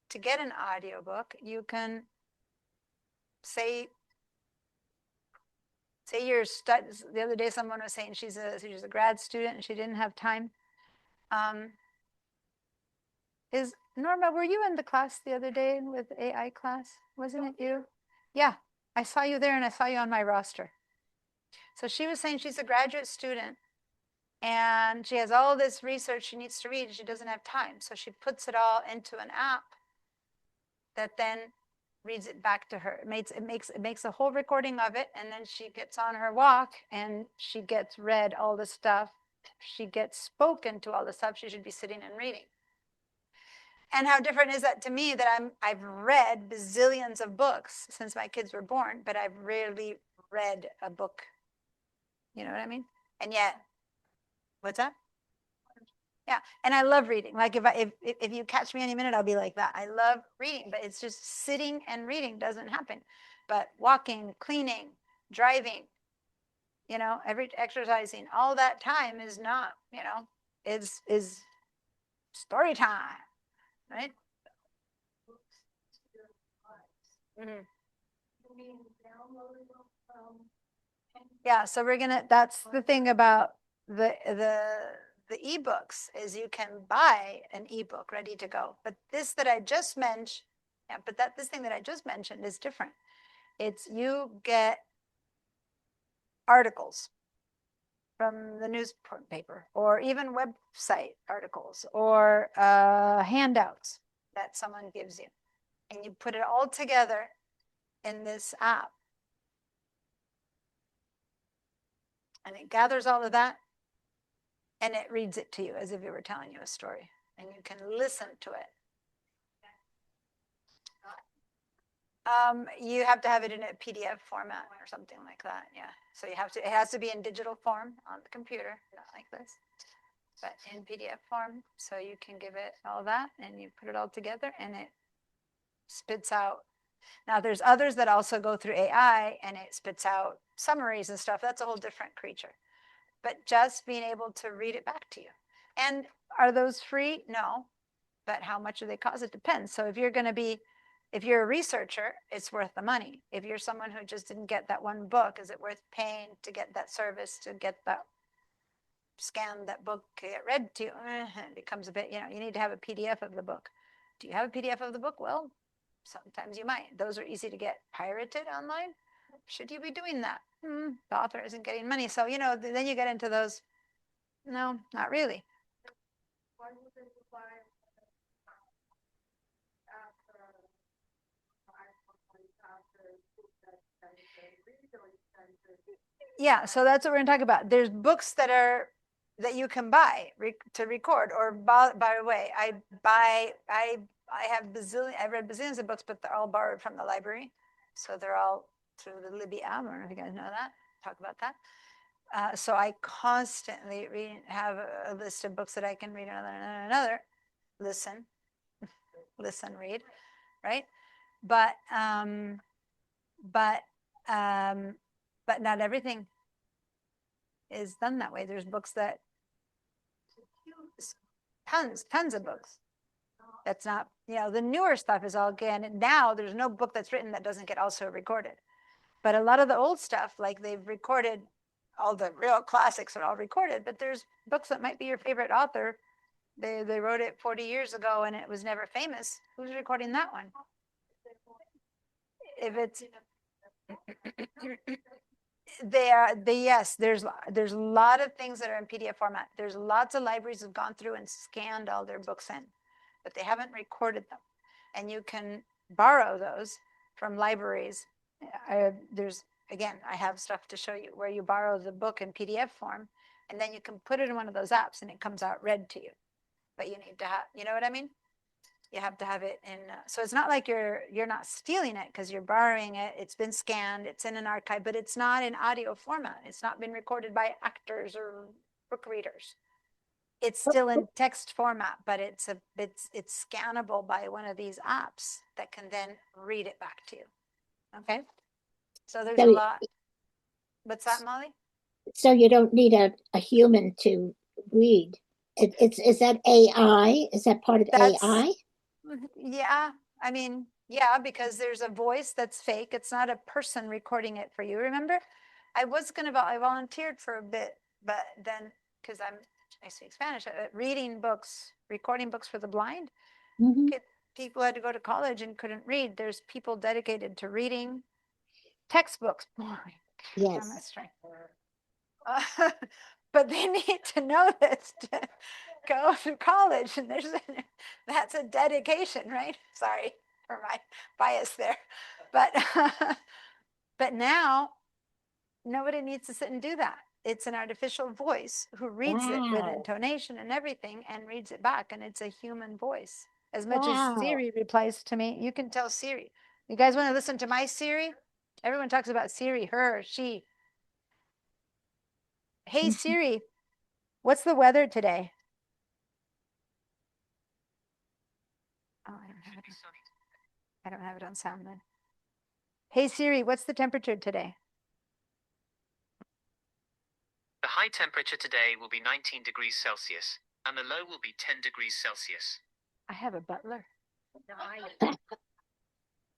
to get an audiobook. You can say you're the other day someone was saying she's a grad student and she didn't have time. Is Norma, were you in the class the other day with AI class? Wasn't it you? Yeah, I saw you there and I saw you on my roster. So she was saying she's a graduate student and she has all this research she needs to read and she doesn't have time. So she puts it all into an app that then reads it back to her. It makes a whole recording of it, and then she gets on her walk and she gets read all the stuff. She gets spoken to all the stuff she should be sitting and reading. And how different is that to me, that I've read bazillions of books since my kids were born, but I've rarely read a book. You know what I mean? And yet, what's that? Yeah, and I love reading. Like if you catch me any minute, I'll be like that. I love reading, but it's just sitting and reading doesn't happen. But walking, cleaning, driving, exercising, all that time is not, is story time, right? Mm-hmm. Yeah, so that's the thing about the ebooks, is you can buy an ebook ready to go. But this that I just mentioned, this thing that I just mentioned is different. It's you get articles from the newspaper, or even website articles, or handouts that someone gives you. And you put it all together in this app. And it gathers all of that and it reads it to you as if it were telling you a story. And you can listen to it. You have to have it in a PDF format or something like that. Yeah. So it has to be in digital form on the computer, not like this, but in PDF form. So you can give it all that and you put it all together and it spits out. Now there's others that also go through AI and it spits out summaries and stuff. That's a whole different creature. But just being able to read it back to you. And are those free? No. But how much do they cost? It depends. So if you're a researcher, it's worth the money. If you're someone who just didn't get that one book, is it worth paying to get that service, to get that scan that book, get read to you? It becomes a bit, you need to have a PDF of the book. Do you have a PDF of the book? Well, sometimes you might. Those are easy to get pirated online. Should you be doing that? The author isn't getting money. So, then you get into those. No, not really. Yeah, so that's what we're going to talk about. There's books that you can buy to record, or by the way, I've read bazillions of books, but they're all borrowed from the library. So they're all through the Libby app. I don't know if you guys know that. Talk about that. So I constantly have a list of books that I can read another, listen, read, right? But not everything is done that way. There's books that tons of books. That's not, the newer stuff is all again. Now there's no book that's written that doesn't get also recorded. But a lot of the old stuff, like they've recorded, all the real classics are all recorded, but there's books that might be your favorite author. They wrote it 40 years ago and it was never famous. Who's recording that one? If it's yes, there's a lot of things that are in PDF format. There's lots of libraries have gone through and scanned all their books in, but they haven't recorded them. And you can borrow those from libraries. Again, I have stuff to show you where you borrow the book in PDF form, and then you can put it in one of those apps and it comes out read to you. But you need to have, you know what I mean? You have to have it in, so it's not like you're not stealing it because you're borrowing it. It's been scanned, it's in an archive, but it's not in audio format. It's not been recorded by actors or book readers. It's still in text format, but it's scannable by one of these apps that can then read it back to you. Okay, so there's a lot. What's that, Molly? So you don't need a human to read. Is that AI? Is that part of AI? Yeah, I mean, yeah, because there's a voice that's fake. It's not a person recording it for you. Remember, I volunteered for a bit, but then because I speak Spanish, reading books, recording books for the blind. Mm-hmm. People had to go to college and couldn't read. There's people dedicated to reading textbooks. Boring. Yes. But they need to know this to go to college, and that's a dedication, right? Sorry for my bias there, but but now nobody needs to sit and do that. It's an artificial voice who reads it with intonation and everything and reads it back, and it's a human voice. As much as Siri replies to me, you can tell Siri. You guys want to listen to my Siri? Everyone talks about Siri, her, she. Hey Siri, what's the weather today? Oh, I don't have it on sound then. Hey Siri, what's the temperature today? The high temperature today will be 19 degrees Celsius, and the low will be 10 degrees Celsius. I have a butler.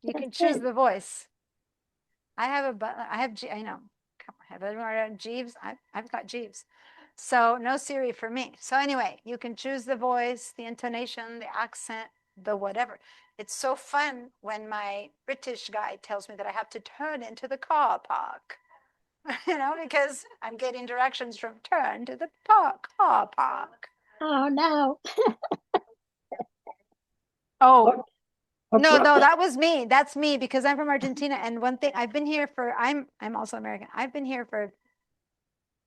You can choose the voice. I have a butler. I know. Come on, have everyone Jeeves? I've got Jeeves. So no Siri for me. So anyway, you can choose the voice, the intonation, the accent, the whatever. It's so fun when my British guy tells me that I have to turn into the car park. Because I'm getting directions from turn to the car park. Oh no. Oh. No, that was me. That's me because I'm from Argentina. And one thing I've been here for, I'm also American. I've been here for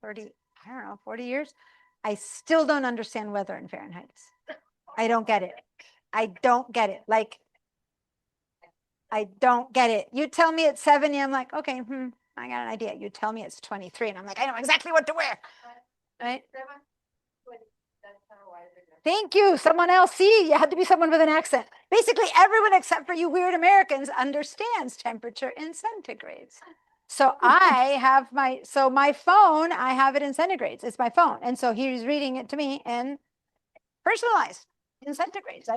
40 years. I still don't understand weather in Fahrenheit. I don't get it. I don't get it. Like, I don't get it. You tell me it's 70, I'm like, okay, I got an idea. You tell me it's 23, and I'm like, I know exactly what to wear. Right? Thank you. Someone else. See, you had to be someone with an accent. Basically, everyone except for you weird Americans understands temperature in centigrades. So my phone, I have it in centigrades. It's my phone. And so he's reading it to me in personalized in centigrades.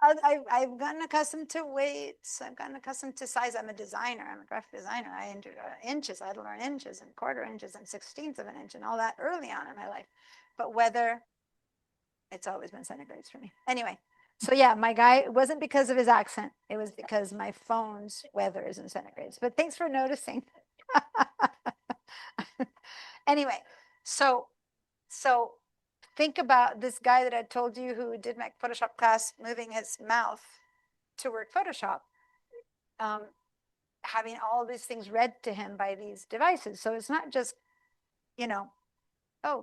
I've gotten accustomed to weights. I've gotten accustomed to size. I'm a designer. I'm a graphic designer. I entered inches. I had to learn inches and quarter inches and 16ths of an inch and all that early on in my life. But weather, it's always been centigrades for me. Anyway, so yeah, my guy, it wasn't because of his accent. It was because my phone's weather is in centigrades. But thanks for noticing. Anyway, so think about this guy that I told you who did my Photoshop class, moving his mouth to work Photoshop, having all these things read to him by these devices. So it's not just,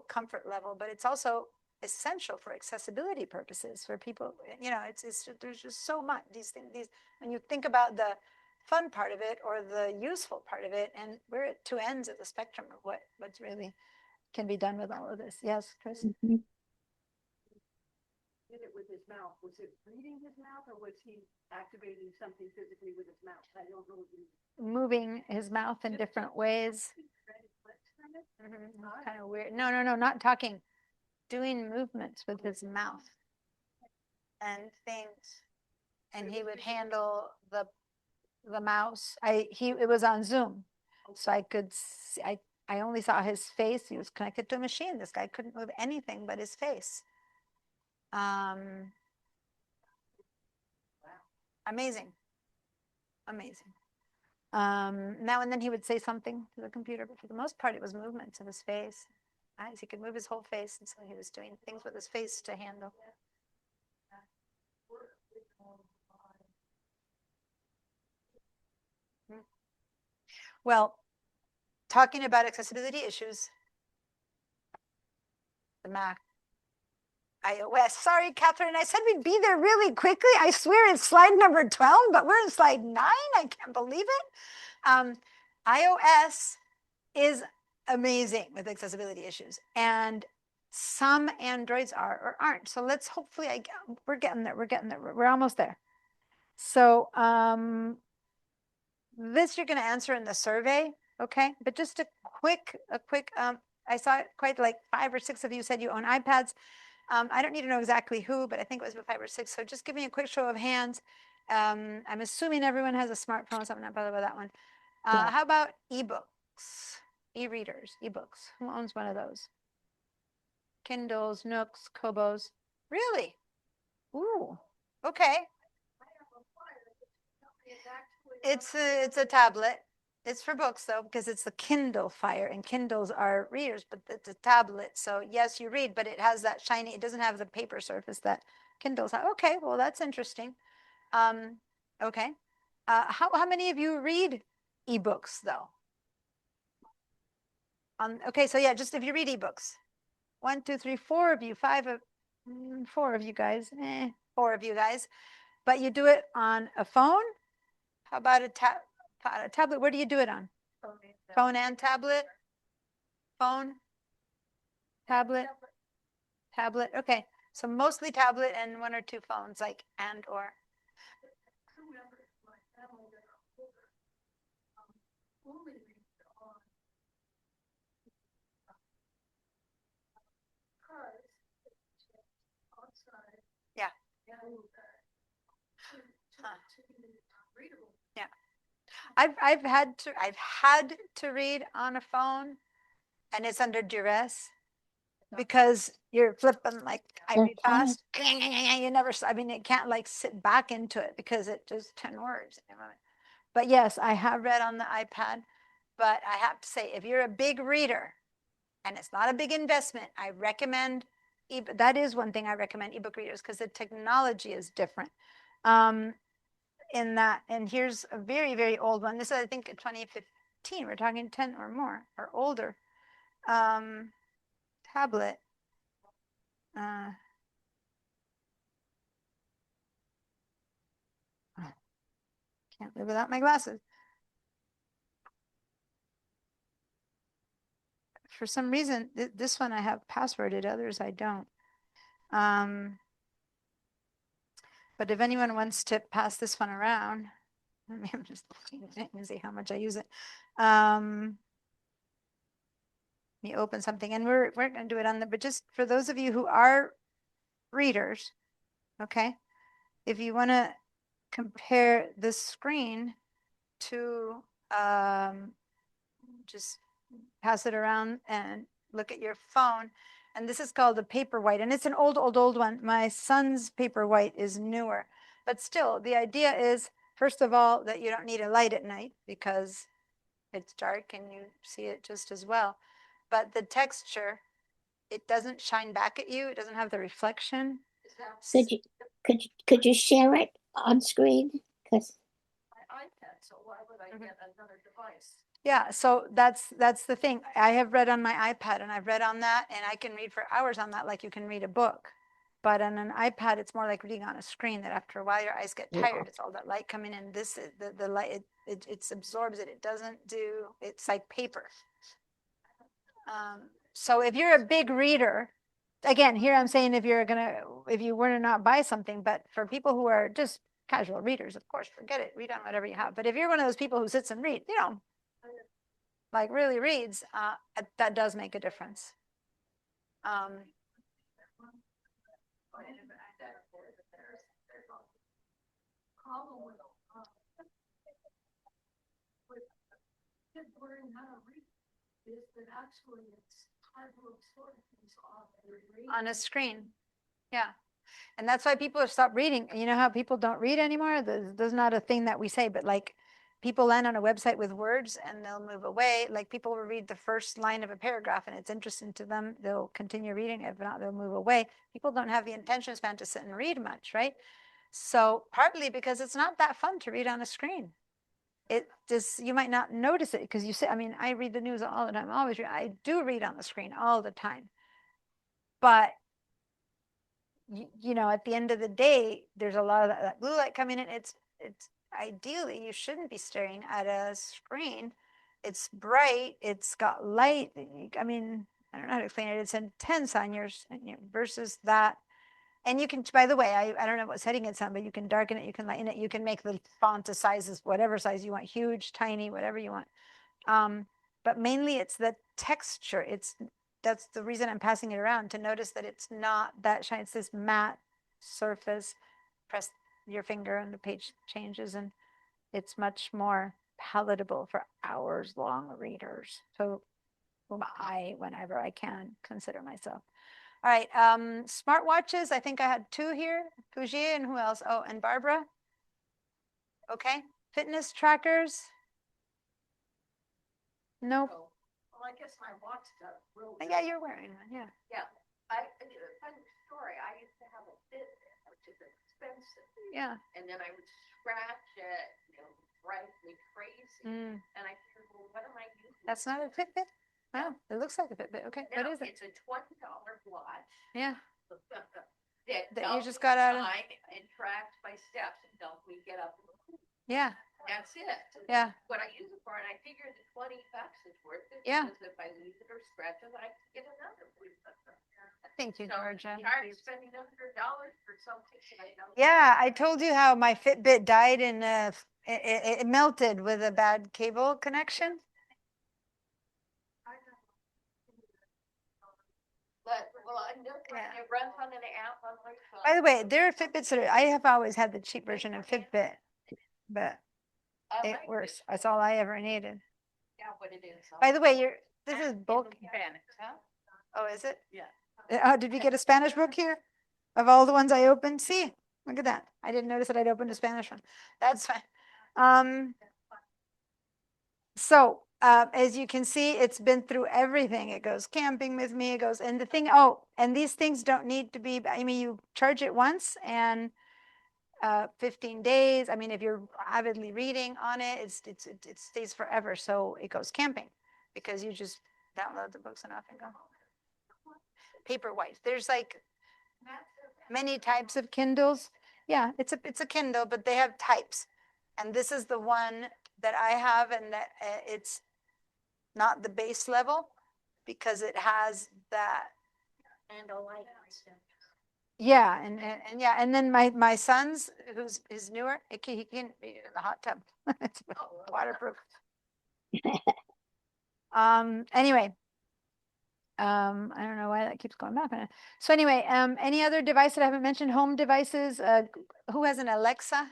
comfort level, but it's also essential for accessibility purposes for people. There's just so much these things. When you think about the fun part of it or the useful part of it. And we're at two ends of the spectrum of what's really can be done with all of this. Yes, Chris? Mhm. Did it with his mouth. Was it reading his mouth or was he activating something physically with his mouth? I don't know what you Moving his mouth in different ways. Kind of weird. No, no, no, not talking. Doing movements with his mouth and things. And he would handle the mouse. It was on Zoom. So I could see, I only saw his face. He was connected to a machine. This guy couldn't move anything but his face. Amazing. Amazing. Now and then he would say something to the computer, but for the most part, it was movements of his face. Eyes, he could move his whole face, and so he was doing things with his face to handle. Well, talking about accessibility issues, the Mac, iOS. Sorry, Catherine, I said we'd be there really quickly. I swear it's slide number 12, but we're in slide 9. I can't believe it. iOS is amazing with accessibility issues, and some Androids are or aren't. So let's hopefully, we're getting there. We're getting there. We're almost there. So this you're going to answer in the survey, okay? But just a quick, I saw quite like 5 or 6 of you said you own iPads. I don't need to know exactly who, but I think it was 5 or 6. So just give me a quick show of hands. I'm assuming everyone has a smartphone, so I'm not bothered about that one. Yeah. How about ebooks, e-readers, ebooks? Who owns one of those? Kindles, Nooks, Kobos. Really? Ooh, okay. It's a tablet. It's for books though, because it's the Kindle Fire, and Kindles are readers, but it's a tablet. So yes, you read, but it has that shiny, it doesn't have the paper surface that Kindles have. Okay, well, that's interesting. Okay. How many of you read ebooks though? Okay, so yeah, just if you read ebooks. 1, 2, 3, 4 of you, 4 of you guys, 4 of you guys, but you do it on a phone. How about a tablet? Where do you do it on? Phone and tablet? Phone? Tablet? Tablet, okay. So mostly tablet and 1 or 2 phones, like and or. Yeah. Yeah. I've had to read on a phone, and it's under duress because you're flipping like I read fast. You never, I mean, it can't like sit back into it because it just 10 words. But yes, I have read on the iPad, but I have to say, if you're a big reader and it's not a big investment, I recommend, that is one thing I recommend ebook readers because the technology is different. In that, and here's a very, very old one. This is, I think, 2015. We're talking 10 or more or older. Tablet. Can't live without my glasses. For some reason, this one I have passworded, others I don't. But if anyone wants to pass this one around, I'm just looking at it and see how much I use it. Let me open something, and we're going to do it on the, but just for those of you who are readers, okay, if you want to compare the screen to just pass it around and look at your phone. And this is called a Paperwhite, and it's an old one. My son's Paperwhite is newer, but still the idea is, first of all, that you don't need a light at night because it's dark and you see it just as well. But the texture, it doesn't shine back at you. It doesn't have the reflection. Could you share it on screen? Because my iPad, so why would I get another device? Yeah, so that's the thing. I have read on my iPad and I've read on that, and I can read for hours on that like you can read a book. But on an iPad, it's more like reading on a screen that after a while your eyes get Yeah. tired. It's all that light coming in. This is the light, it absorbs it. It doesn't do, it's like paper. So if you're a big reader, again, here I'm saying if you were to not buy something, but for people who are just casual readers, of course, forget it, read on whatever you have. But if you're one of those people who sits and read, like really reads, that does make a difference. Problem with kids learning how to read is that actually it's hard to absorb things off their brain. On a screen. Yeah. And that's why people have stopped reading. You know how people don't read anymore? There's not a thing that we say, but like people land on a website with words and they'll move away. Like people will read the first line of a paragraph and it's interesting to them. They'll continue reading. If not, they'll move away. People don't have the attention span to sit and read much, right? So partly because it's not that fun to read on a screen. It just, you might not notice it because you say, I mean, I read the news all the time. I do read on the screen all the time. But at the end of the day, there's a lot of that blue light coming in. It's ideally you shouldn't be staring at a screen. It's bright. It's got light. I mean, I don't know how to explain it. It's intense on yours versus that. And you can, by the way, I don't know what setting it's on, but you can darken it. You can lighten it. You can make the font to sizes, whatever size you want, huge, tiny, whatever you want. But mainly it's the texture. That's the reason I'm passing it around, to notice that it's not that shiny. It's this matte surface. Press your finger and the page changes, and it's much more palatable for hours long readers. So whom I, whenever I can, consider myself. All right, smartwatches. I think I had 2 here. Fuji and who else? Oh, and Barbara. Okay, fitness trackers. Nope. Well, I guess my watch does real Oh, yeah, you're wearing one. Yeah. Yeah, funny story, I used to have a Fitbit, which is expensive. Yeah. And then I would scratch it, drive me crazy. And I figured, well, what am I using? That's not a Fitbit? Oh, it looks like a Fitbit. Okay, Now, what is it? it's a $20 watch. Yeah. That you tells just me got out of- time and tracks my steps and tells me get up. Yeah. That's it. Yeah. What I use it for, and I figured the $20 is worth it. Yeah. Because if I lose it or scratch it, I can get another. Thank you, So, Georgia. tired of spending $100 for something that I don't. Yeah, I told you how my Fitbit died in it melted with a bad cable connection. But, well, I know Yeah. it runs on an app on my phone. By the way, there are Fitbits that I have always had the cheap version of Fitbit, but I it like works. That's all I ever needed. Yeah, what it is. By the way, this is bulk. Spanish, huh? Oh, is it? Yeah. Oh, did we get a Spanish book here? Of all the ones I opened? See, look at that. I didn't notice that I'd opened a Spanish one. That's fine. So, as you can see, it's been through everything. It goes camping with me. It goes, and the thing, and these things don't need to be, I mean, you charge it once and 15 days. I mean, if you're avidly reading on it, it stays forever. So it goes camping because you just download the books and off and go. Paperwhite. There's like many types of Kindles. Yeah, it's a Kindle, but they have types. And this is the one that I have, and that it's not the base level because it has that. And a light. Yeah, and yeah, and then my son's, who's newer, he can be in the hot tub. It's waterproof. Anyway, I don't know why that keeps going back. So anyway, any other device that I haven't mentioned? Home devices. Who has an Alexa?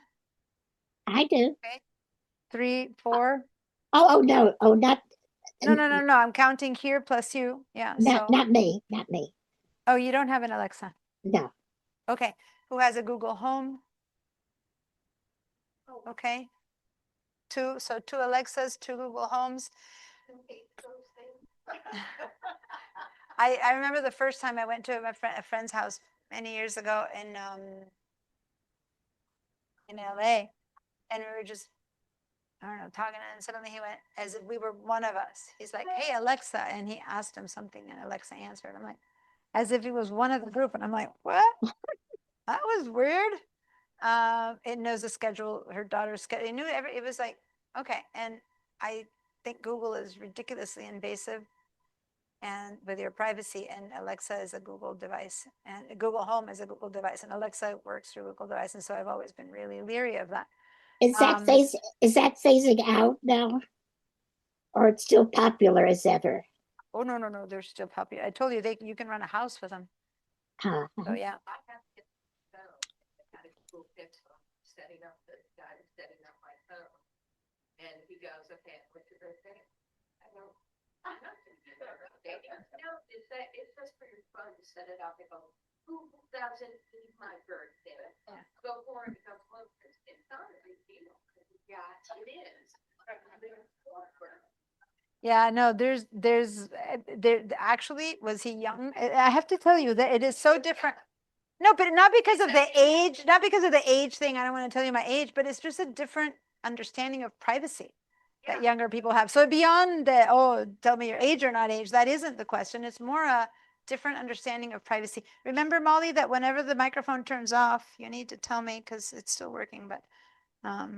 I do. 3, 4. Oh, no. Oh, not. No. I'm counting here plus you. Yeah. Not me. Not me. Oh, you don't have an Alexa. No. Okay. Who has a Google Home? Okay. 2. So 2 Alexas, 2 Google Homes. I remember the first time I went to a friend's house many years ago in LA, and we were just, I don't know, talking, and suddenly he went, as if we were one of us. He's like, "Hey, Alexa," and he asked him something, and Alexa answered. I'm like, as if he was one of the group. And I'm like, what? That was weird. It knows the schedule, her daughter's schedule. It knew it was like, okay. And I think Google is ridiculously invasive and with your privacy, and Alexa is a Google device, and Google Home is a Google device, and Alexa works through Google device. And so I've always been really leery of that. Is that phasing out now? Or it's still popular as ever? Oh, no, they're still popular. I told you, you can run a house with them. Uh, So yeah. I have to get the phone. I had a Google Fix phone, setting up the guy who's setting up my phone. And he goes, okay, what's your birthday? I go, I'm not gonna give you a birthday. He goes, no, it's just for your phone to set it up. I go, who doesn't need my birthday? Go for it. He goes, well, it's not a big deal. Yeah, it is. Yeah, no, there actually, was he young? I have to tell you that it is so different. No, but not because of the age, not because of the age thing. I don't want to tell you my age, but it's just a different understanding of privacy that younger people have. So beyond the, oh, tell me your age or not age, that isn't the question. It's more a different understanding of privacy. Remember, Molly, that whenever the microphone turns off, you need to tell me because it's still working, but let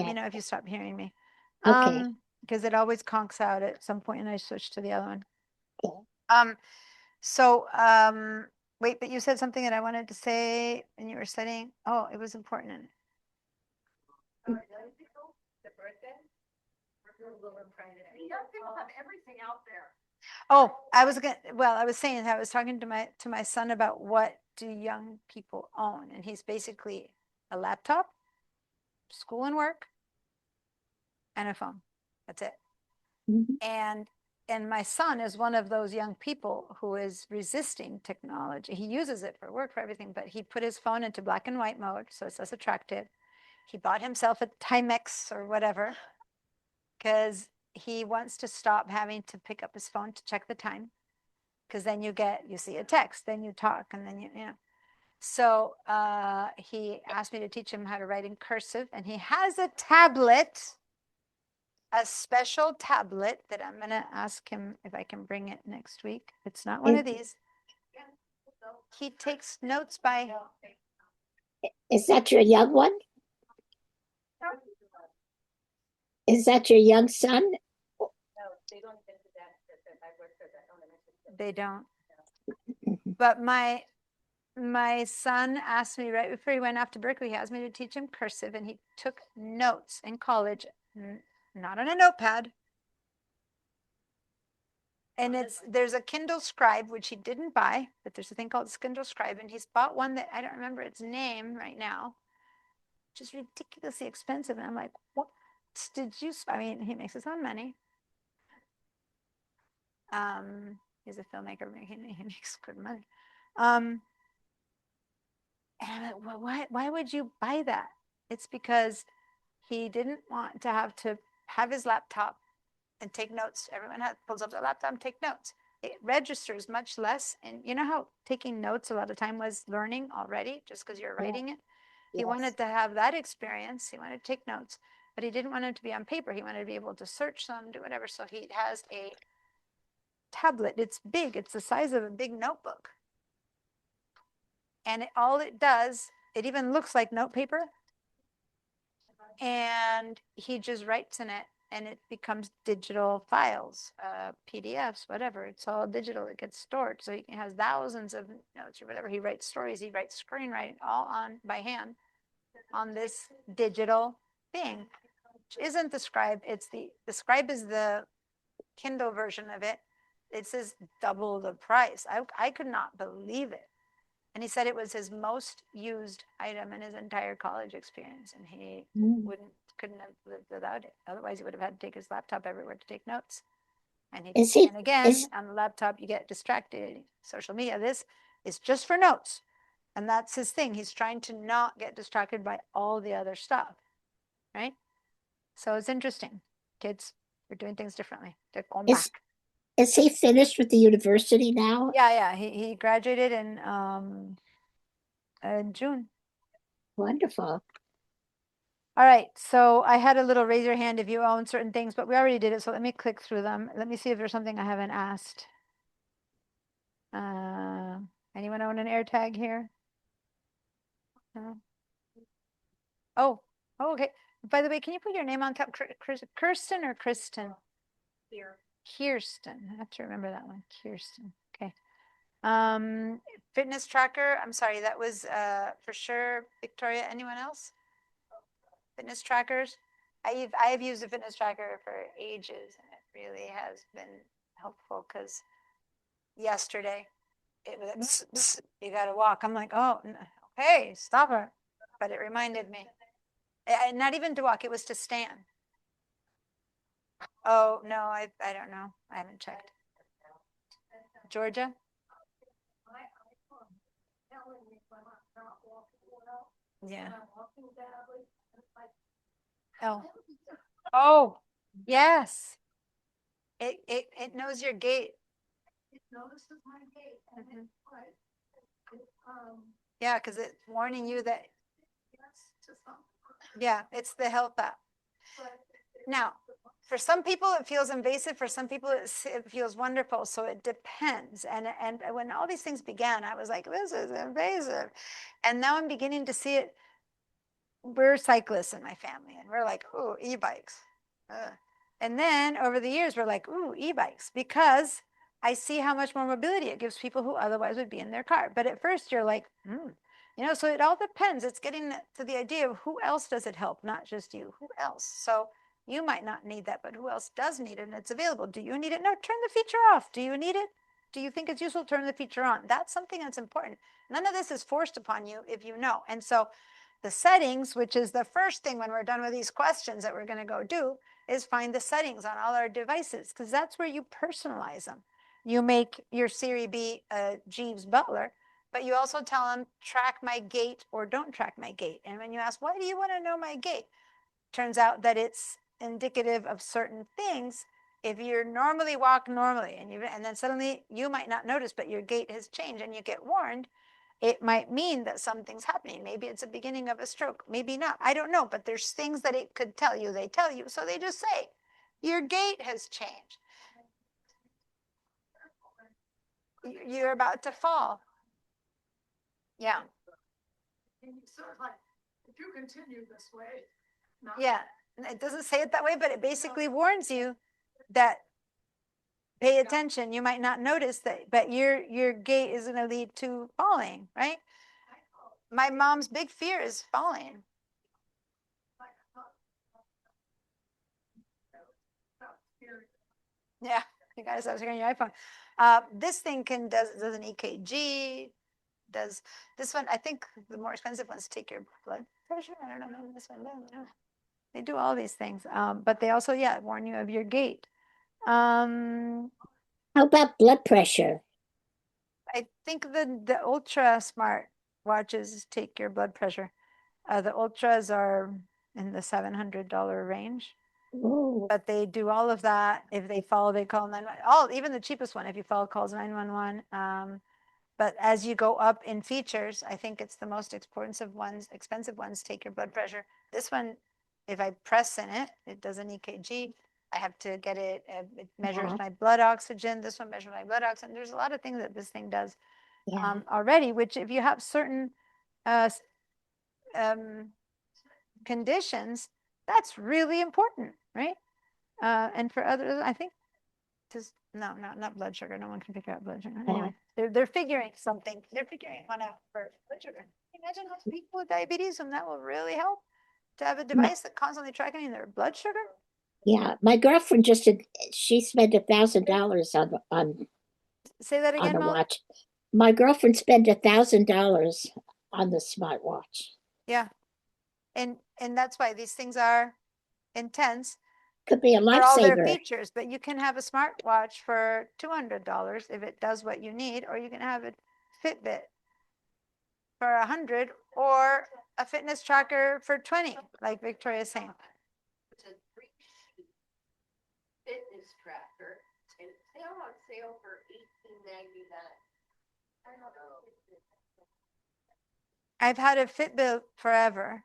me yeah. know if you stop hearing me. Okay. Because it always conks out at some point and I switch to the other one. Okay. So wait, but you said something that I wanted to say and you were studying. Oh, it was important. The birthday? Young people have everything out there. Oh, I was saying, I was talking to my son about what do young people own, and he's basically a laptop, school and work, and a phone. That's it. Mhm. And my son is one of those young people who is resisting technology. He uses it for work, for everything, but he put his phone into black and white mode, so it's less attractive. He bought himself a Timex or whatever because he wants to stop having to pick up his phone to check the time, because then you see a text, then you talk, and then you know. So he asked me to teach him how to write in cursive, and he has a tablet, a special tablet that I'm going to ask him if I can bring it next week. It's not one of these. He takes notes by. Is that your young one? Is that your young son? They don't. But my son asked me right before he went off to Berkeley, he asked me to teach him cursive, and he took notes in college, not on a notepad. And there's a Kindle Scribe, which he didn't buy, but there's a thing called Kindle Scribe, and he's bought one that I don't remember its name right now, which is ridiculously expensive. And I'm like, what did you? I mean, he makes his own money. He's a filmmaker. He makes good money. And I'm like, well, why would you buy that? It's because he didn't want to have his laptop and take notes. Everyone pulls up their laptop and take notes. It registers much less. And you know how taking notes a lot of time was learning already, just because you're writing it? He wanted to have that experience. He wanted to take notes, but he didn't want it to be on paper. He wanted to be able to search them, do whatever. So he has a tablet. It's big. It's the size of a big notebook. And all it does, it even looks like note paper. And he just writes in it, and it becomes digital files, PDFs, whatever. It's all digital. It gets stored. So he has thousands of notes or whatever. He writes stories. He writes screenwriting all by hand on this digital thing, which isn't the Scribe. It's the Scribe is the Kindle version of it. It says double the price. I could not believe it. And he said it was his most used item in his entire college experience, and he couldn't have lived without it. Otherwise, he would have had to take his laptop everywhere to take notes. And on the laptop, you get distracted. Social media, this is just for notes. And that's his thing. He's trying to not get distracted by all the other stuff, right? So it's interesting. Kids are doing things differently. They're going back. Is he finished with the university now? Yeah. He graduated in June. Wonderful. All right, so I had a little raise your hand if you own certain things, but we already did it. So let me click through them. Let me see if there's something I haven't asked. Anyone own an AirTag here? No? Oh, okay. By the way, can you put your name on top? Kirsten or Kristen? Here. Kirsten. I have to remember that one. Kirsten. Okay. Fitness tracker. I'm sorry, that was for sure Victoria. Anyone else? Fitness trackers. I have used a fitness tracker for ages, and it really has been helpful because yesterday it was bzz, bzz, you got to walk. I'm like, oh, hey, stop it. But it reminded me. Not even to walk, it was to stand. Oh, no, I don't know. I haven't checked. Georgia? Yeah. Oh. Oh, yes. It knows your gait. It notices my gait and Mhm. it, Yeah, because it's warning you that, yes, to some. yeah, it's the health app. Now, for some people it feels invasive, for some people it feels wonderful, so it depends. And when all these things began, I was like, this is invasive. And now I'm beginning to see it. We're cyclists in my family, and we're like, ooh, e-bikes. And then over the years, we're like, ooh, e-bikes, because I see how much more mobility it gives people who otherwise would be in their car. But at first you're like, so it all depends. It's getting to the idea of who else does it help, not just you, who else. So you might not need that, but who else does need it and it's available? Do you need it? No, turn the feature off. Do you need it? Do you think it's useful? Turn the feature on. That's something that's important. None of this is forced upon you if you know. And so the settings, which is the first thing when we're done with these questions that we're going to go do, is find the settings on all our devices, because that's where you personalize them. You make your Siri be a Jeeves Butler, but you also tell them track my gait or don't track my gait. And when you ask, why do you want to know my gait? Turns out that it's indicative of certain things. If you normally walk normally and then suddenly you might not notice, but your gait has changed and you get warned, it might mean that something's happening. Maybe it's a beginning of a stroke, maybe not. I don't know, but there's things that it could tell you. They tell you, so they just say, your gait has changed. You're about to fall. Yeah. And you sort of like, if you continue this way. Yeah, it doesn't say it that way, but it basically warns you that pay attention. You might not notice that, but your gait is going to lead to falling, right? My mom's big fear is falling. Yeah, you guys have on your iPhone. This thing does an EKG, does this one. I think the more expensive ones take your blood pressure. I don't know, maybe this one does. No. They do all these things, but they also, warn you of your gait. How about blood pressure? I think the ultra smart watches take your blood pressure. The ultras are in the $700 range. Ooh. But they do all of that. If they fall, they call 911. Even the cheapest one, if you fall, calls 911. But as you go up in features, I think it's the most expensive ones take your blood pressure. This one, if I press in it, it does an EKG. I have to get it, it measures my blood oxygen. This one measures my blood oxygen. There's a lot of things that this thing does already, which if you have certain conditions, that's really important, right? And for others, I think just not blood sugar. No one can figure out blood sugar. Anyway, they're figuring something. They're figuring one out for blood sugar. Imagine how people with diabetes, and that will really help to have a device that constantly tracking their blood sugar. Yeah, my girlfriend she spent $1,000 on Say that again, a Molly. watch. My girlfriend spent $1,000 on the smartwatch. Yeah, and that's why these things are intense. Could be a For all their lifesaver. features, but you can have a smartwatch for $200 if it does what you need, or you can have a Fitbit for 100, or a fitness tracker for 20, like Victoria's saying. It's a free fitness tracker, and it's on sale for $18.99. I don't know. I've had a Fitbit forever,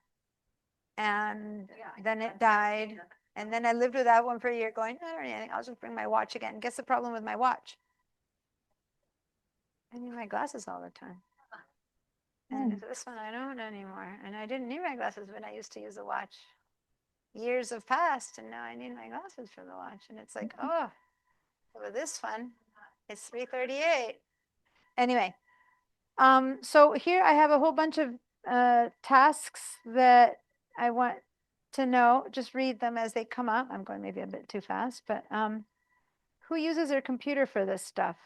and then it died. And then I lived with that one for a year going, I don't need anything. I'll just bring my watch again. Guess the problem with my watch? I need my glasses all the time. And this one I don't anymore. And I didn't need my glasses when I used to use a watch. Years have passed and now I need my glasses for the watch. And it's like, oh, with this one, it's 3:38. Anyway, so here I have a whole bunch of tasks that I want to know. Just read them as they come up. I'm going maybe a bit too fast, but who uses their computer for this stuff?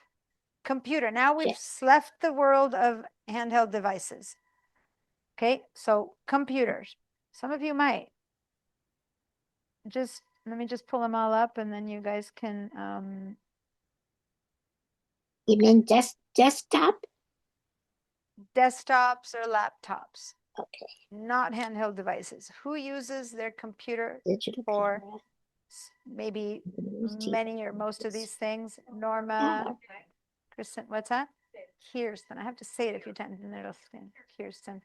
Computer. Now we've left the world of handheld devices. Okay, so computers. Some of you might. Just let me just pull them all up and then you guys can You mean desktop? desktops or laptops, Okay. not handheld devices. Who uses their computer Digital for camera. maybe News, TV. many or most of these things? Norma, Yeah. Kristen, what's that? Kirsten. I have to say it a few times and it'll stand. Kirsten.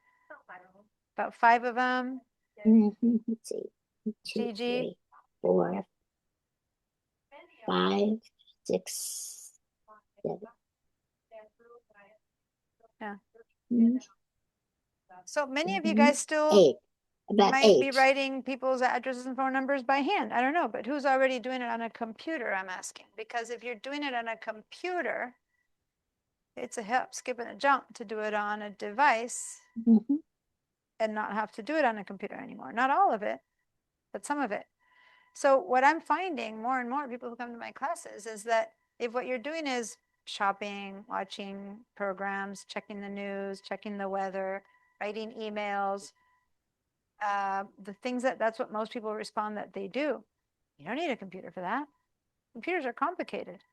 About 5 of them. Let's see. 2, Gigi. 3, 4, 5, 6, 7. Yeah. Mhm. So many of you guys still 8. About might 8. be writing people's addresses and phone numbers by hand. I don't know, but who's already doing it on a computer, I'm asking. Because if you're doing it on a computer, it's a hop, skip, and a jump to do it on a device Mhm. and not have to do it on a computer anymore. Not all of it, but some of it. So what I'm finding more and more people who come to my classes is that if what you're doing is shopping, watching programs, checking the news, checking the weather, writing emails, the things that's what most people respond that they do. You don't need a computer for that. Computers are complicated.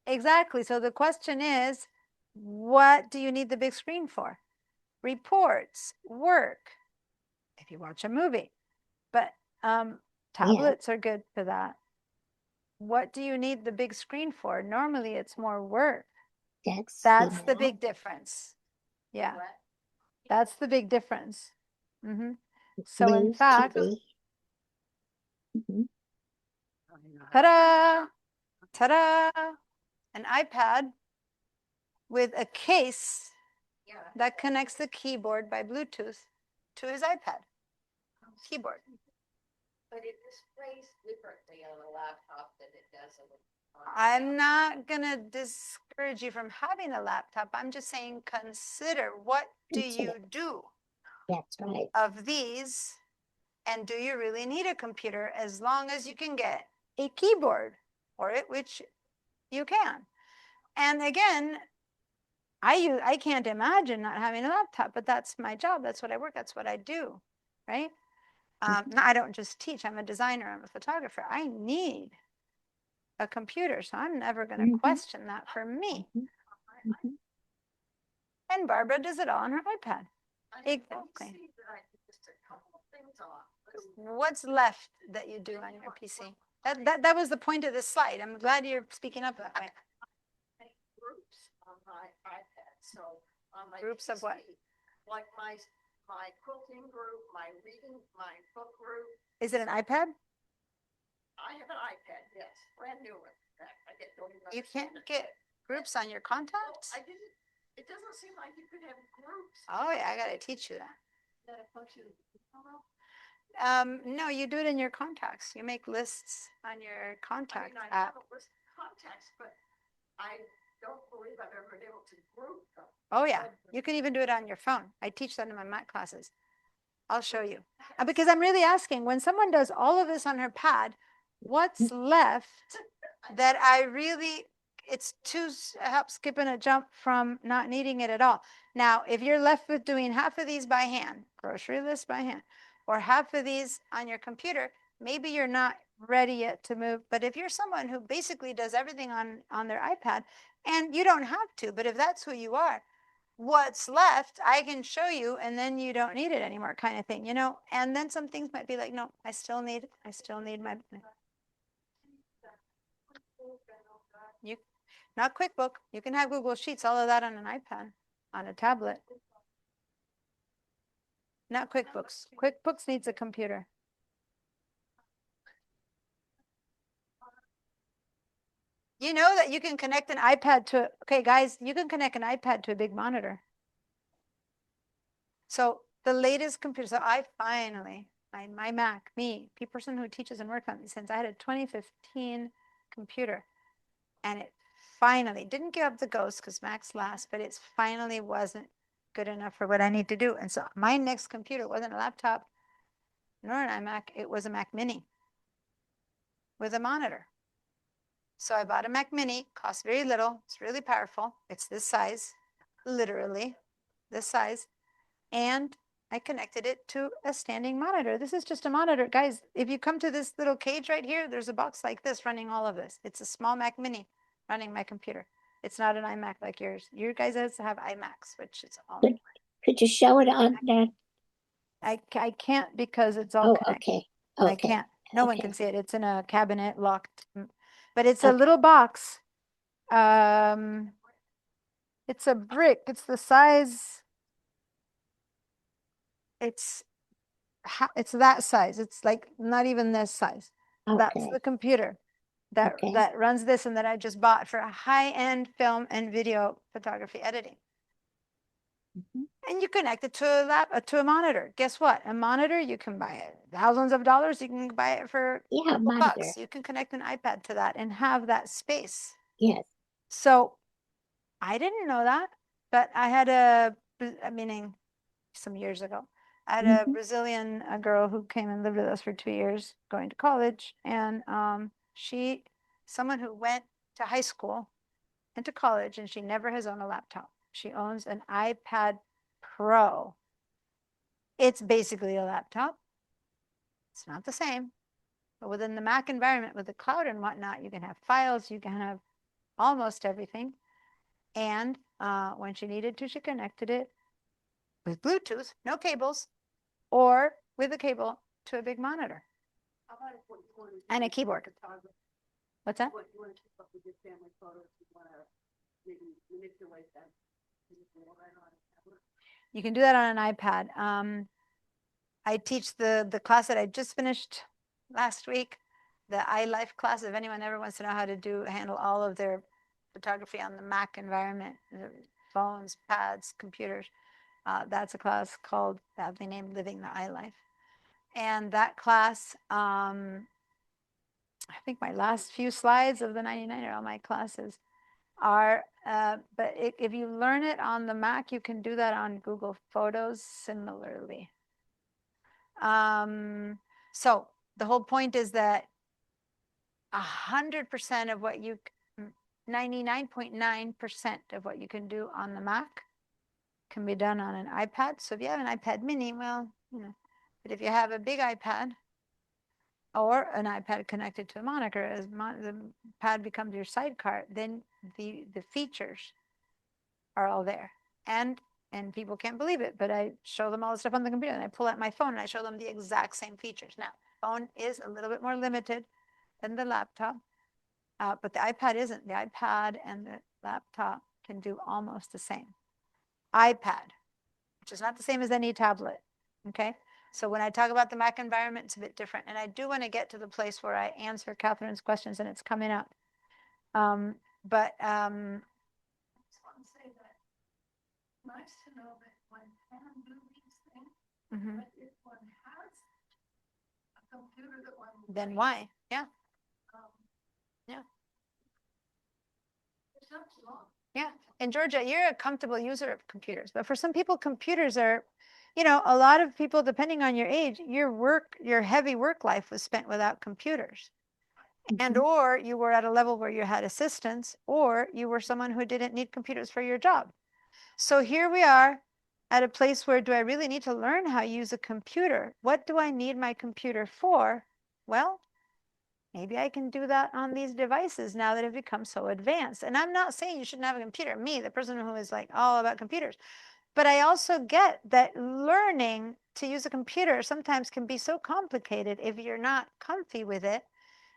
Exactly. So the question is, what do you need the big screen for? Reports, work, if you watch a movie. But tablets are good for that. What do you need the big screen for? Normally it's more work. That's the big difference. Yeah. That's the big difference. So in fact, ta-da, ta-da, an iPad with a case that connects the keyboard by Bluetooth to his iPad keyboard. But it displays differently on a laptop than it does on I'm not going to discourage you from having a laptop. I'm just saying consider what do you do That's right. of these, and do you really need a computer as long as you can get a keyboard for it, which you can. And again, I can't imagine not having a laptop, but that's my job. That's what I work. That's what I do, right? No, I don't just teach. I'm a designer. I'm a photographer. I need a computer, so I'm never going to question that for me. And Barbara does it all on her iPad. Exactly. What's left that you do on your PC? That was the point of this slide. I'm glad you're speaking up that way. Groups on my iPad, so on my Groups of what? Like my quilting group, my reading, my book group. Is it an iPad? I have an iPad, yes, brand new one. You can't get groups on your contacts? I didn't. It doesn't seem like you could have groups. Oh yeah, I gotta teach you that. That a function. No, you do it in your contacts. You make lists on your contact I app. have a list of contacts, but I don't believe I've ever been able to group them. Oh yeah, you can even do it on your phone. I teach that in my math classes. I'll show you. Because I'm really asking, when someone does all of this on her pad, what's left that I really, it's too help skipping a jump from not needing it at all. Now, if you're left with doing half of these by hand, grocery list by hand, or half of these on your computer, maybe you're not ready yet to move. But if you're someone who basically does everything on their iPad, and you don't have to, but if that's who you are, what's left I can show you, and then you don't need it anymore, kind of thing, you know. And then some things might be like, no, I still need my, you, not QuickBook, you can have Google Sheets, all of that on an iPad, on a tablet. Not QuickBooks. QuickBooks needs a computer. You know that you can connect an iPad to, okay, guys, you can connect an iPad to a big monitor. So the latest computer, so I finally, my Mac, person who teaches and works on these things, I had a 2015 computer and it finally didn't give up the ghost because Macs last, but it finally wasn't good enough for what I need to do. And so my next computer wasn't a laptop nor an iMac, it was a Mac Mini with a monitor. So I bought a Mac Mini, cost very little, it's really powerful. It's this size, literally this size. And I connected it to a standing monitor. This is just a monitor. Guys, if you come to this little cage right here, there's a box like this running all of this. It's a small Mac Mini running my computer. It's not an iMac like yours. You guys have iMacs, which is all. Could you show it on that? I can't because it's all Oh, connected. okay. I Okay. can't. No one Okay. can see it. It's in a cabinet locked, but it's a Okay. little box. It's a brick. It's the size. It's that size. It's like not even this size. That's Okay. the computer that Okay. that runs this and that I just bought for high-end film and video photography editing. Mhm. And you connect it to a monitor. Guess what? A monitor, you can buy it thousands of dollars. You can buy it for Yeah, couple monitor. bucks. You can connect an iPad to that and have that space. Yes. So I didn't know that, but I had meaning some years ago, I had a Brazilian girl who came and lived with us for 2 years going to college. And someone who went to high school and to college, and she never has owned a laptop. She owns an iPad Pro. It's basically a laptop. It's not the same, but within the Mac environment with the cloud and whatnot, you can have files, you can have almost everything. And when she needed to, she connected it with Bluetooth, no cables, or with a cable to a big monitor and a keyboard. What's that? You can do that on an iPad. I teach the class that I just finished last week, the iLife class. If anyone ever wants to know how to handle all of their photography on the Mac environment, phones, pads, computers, that's a class called, aptly named, Living the iLife. And that class, I think my last few slides of the 99 are all my classes are, but if you learn it on the Mac, you can do that on Google Photos similarly. So the whole point is that 100% of what 99.9% of what you can do on the Mac can be done on an iPad. So if you have an iPad mini, well, but if you have a big iPad or an iPad connected to a monitor, as the pad becomes your sidecar, then the features are all there. And people can't believe it, but I show them all the stuff on the computer and I pull out my phone and I show them the exact same features. Now, phone is a little bit more limited than the laptop, but the iPad isn't. The iPad and the laptop can do almost the same. iPad, which is not the same as any tablet, okay? So when I talk about the Mac environment, it's a bit different. And I do want to get to the place where I answer Catherine's questions and it's coming up. I just want to say that nice to know that one can do these things, but if one has a computer that one then why? Yeah. Yeah. It's not too long. Yeah. And Georgia, you're a comfortable user of computers, but for some people, computers are, a lot of people, depending on your age, your heavy work life was spent without computers. And or you were at a level where you had assistants, or you were someone who didn't need computers for your job. So here we are at a place where, do I really need to learn how to use a computer? What do I need my computer for? Well, maybe I can do that on these devices now that have become so advanced. And I'm not saying you shouldn't have a computer, me, the person who is like all about computers. But I also get that learning to use a computer sometimes can be so complicated if you're not comfy with it.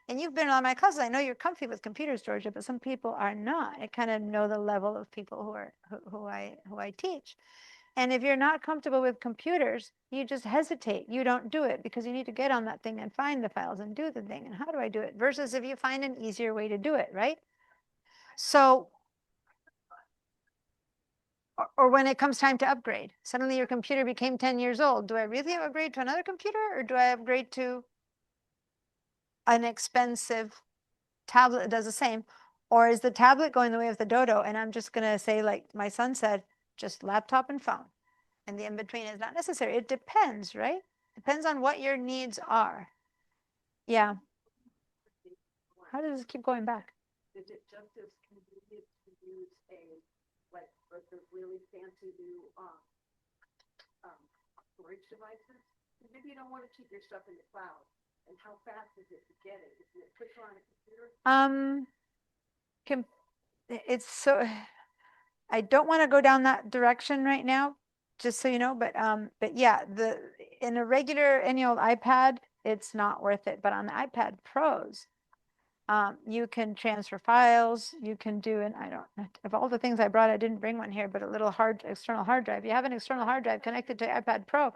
And you've been on my classes. I know you're comfy with computers, Georgia, but some people are not. I kind of know the level of people who I teach. And if you're not comfortable with computers, you just hesitate. You don't do it because you need to get on that thing and find the files and do the thing. And how do I do it? Versus if you find an easier way to do it, right? So, or when it comes time to upgrade, suddenly your computer became 10 years old. Do I really upgrade to another computer, or do I upgrade to an expensive tablet that does the same? Or is the tablet going the way of the dodo? And I'm just going to say, like my son said, just laptop and phone. And the in-between is not necessary. It depends, right? Depends on what your needs are. Yeah. How does this keep going back? Is it just as convenient to use like the really fancy new, storage devices? Maybe you don't want to keep your stuff in the cloud. And how fast is it to get it? Is it quicker on a computer? It's so, I don't want to go down that direction right now, just so you know, but yeah, in a regular any old iPad, it's not worth it. But on the iPad Pros, you can transfer files, you can do, and I don't, of all the things I brought, I didn't bring one here, but a little external hard drive. You have an external hard drive connected to iPad Pro.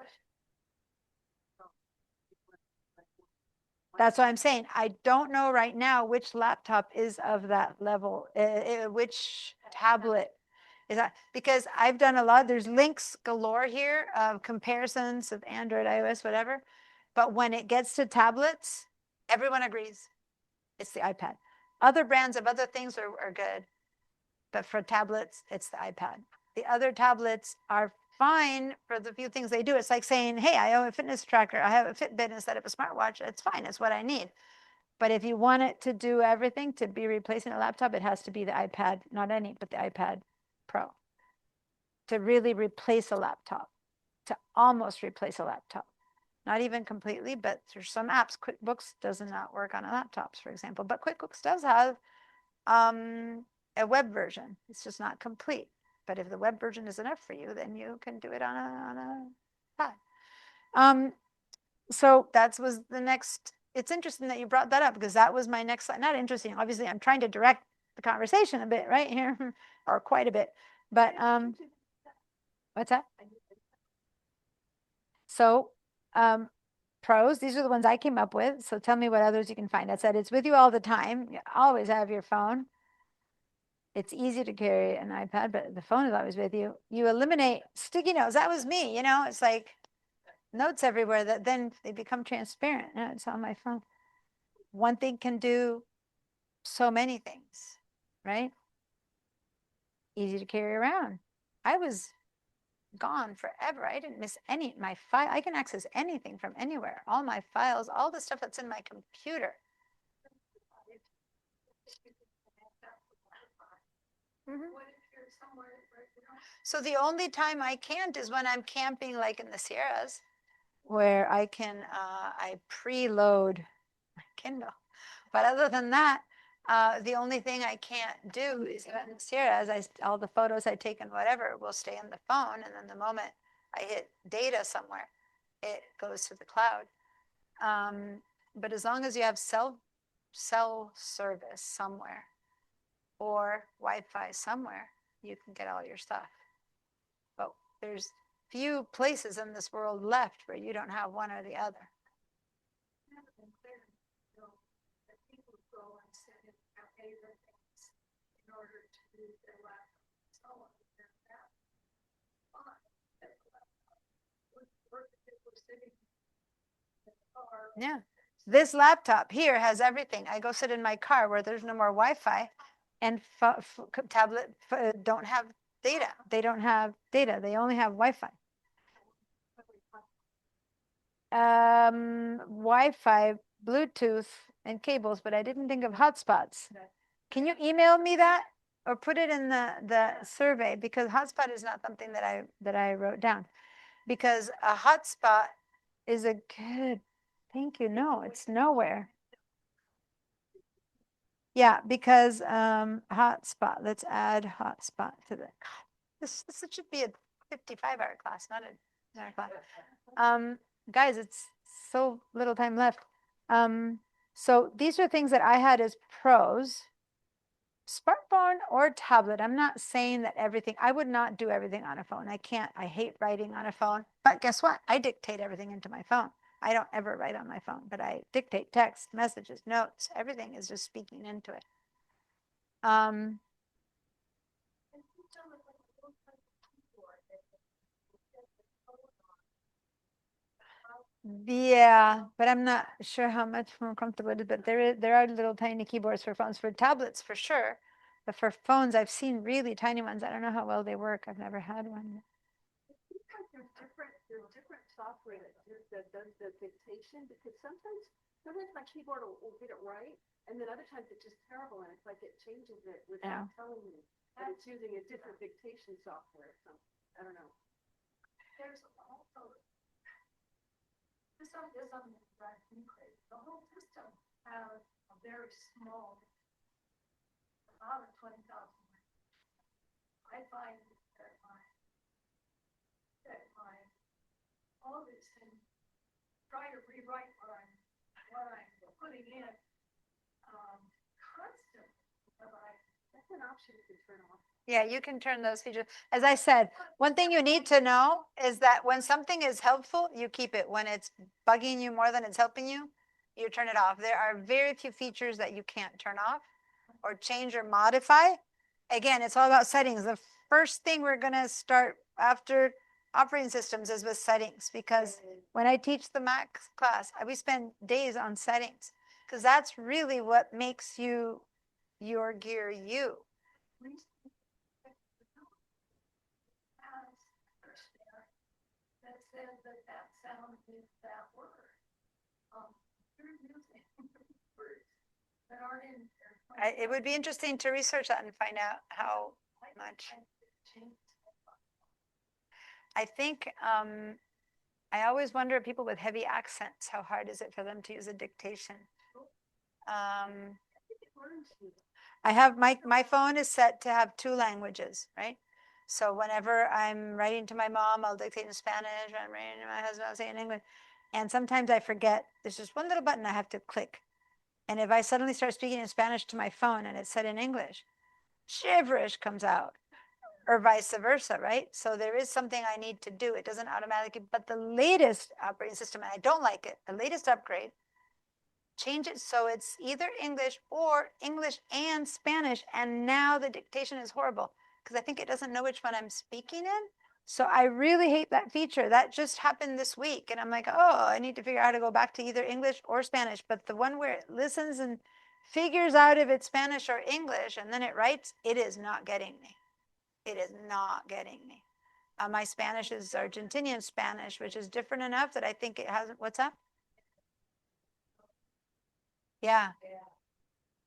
That's what I'm saying. I don't know right now which laptop is of that level, which tablet is that, because I've done a lot. There's links galore here of comparisons of Android, iOS, whatever. But when it gets to tablets, everyone agrees it's the iPad. Other brands of other things are good, but for tablets, it's the iPad. The other tablets are fine for the few things they do. It's like saying, hey, I own a fitness tracker. I have a Fitbit instead of a smartwatch. It's fine. It's what I need. But if you want it to do everything, to be replacing a laptop, it has to be the iPad, not any, but the iPad Pro. To really replace a laptop, to almost replace a laptop. Not even completely, but there's some apps. QuickBooks does not work on laptops, for example. But QuickBooks does have a web version. It's just not complete. But if the web version is enough for you, then you can do it on a pad. So that was the next. It's interesting that you brought that up, because that was my next slide. Not interesting. Obviously, I'm trying to direct the conversation a bit right here, or quite a bit. But what's that? So pros, these are the ones I came up with. So tell me what others you can find. I said it's with you all the time. You always have your phone. It's easy to carry an iPad, but the phone is always with you. You eliminate sticky notes. That was me, it's like notes everywhere that then they become transparent. It's on my phone. One thing can do so many things, right? Easy to carry around. I was gone forever. I didn't miss any. My file, I can access anything from anywhere. All my files, all the stuff that's in my computer. So the only time I can't is when I'm camping, like in the Sierras, where I can, I preload my Kindle. But other than that, the only thing I can't do is in the Sierras, all the photos I take and whatever will stay on the phone. And then the moment I hit data somewhere, it goes to the cloud. But as long as you have cell service somewhere or Wi-Fi somewhere, you can get all your stuff. But there's few places in this world left where you don't have one or the other. Yeah. This laptop here has everything. I go sit in my car where there's no more Wi-Fi, and tablet don't have data. They don't have data. They only have Wi-Fi. Wi-Fi, Bluetooth, and cables, but I didn't think of hotspots. Can you email me that or put it in the survey? Because hotspot is not something that I wrote down. Because a hotspot is a good, thank you. No, it's nowhere. Yeah, because hotspot, let's add hotspot to this should be a 55-hour class, not an hour class. Guys, it's so little time left. So these are things that I had as pros. Smartphone or tablet. I'm not saying that everything, I would not do everything on a phone. I can't, I hate writing on a phone. But guess what? I dictate everything into my phone. I don't ever write on my phone, but I dictate text, messages, notes, everything is just speaking into it. Yeah, but I'm not sure how much more comfortable it is, but there are little tiny keyboards for phones, for tablets for sure. But for phones, I've seen really tiny ones. I don't know how well they work. I've never had one. There's different software that does the dictation, because sometimes my keyboard will get it right, and then other times it's just terrible, and it's like it changes it Yeah. without telling me that it's using a different dictation software or something. I don't know. There's also this on the drive me crazy. The whole system has a very small, about 20,000. I find that my all these things try to rewrite what I'm putting in constantly. But that's an option you can turn off. Yeah, you can turn those features. As I said, one thing you need to know is that when something is helpful, you keep it. When it's bugging you more than it's helping you, you turn it off. There are very few features that you can't turn off or change or modify. Again, it's all about settings. The first thing we're going to start after operating systems is with settings, because when I teach the Mac class, we spend days on settings, because that's really what makes you your gear you. That says that sound is that word. You're using words that aren't in there. It would be interesting to research that and find out how much. I think I always wonder, people with heavy accents, how hard is it for them to use a dictation? I have my phone is set to have 2 languages, right? So whenever I'm writing to my mom, I'll dictate in Spanish. I'm writing to my husband, I'll say in English. And sometimes I forget. There's just one little button I have to click. And if I suddenly start speaking in Spanish to my phone and it's set in English, gibberish comes out, or vice versa, right? So there is something I need to do. It doesn't automatically, but the latest operating system, and I don't like it, the latest upgrade, change it so it's either English or English and Spanish. And now the dictation is horrible because I think it doesn't know which one I'm speaking in. So I really hate that feature. That just happened this week. And I'm like, oh, I need to figure out how to go back to either English or Spanish. But the one where it listens and figures out if it's Spanish or English and then it writes, it is not getting me. It is not getting me. My Spanish is Argentinian Spanish, which is different enough that I think it hasn't. What's up? Yeah.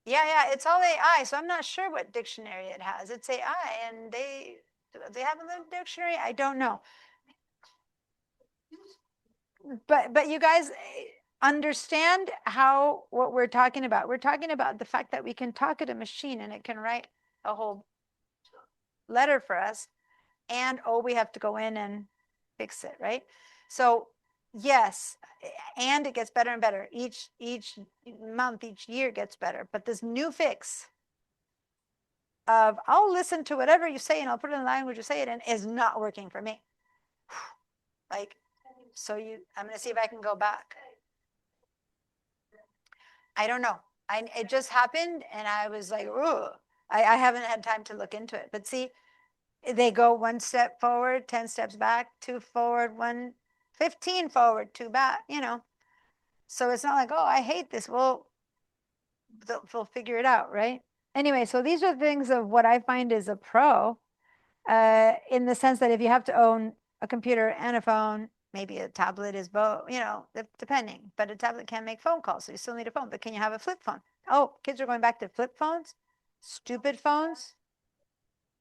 Yeah, it's all AI. So I'm not sure what dictionary it has. It's AI, and they have a little dictionary. I don't know. But you guys understand how what we're talking about. We're talking about the fact that we can talk at a machine and it can write a whole letter for us, and we have to go in and fix it, right? So yes, and it gets better and better each month, each year gets better. But this new fix of I'll listen to whatever you say and I'll put it in the language you say it in is not working for me. Like, so I'm going to see if I can go back. I don't know. It just happened and I was like, oh, I haven't had time to look into it. But see, they go 1 step forward, 10 steps back, 2 forward, 15 forward, 2 back, So it's not like, oh, I hate this. Well, they'll figure it out, right? Anyway, so these are things of what I find is a pro, in the sense that if you have to own a computer and a phone, maybe a tablet is both, depending. But a tablet can't make phone calls, so you still need a phone. But can you have a flip phone? Oh, kids are going back to flip phones, stupid phones.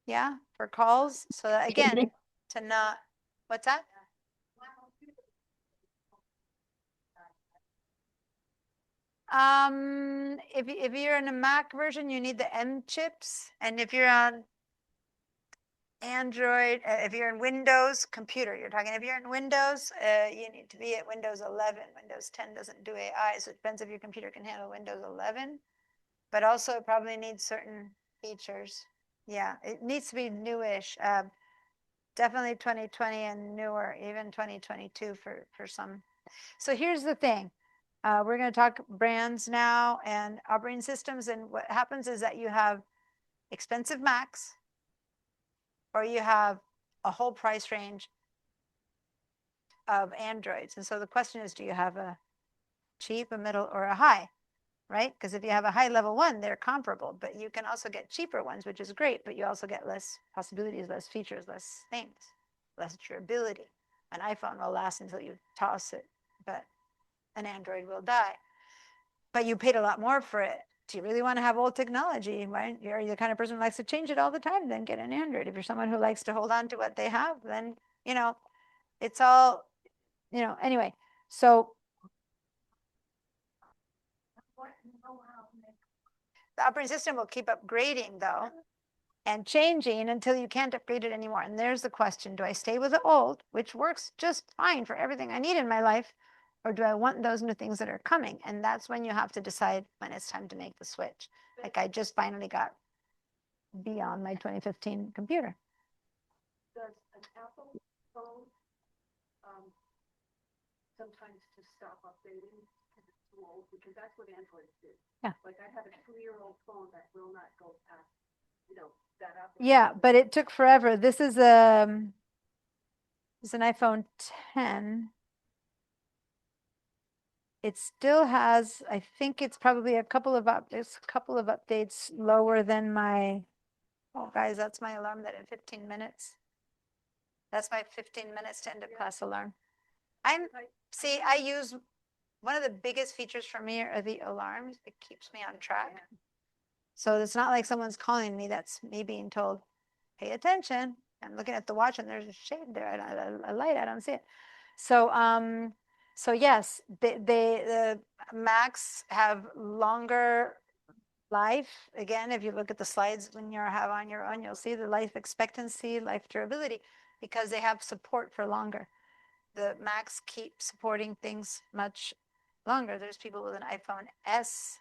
Yeah, for calls. So that, again, to not, what's that? If you're in a Mac version, you need the M chips, and if you're on Android, if you're in Windows computer, you're talking. If you're in Windows, you need to be at Windows 11. Windows 10 doesn't do AI, so it depends if your computer can handle Windows 11. But also, it probably needs certain features. Yeah, it needs to be newish. Definitely 2020 and newer, even 2022 for some. So here's the thing. We're going to talk brands now and operating systems. And what happens is that you have expensive Macs, or you have a whole price range of Androids. And so the question is, do you have a cheap, a middle, or a high? Right? Because if you have a high level one, they're comparable, but you can also get cheaper ones, which is great, but you also get less possibilities, less features, less things, less durability. An iPhone will last until you toss it, but an Android will die. But you paid a lot more for it. Do you really want to have old technology? Why are you the kind of person who likes to change it all the time? Then get an Android. If you're someone who likes to hold on to what they have, then, you know, it's all, you know, anyway. So the operating system will keep upgrading though and changing until you can't upgrade it anymore. And there's the question, do I stay with the old, which works just fine for everything I need in my life, or do I want those new things that are coming? And that's when you have to decide when it's time to make the switch. Like I just finally got beyond my 2015 computer. Does an Apple phone, sometimes to stop updating because it's too old? Because that's what Androids do. Yeah. Like I have a 2-year-old phone that will not go past, that up. Yeah, but it took forever. This is it's an iPhone 10. It still has, I think it's probably a couple of updates lower than my, oh guys, that's my alarm that in 15 minutes. That's my 15 minutes to end of class alarm. See, I use, one of the biggest features for me are the alarms. It keeps me on track. So it's not like someone's calling me, that's me being told, pay attention. I'm looking at the watch and there's a shade there, a light, I don't see it. So yes, the Macs have longer life. Again, if you look at the slides when you have on your own, you'll see the life expectancy, life durability, because they have support for longer. The Macs keep supporting things much longer. There's people with an iPhone S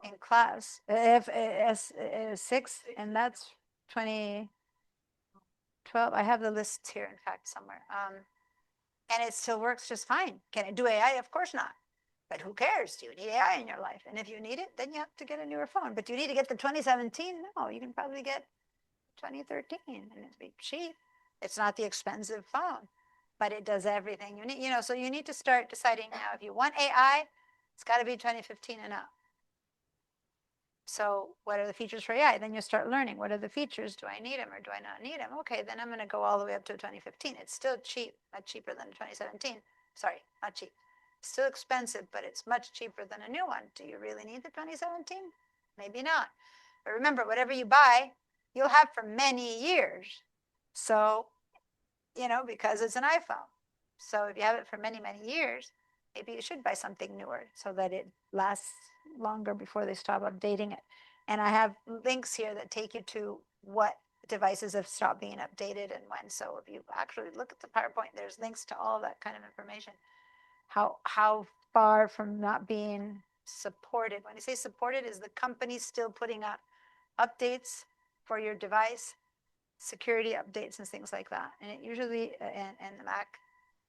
in class, S6, and that's 2012. I have the lists here, in fact, somewhere. And it still works just fine. Can it do AI? Of course not. But who cares? Do you need AI in your life? And if you need it, then you have to get a newer phone. But do you need to get the 2017? No, you can probably get 2013 and it'd be cheap. It's not the expensive phone, but it does everything you need. So you need to start deciding now. If you want AI, it's got to be 2015 and up. So what are the features for AI? Then you start learning. What are the features? Do I need them or do I not need them? Okay, then I'm going to go all the way up to 2015. It's still cheap, much cheaper than 2017. Sorry, not cheap. Still expensive, but it's much cheaper than a new one. Do you really need the 2017? Maybe not. But remember, whatever you buy, you'll have for many years. So, because it's an iPhone. So if you have it for many, many years, maybe you should buy something newer so that it lasts longer before they stop updating it. And I have links here that take you to what devices have stopped being updated and when. So if you actually look at the PowerPoint, there's links to all that kind of information. How far from not being supported. When I say supported, is the company still putting out updates for your device, security updates and things like that. And it usually, and the Mac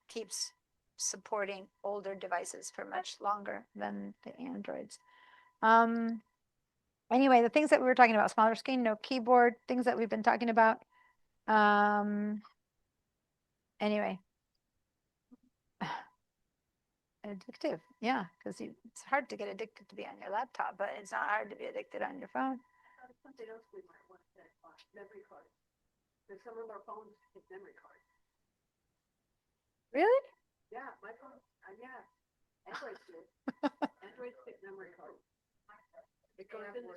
keeps supporting older devices for much longer than the Androids. Anyway, the things that we were talking about, smaller screen, no keyboard, things that we've been talking about. Anyway. Addictive, yeah, because it's hard to get addicted to be on your laptop, but it's not hard to be addicted on your phone. Something else we might want to memory cards. Because some of our phones take memory cards. Really? Yeah, my phone, yeah. Androids do. Androids take memory cards. It goes in the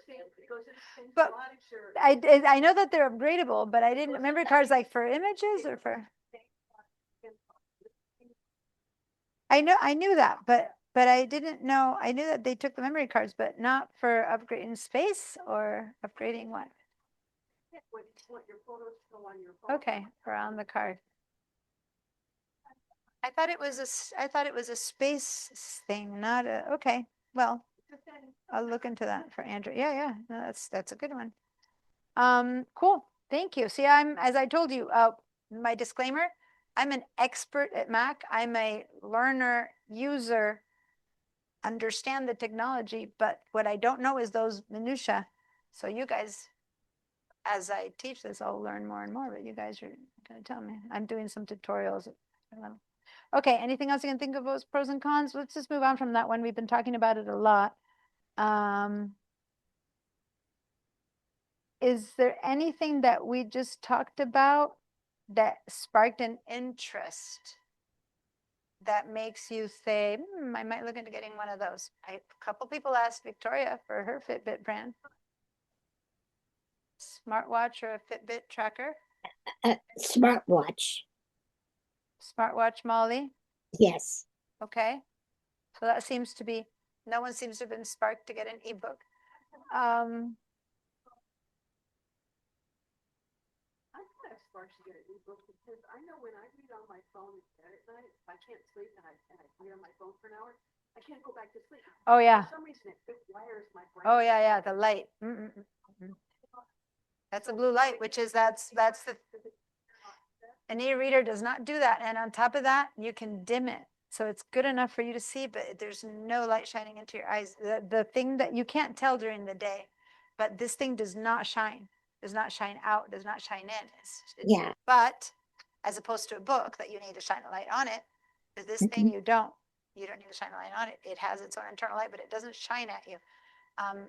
same But slot as your. I know that they're upgradable, but I didn't, memory cards like for images or for? I knew that, but I didn't know, I knew that they took the memory cards, but not for upgrading space or upgrading what? What your photos go on your phone. Okay, or on the card. I thought it was a space thing, not a, okay, well, I'll look into that for Android. Yeah, no, that's a good one. Cool, thank you. See, as I told you, my disclaimer, I'm an expert at Mac. I'm a learner, user, understand the technology, but what I don't know is those minutia. So you guys, as I teach this, I'll learn more and more, but you guys are going to tell me. I'm doing some tutorials. Okay, anything else you can think of as pros and cons? Let's just move on from that one. We've been talking about it a lot. Is there anything that we just talked about that sparked an interest that makes you say, I might look into getting one of those? A couple people asked Victoria for her Fitbit brand. Smartwatch or a Fitbit tracker? Smartwatch. Smartwatch, Molly? Yes. Okay. So that seems to be, no one seems to have been sparked to get an ebook. I'm kind of sparked to get an ebook because I know when I read on my phone in bed at night, if I can't sleep and I read on my phone for an hour, I can't go back to sleep. Oh, yeah. For some reason, it wires my brain. Oh, yeah, yeah, the light. That's a blue light, which is, that's the, an e-reader does not do that. And on top of that, you can dim it. So it's good enough for you to see, but there's no light shining into your eyes. The thing that you can't tell during the day, but this thing does not shine out, does not shine in. Yeah. But as opposed to a book that you need to shine a light on it, with this thing you don't need to shine a light on it. It has its own internal light, but it doesn't shine at you.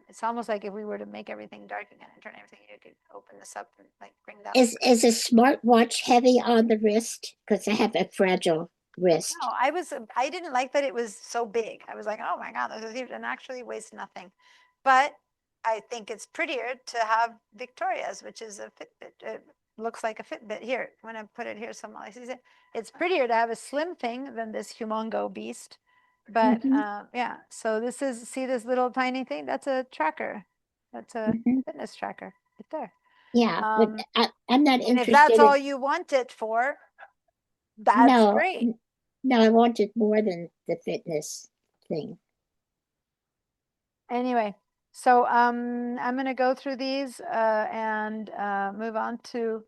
It's almost like if we were to make everything dark again and turn everything, you could open this up and like bring that. Is a smartwatch heavy on the wrist? Because I have a fragile wrist. No, I didn't like that it was so big. I was like, oh my God, this is huge, and actually weighs nothing. But I think it's prettier to have Victoria's, which is a Fitbit. It looks like a Fitbit. Here, when I put it here, someone sees it. It's prettier to have a slim thing than this humongo beast. But yeah, so this is, see this little tiny thing? That's a tracker. That's a fitness tracker right there. Yeah, but I'm not And interested. if that's all you want it for, that's great. No, I wanted more than the fitness thing. Anyway, so I'm gonna go through these and move on to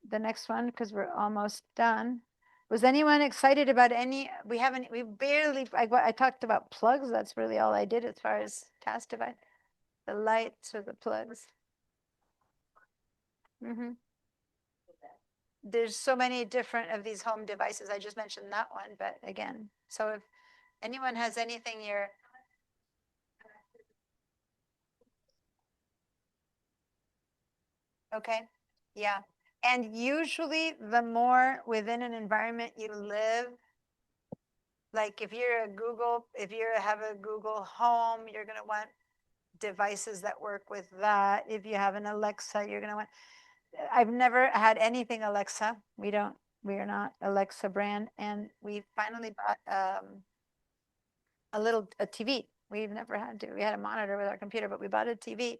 the next one because we're almost done. Was anyone excited about any? We barely, I talked about plugs. That's really all I did as far as task device. The lights or the plugs. There's so many different of these home devices. I just mentioned that one, but again, so if anyone has anything you're okay, yeah. And usually the more within an environment you live, like if you have a Google Home, you're going to want devices that work with that. If you have an Alexa, you're going to want, I've never had anything Alexa. We are not Alexa brand. And we finally bought a TV. We've never had to, we had a monitor with our computer, but we bought a TV.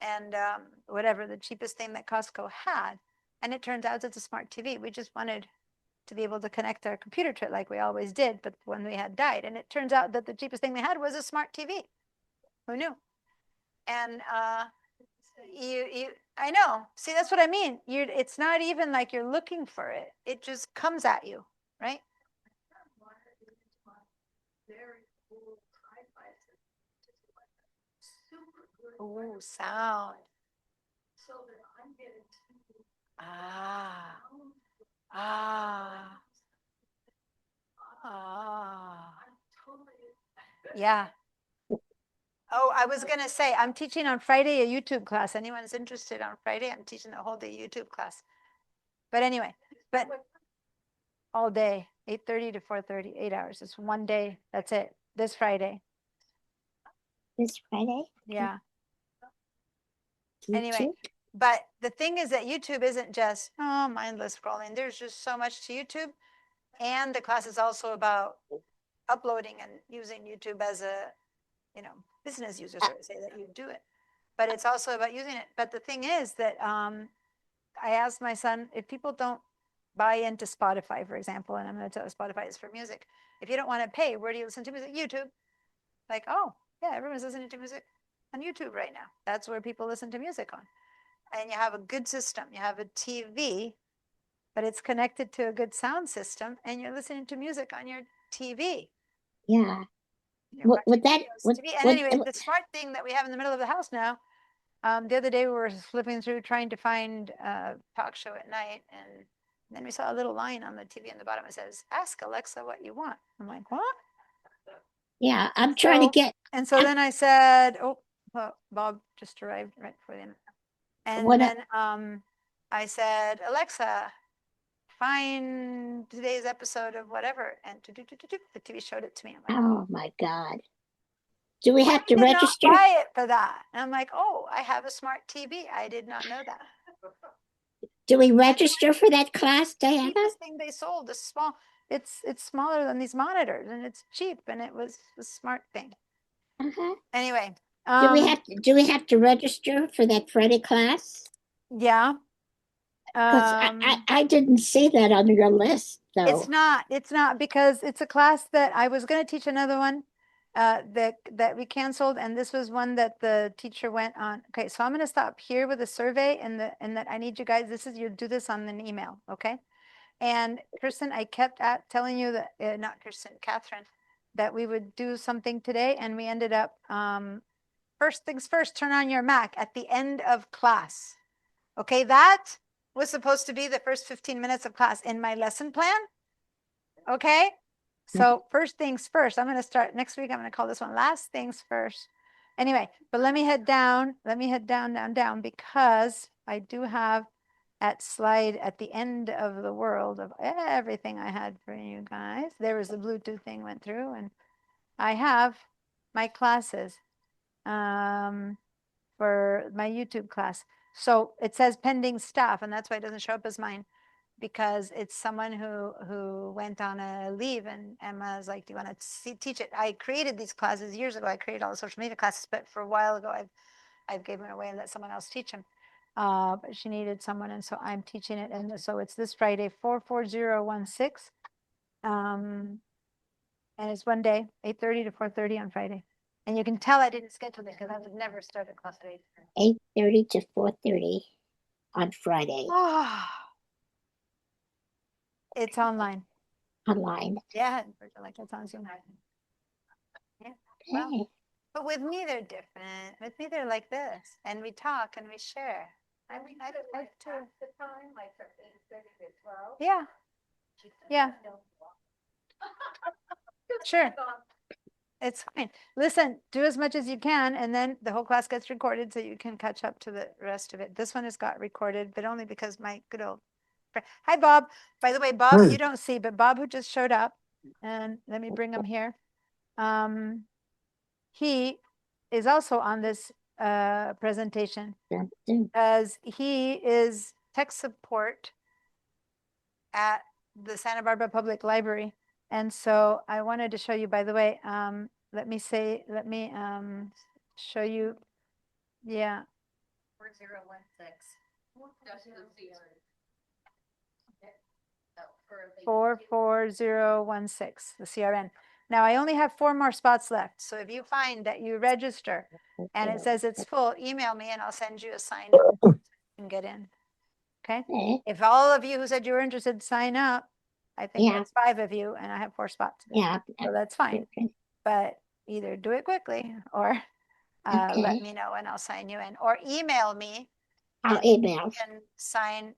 And whatever, the cheapest thing that Costco had. And it turns out it's a smart TV. We just wanted to be able to connect our computer to it like we always did, but when we had died. And it turns out that the cheapest thing they had was a smart TV. Who knew? And I know. See, that's what I mean. It's not even like you're looking for it. It just comes at you, right? Oh, sound. So that I'm getting yeah. Oh, I was gonna say, I'm teaching on Friday a YouTube class. Anyone's interested on Friday? I'm teaching a whole day YouTube class. But anyway, but all day, 8:30 to 4:30, 8 hours. It's one day. That's it. This Friday. This Friday? Yeah. YouTube? Anyway, but the thing is that YouTube isn't just, mindless scrolling. There's just so much to YouTube. And the class is also about uploading and using YouTube as a, business user, so to say that you do it. But it's also about using it. But the thing is that I asked my son, if people don't buy into Spotify, for example, and I'm going to tell you Spotify is for music. If you don't want to pay, where do you listen to music? YouTube. Like, oh, yeah, everyone's listening to music on YouTube right now. That's where people listen to music on. And you have a good system. You have a TV, but it's connected to a good sound system, and you're listening to music on your TV. Yeah. Anyway, the smart thing that we have in the middle of the house now, the other day we were flipping through trying to find a talk show at night, and Then we saw a little line on the TV on the bottom. It says, ask Alexa what you want. I'm like, what? Yeah, I'm trying to So- get, And so I'm- then I said, oh, Bob just arrived right before the end. And What I- then I said, Alexa, find today's episode of whatever. And the TV showed it to me. I'm like, oh my God. Do we have I to did not register? buy it for that. And I'm like, oh, I have a smart TV. I did not know that. Do we register for that class, Diana? Cheapest thing they sold is small. It's smaller than these monitors and it's cheap and it was a smart thing. Uh-huh. Anyway, Do we have to register for that Friday class? yeah. Because I didn't see that on your list, though. It's not because it's a class that I was going to teach another one that we canceled, and this was one that the teacher went on. Okay, so I'm going to stop here with the survey and that I need you guys, you do this on an email, okay? And Kirsten, I kept telling you that, not Kirsten, Catherine, that we would do something today, and we ended up, first things first, turn on your Mac at the end of class. Okay, that was supposed to be the first 15 minutes of class in my lesson plan. Okay, so first things first, I'm going to start next week. I'm going to call this one last things first. Anyway, but let me head down, down, because I do have at slide at the end of the world of everything I had for you guys. There was the Bluetooth thing went through, and I have my classes for my YouTube class. So it says pending staff, and that's why it doesn't show up as mine, because it's someone who went on a leave, and Emma's like, do you want to teach it? I created these classes years ago. I created all the social media classes, but for a while ago, I've given it away and let someone else teach them. But she needed someone, and so I'm teaching it. And so it's this Friday, 44016. And it's one day, 8:30 to 4:30 on Friday. And you can tell I didn't schedule it because I would never start a class at 8. 8:30 to 4:30 on Friday It's online. online. Yeah, like that's on Zoom. Yeah. Well, Okay. but with me, they're different. With me, they're like this, and we talk and we share. I mean, I don't like to. The time, like from 8:30 to 12. Yeah. Yeah. Sure. It's fine. Listen, do as much as you can, and then the whole class gets recorded so you can catch up to the rest of it. This one has got recorded, but only because my good old friend. Hi, Bob. By the way, Bob, you don't see, but Bob, who just showed up, and let me bring him here. He is also on this presentation as he is tech support at the Santa Barbara Public Library. And so I wanted to show you, by the way, let me show you. Yeah. 44016, the CRN. Now I only have 4 more spots left. So if you find that you register and it says it's full, email me and I'll send you a sign and get in. Okay. Okay. If all of you who said you were interested sign up, I think Yeah. that's 5 of you, and I have 4 spots. Yeah. So that's fine. Okay. But either do it quickly or let Okay. me know and I'll sign you in, or email me I'll and email. you can sign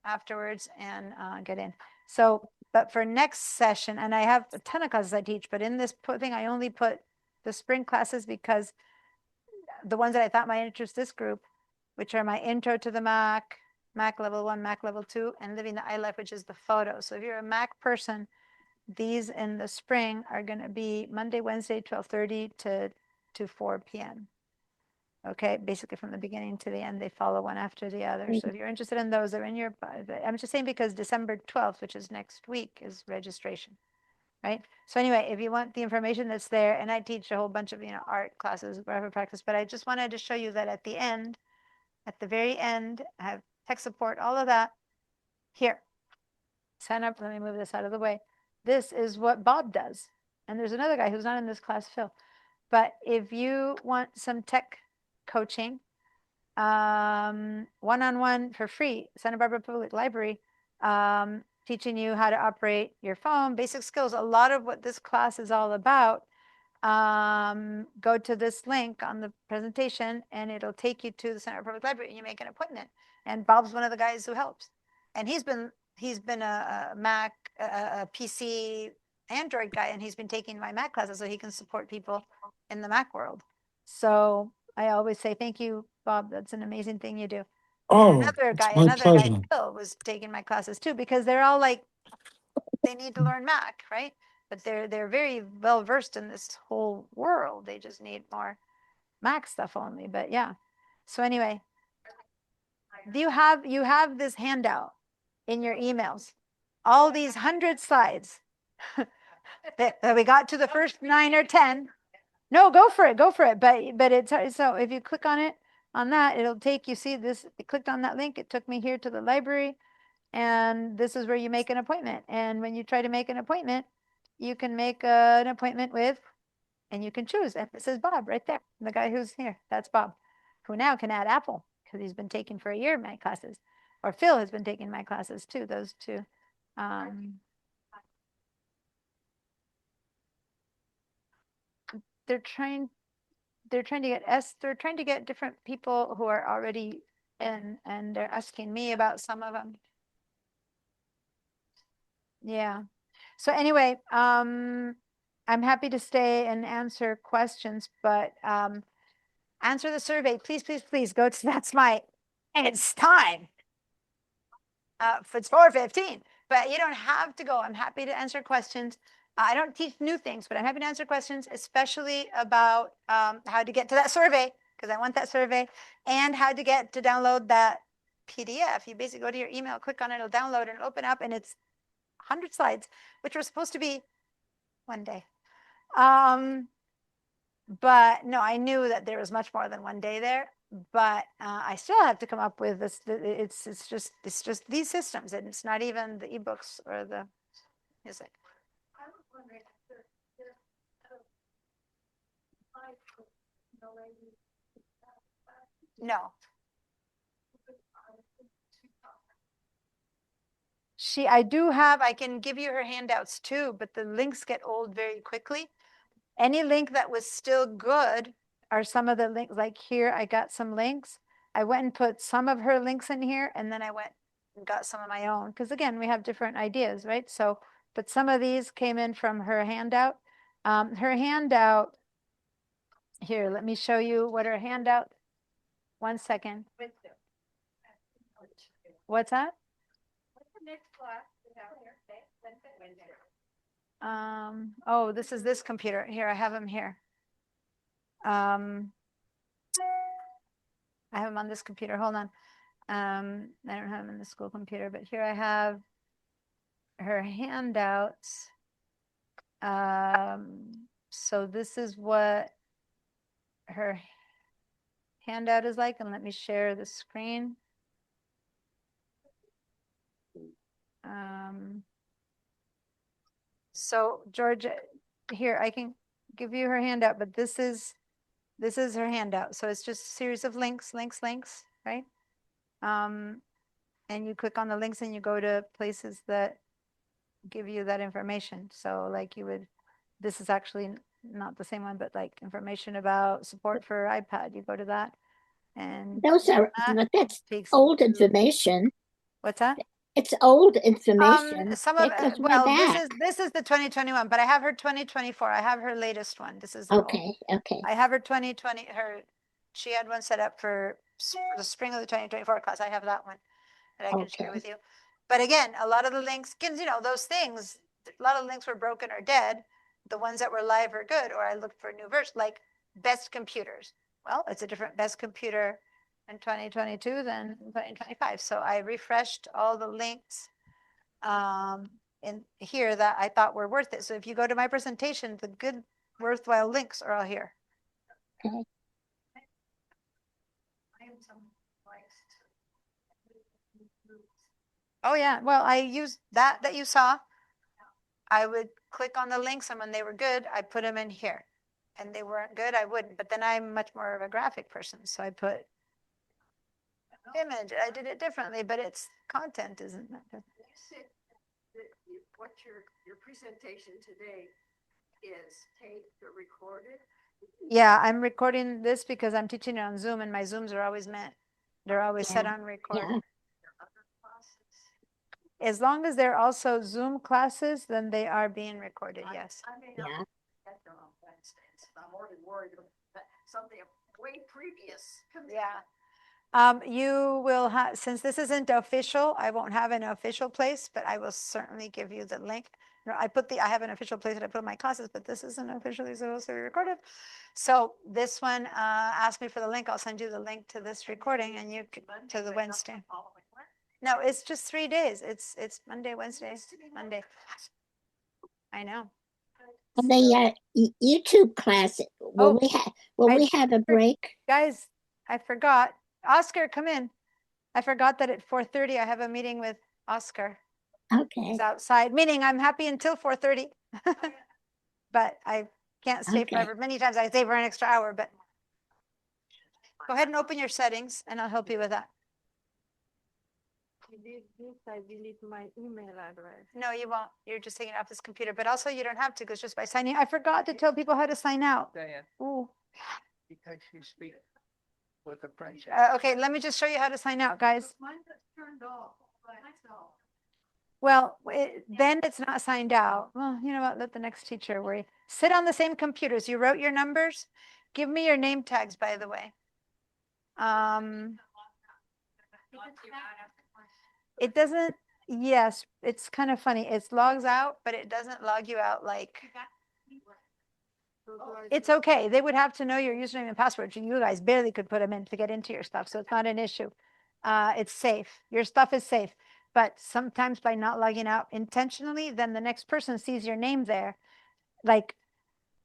afterwards and get in. So, but for next session, and I have a ton of classes I teach, but in this thing, I only put the spring classes because the ones that I thought might interest this group, which are my intro to the Mac, Mac level 1, Mac level 2, and living the iLife, which is the photo. So if you're a Mac person, these in the spring are going to be Monday, Wednesday, 12:30 to 4 p.m. Okay, basically from the beginning to the end, they follow one after the other. So if you're interested in those, they're in your, I'm just saying because December 12th, which is next week, is registration, right? So anyway, if you want the information that's there, and I teach a whole bunch of, art classes, graphic practice, but I just wanted to show you that at the end, at the very end, I have tech support, all of that here. Sign up, let me move this out of the way. This is what Bob does. And there's another guy who's not in this class, Phil. But if you want some tech coaching, one-on-one for free, Santa Barbara Public Library, teaching you how to operate your phone, basic skills. A lot of what this class is all about, go to this link on the presentation and it'll take you to the Santa Barbara Public Library and you make an appointment. And Bob's one of the guys who helps. And he's been he's been a Mac, a PC, Android guy, and he's been taking my Mac classes so he can support people in the Mac world. So I always say, thank you, Bob. That's an amazing thing you do. And another guy, Phil, was taking my classes too, because they're all like, they need to learn Mac, right? But they're very well versed in this whole world. They just need more Mac stuff only. But yeah. So anyway, you have this handout in your emails, all these 100 slides that we got to the first 9 or 10. No, go for it, but it's so if you click on it on that, it'll take you. See this? I clicked on that link. It took me here to the library, and this is where you make an appointment. And when you try to make an appointment, you can make an appointment with, and you can choose. And it says Bob right there, the guy who's here. That's Bob, who now can add Apple because he's been taking for a year my classes, or Phil has been taking my classes too. Those two. They're trying to get they're trying to get different people who are already in, and they're asking me about some of them. Yeah. So anyway, I'm happy to stay and answer questions, but answer the survey, please, please, please. Go to it's time. It's 4:15, but you don't have to go. I'm happy to answer questions. I don't teach new things, but I'm happy to answer questions, especially about how to get to that survey, because I want that survey, and how to get to download that PDF. You basically go to your email, click on it, it'll download, and it'll open up, and it's 100 slides, which were supposed to be one day. But no, I knew that there was much more than one day there, but I still have to come up with this. It's just these systems, and it's not even the ebooks or the music. No. I can give you her handouts too, but the links get old very quickly. Any link that was still good are some of the links, like here, I got some links. I went and put some of her links in here, and then I went and got some of my own. Because again, we have different ideas, right? So, but some of these came in from her handout. Her handout, here, let me show you what her handout, 1 second. What's that? Oh, this is this computer. Here, I have them here. I have them on this computer. Hold on. I don't have them in the school computer, but here I have her handouts. So this is what her handout is like, and let me share the screen. So Georgia, here I can give you her handout, but this is her handout. So it's just a series of links, right? And you click on the links and you go to places that give you that information. So like you would, this is actually not the same one, but like information about support for iPad, you go to that. And those are, but that's old information. What's that? It's old information. Some of it, well, this is the 2021, but I have her 2024. I have her latest one. This is okay. I have her 2020. She had one set up for the spring of the 2024 class. I have that one that I can share with you. But again, a lot of the links, those things, a lot of the links were broken or dead. The ones that were live are good, or I looked for new versions, like best computers. Well, it's a different best computer in 2022 than 2025. So I refreshed all the links in here that I thought were worth it. So if you go to my presentation, the good, worthwhile links are all here. Okay. Oh yeah, well, I used that you saw. I would click on the links, and when they were good, I put them in here. And they weren't good, I wouldn't. But then I'm much more of a graphic person, so I put image. I did it differently, but its content isn't that good. You said that what your presentation today is taped or recorded? Yeah, I'm recording this because I'm teaching it on Zoom, and my Zooms are always they're always set on record. Yeah. as long as they're also Zoom classes, then they are being recorded, yes. I may not Yeah. get there on Wednesdays. I'm already worried that something way previous. Yeah. You will have, since this isn't official, I won't have an official place, but I will certainly give you the link. No, I have an official place that I put my classes, but this isn't officially supposed to be recorded. So this one, ask me for the link. I'll send you the link to this recording and you to the Wednesday. No, it's just 3 days. It's Monday, Wednesday, Monday. I know. The YouTube class, Oh, will I- we have a break? Guys, I forgot. Oscar, come in. I forgot that at 4:30 I have a meeting with Oscar. Okay, He's outside, meaning I'm happy until 4:30. But I can't stay Okay. forever. Many times I stay for an extra hour, but go ahead and open your settings and I'll help you with that. I delete my email address. No, you won't. You're just taking it off this computer, but also you don't have to because just by signing, I forgot to tell people how to sign out. Diane, Ooh. because you speak with a French. Okay, let me just show you how to sign out, guys. Mine got turned off by itself. Well, then it's not signed out. Well, you know what? Let the next teacher worry. Sit on the same computers. You wrote your numbers. Give me your name tags, by the way. It doesn't, yes, it's kind of funny. It logs out, but it doesn't log you out like, it's okay. They would have to know your username and password. You guys barely could put them in to get into your stuff. So it's not an issue. It's safe. Your stuff is safe. But sometimes by not logging out intentionally, then the next person sees your name there. Like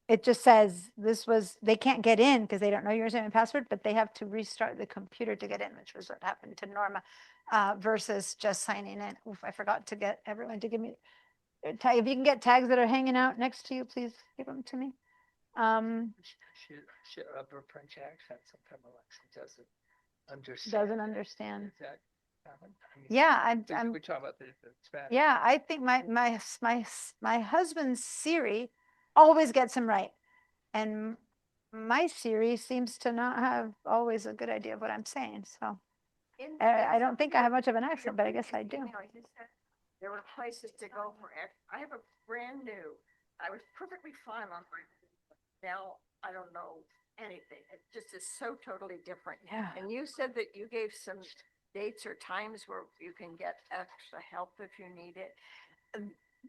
it just says they can't get in because they don't know your username and password, but they have to restart the computer to get in, which was what happened to Norma, versus just signing in. Oof, I forgot to get everyone to give me their tag. If you can get tags that are hanging out next to you, please give them to me. She of her French accent, sometimes Alexa doesn't understand. Is that common? I mean, Yeah, I'm we talk about the Spanish. yeah, I think my husband's Siri always gets him right. And my Siri seems to not have always a good idea of what I'm saying. So I don't think I have much of an accent, but I guess I do. There were places to go for, I have a brand new, I was perfectly fine on my, now I don't know anything. It just is so totally different. Yeah. And you said that you gave some dates or times where you can get extra help if you need it.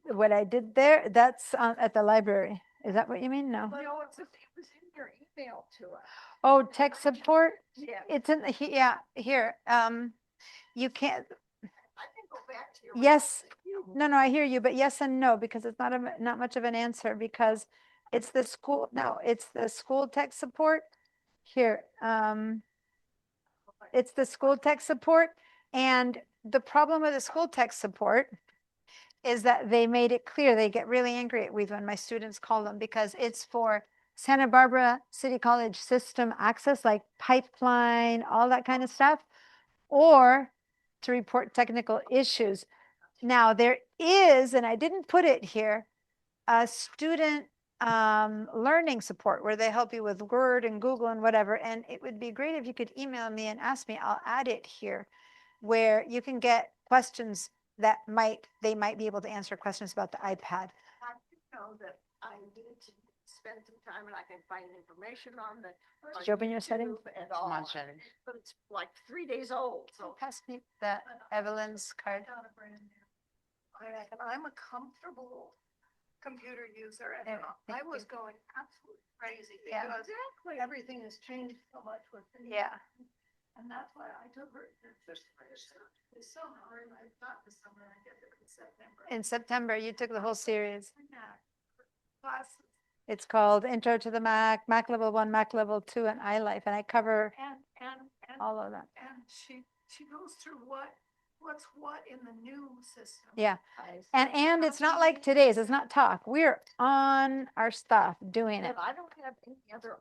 What I did there, that's at the library. Is that what you mean? No. No, it was in your email to us. Oh, tech support. Yeah. It's in the, yeah, here. You can't, I can go back to your. yes, no, I hear you, but yes and no, because it's not much of an answer because it's the school, no, it's the school tech support. Here, it's the school tech support. And the problem with the school tech support is that they made it clear, they get really angry at me when my students call them because it's for Santa Barbara City College system access, like pipeline, all that kind of stuff, or to report technical issues. Now there is, and I didn't put it here, a student learning support where they help you with Word and Google and whatever. And it would be great if you could email me and ask me, I'll add it here, where you can get questions that they might be able to answer questions about the iPad. I know that I need to spend some time and I can find information on the. Did you open your settings? And all, but it's like 3 days old, so. Pass me the Evelyn's card. I'm a comfortable computer user and There, I thank was you. going absolutely crazy Yeah. because everything has changed so much with. Yeah. And that's why I took her this summer and I thought this summer I get it in September. In September, you took the whole series. Yeah. Classes. It's called Intro to the Mac, Mac Level 1, Mac Level 2, and iLife. And I cover And all of that. and she goes through what's what in the new system. Yeah. And it's not like today's, it's not talk. We're on our stuff doing it. And I don't have any other,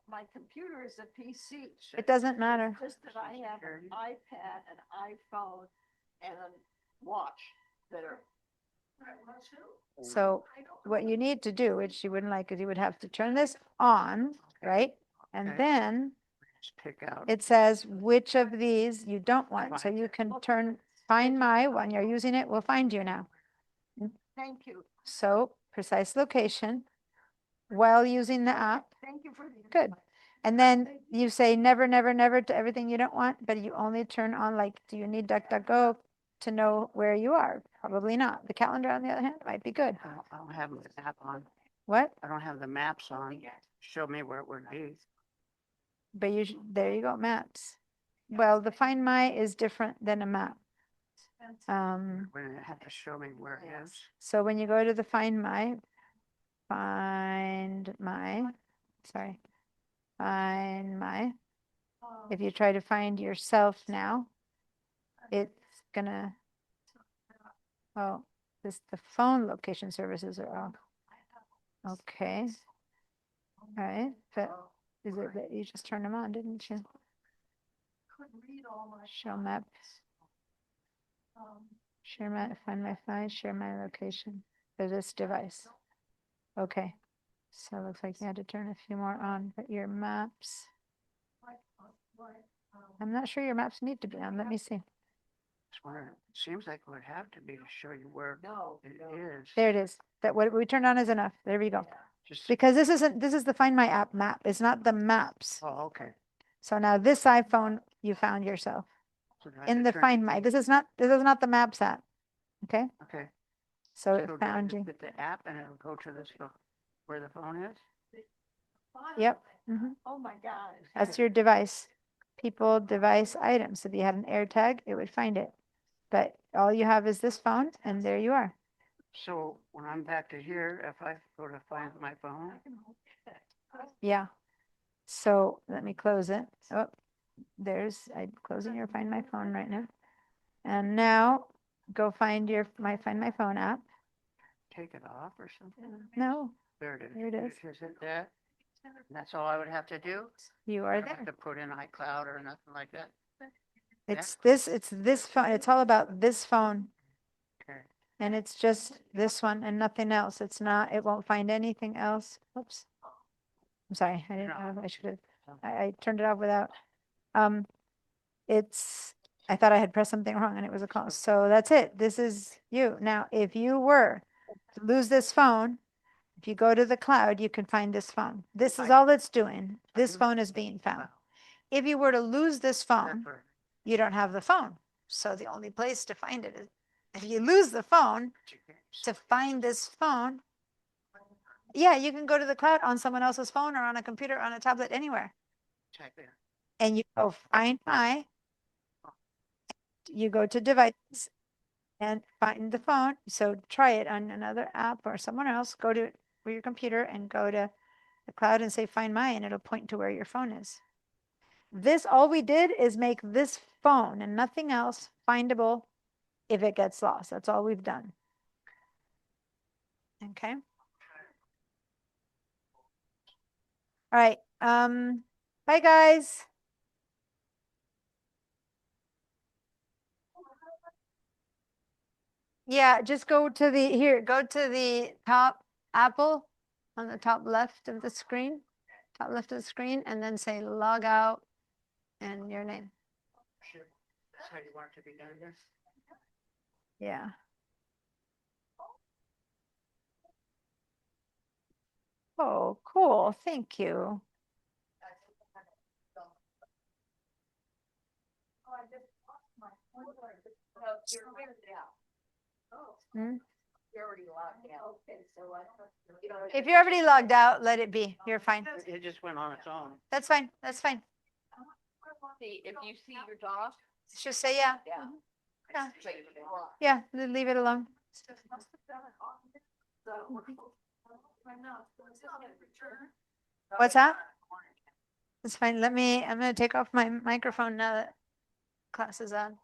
my computer is a PC. It doesn't matter. Just that I have an iPad, an iPhone, and a watch that are. So what you need to do, which you wouldn't like, is you would have to turn this on, right? And Okay. then Just pick out. it says which of these you don't want. So you can turn Find My, when you're using it, will find you now. Thank you. So precise location while using the app. Thank you for the. Good. And then you say never, never, never to everything you don't want, but you only turn on, like, do you need DuckDuckGo to know where you are? Probably not. The calendar, on the other hand, might be good. I don't have the app on. What? I don't have the maps on. Show me where it would be. But there you go, maps. Well, the Find My is different than a map. When it have to show me where it is. So when you go to the Find My, if you try to find yourself now, it's gonna, oh, the phone location services are off. Okay. All right, but is it that you just turned them on, didn't you? Show map. Share my, find my find, share my location for this device. Okay, so it looks like you had to turn a few more on, but your maps. I'm not sure your maps need to be on. Let me see. It seems like it would have to be to show you where it is. There it is. That what we turned on is enough. There we go. Just, Because this is the Find My app map. It's not the maps. oh, okay. So now this iPhone, you found yourself So do I have in to the turn- Find My. This is not the maps app. Okay, Okay. so So it do I found just you. get the app and it'll go to this, where the phone is? Yep. Mhm. Oh, my God. That's your device. People, device, items. If you had an AirTag, it would find it. But all you have is this phone, and there you are. So when I'm back to here, if I go to find my phone, Yeah. So let me close it. Oh, I'm closing your Find My Phone right now. And now go find Find My Phone app. take it off or something? No, There it is. There it is. Is it there? And that's all I would have to do? you I are don't have there. to put in iCloud or nothing like that? It's this phone. It's all about this phone. Okay. And it's just this one and nothing else. It won't find anything else. Oops. I'm sorry. I didn't know. I should have, I turned it off without, I thought I had pressed something wrong and it was a call. So that's it. This is you. Now, if you were to lose this phone, if you go to the cloud, you can find this phone. This is all it's doing. This phone is being found. If you were to lose this phone, Separate. you don't have the phone. So the only place to find it is, if you lose the phone, to find this phone, yeah, you can go to the cloud on someone else's phone or on a computer, on a tablet, anywhere. Type in. And you go Find My, you go to devices and find the phone. So try it on another app or someone else. Go to your computer and go to the cloud and say Find My, and it'll point to where your phone is. All we did is make this phone and nothing else findable if it gets lost. That's all we've done. Okay. All right. Bye guys. Yeah, just go to the top apple on the top left of the screen, and then say log out and your name. That's how you want it to be done here? Yeah. Oh, cool. Thank you. Hmm? If you're already logged out, let it be. You're fine. It just went on its own. That's fine. That's fine. See, if you see your dog. Just say yeah. Yeah. Yeah, leave it alone. What's that? It's fine. I'm gonna take off my microphone now that class is on.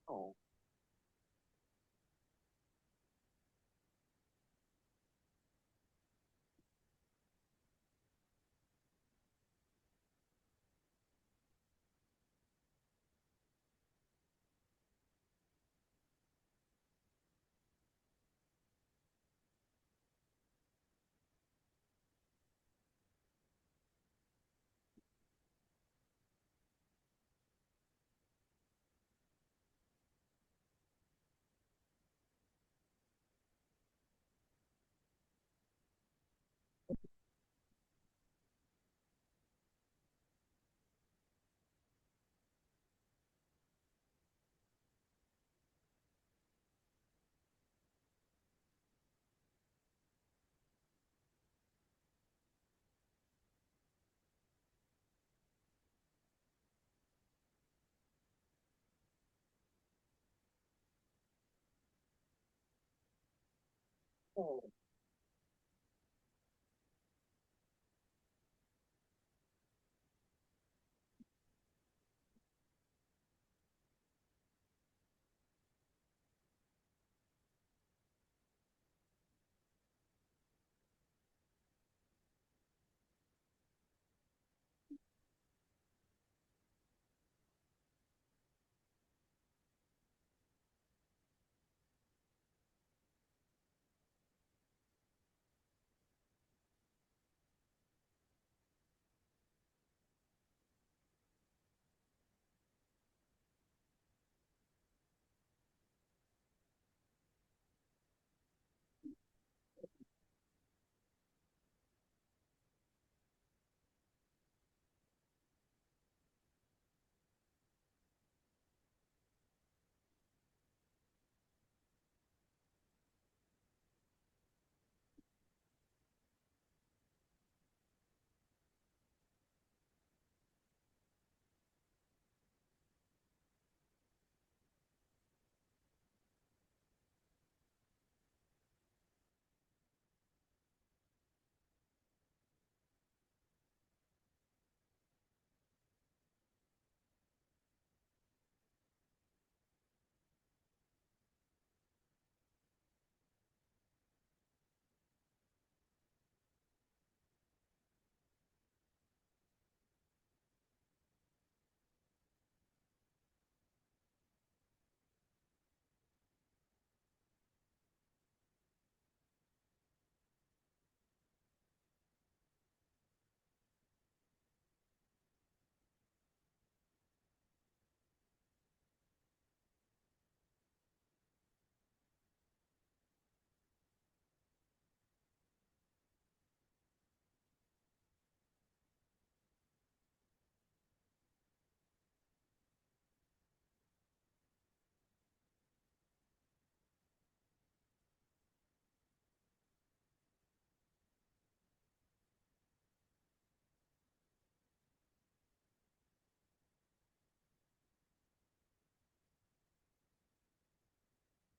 Oh. Oh.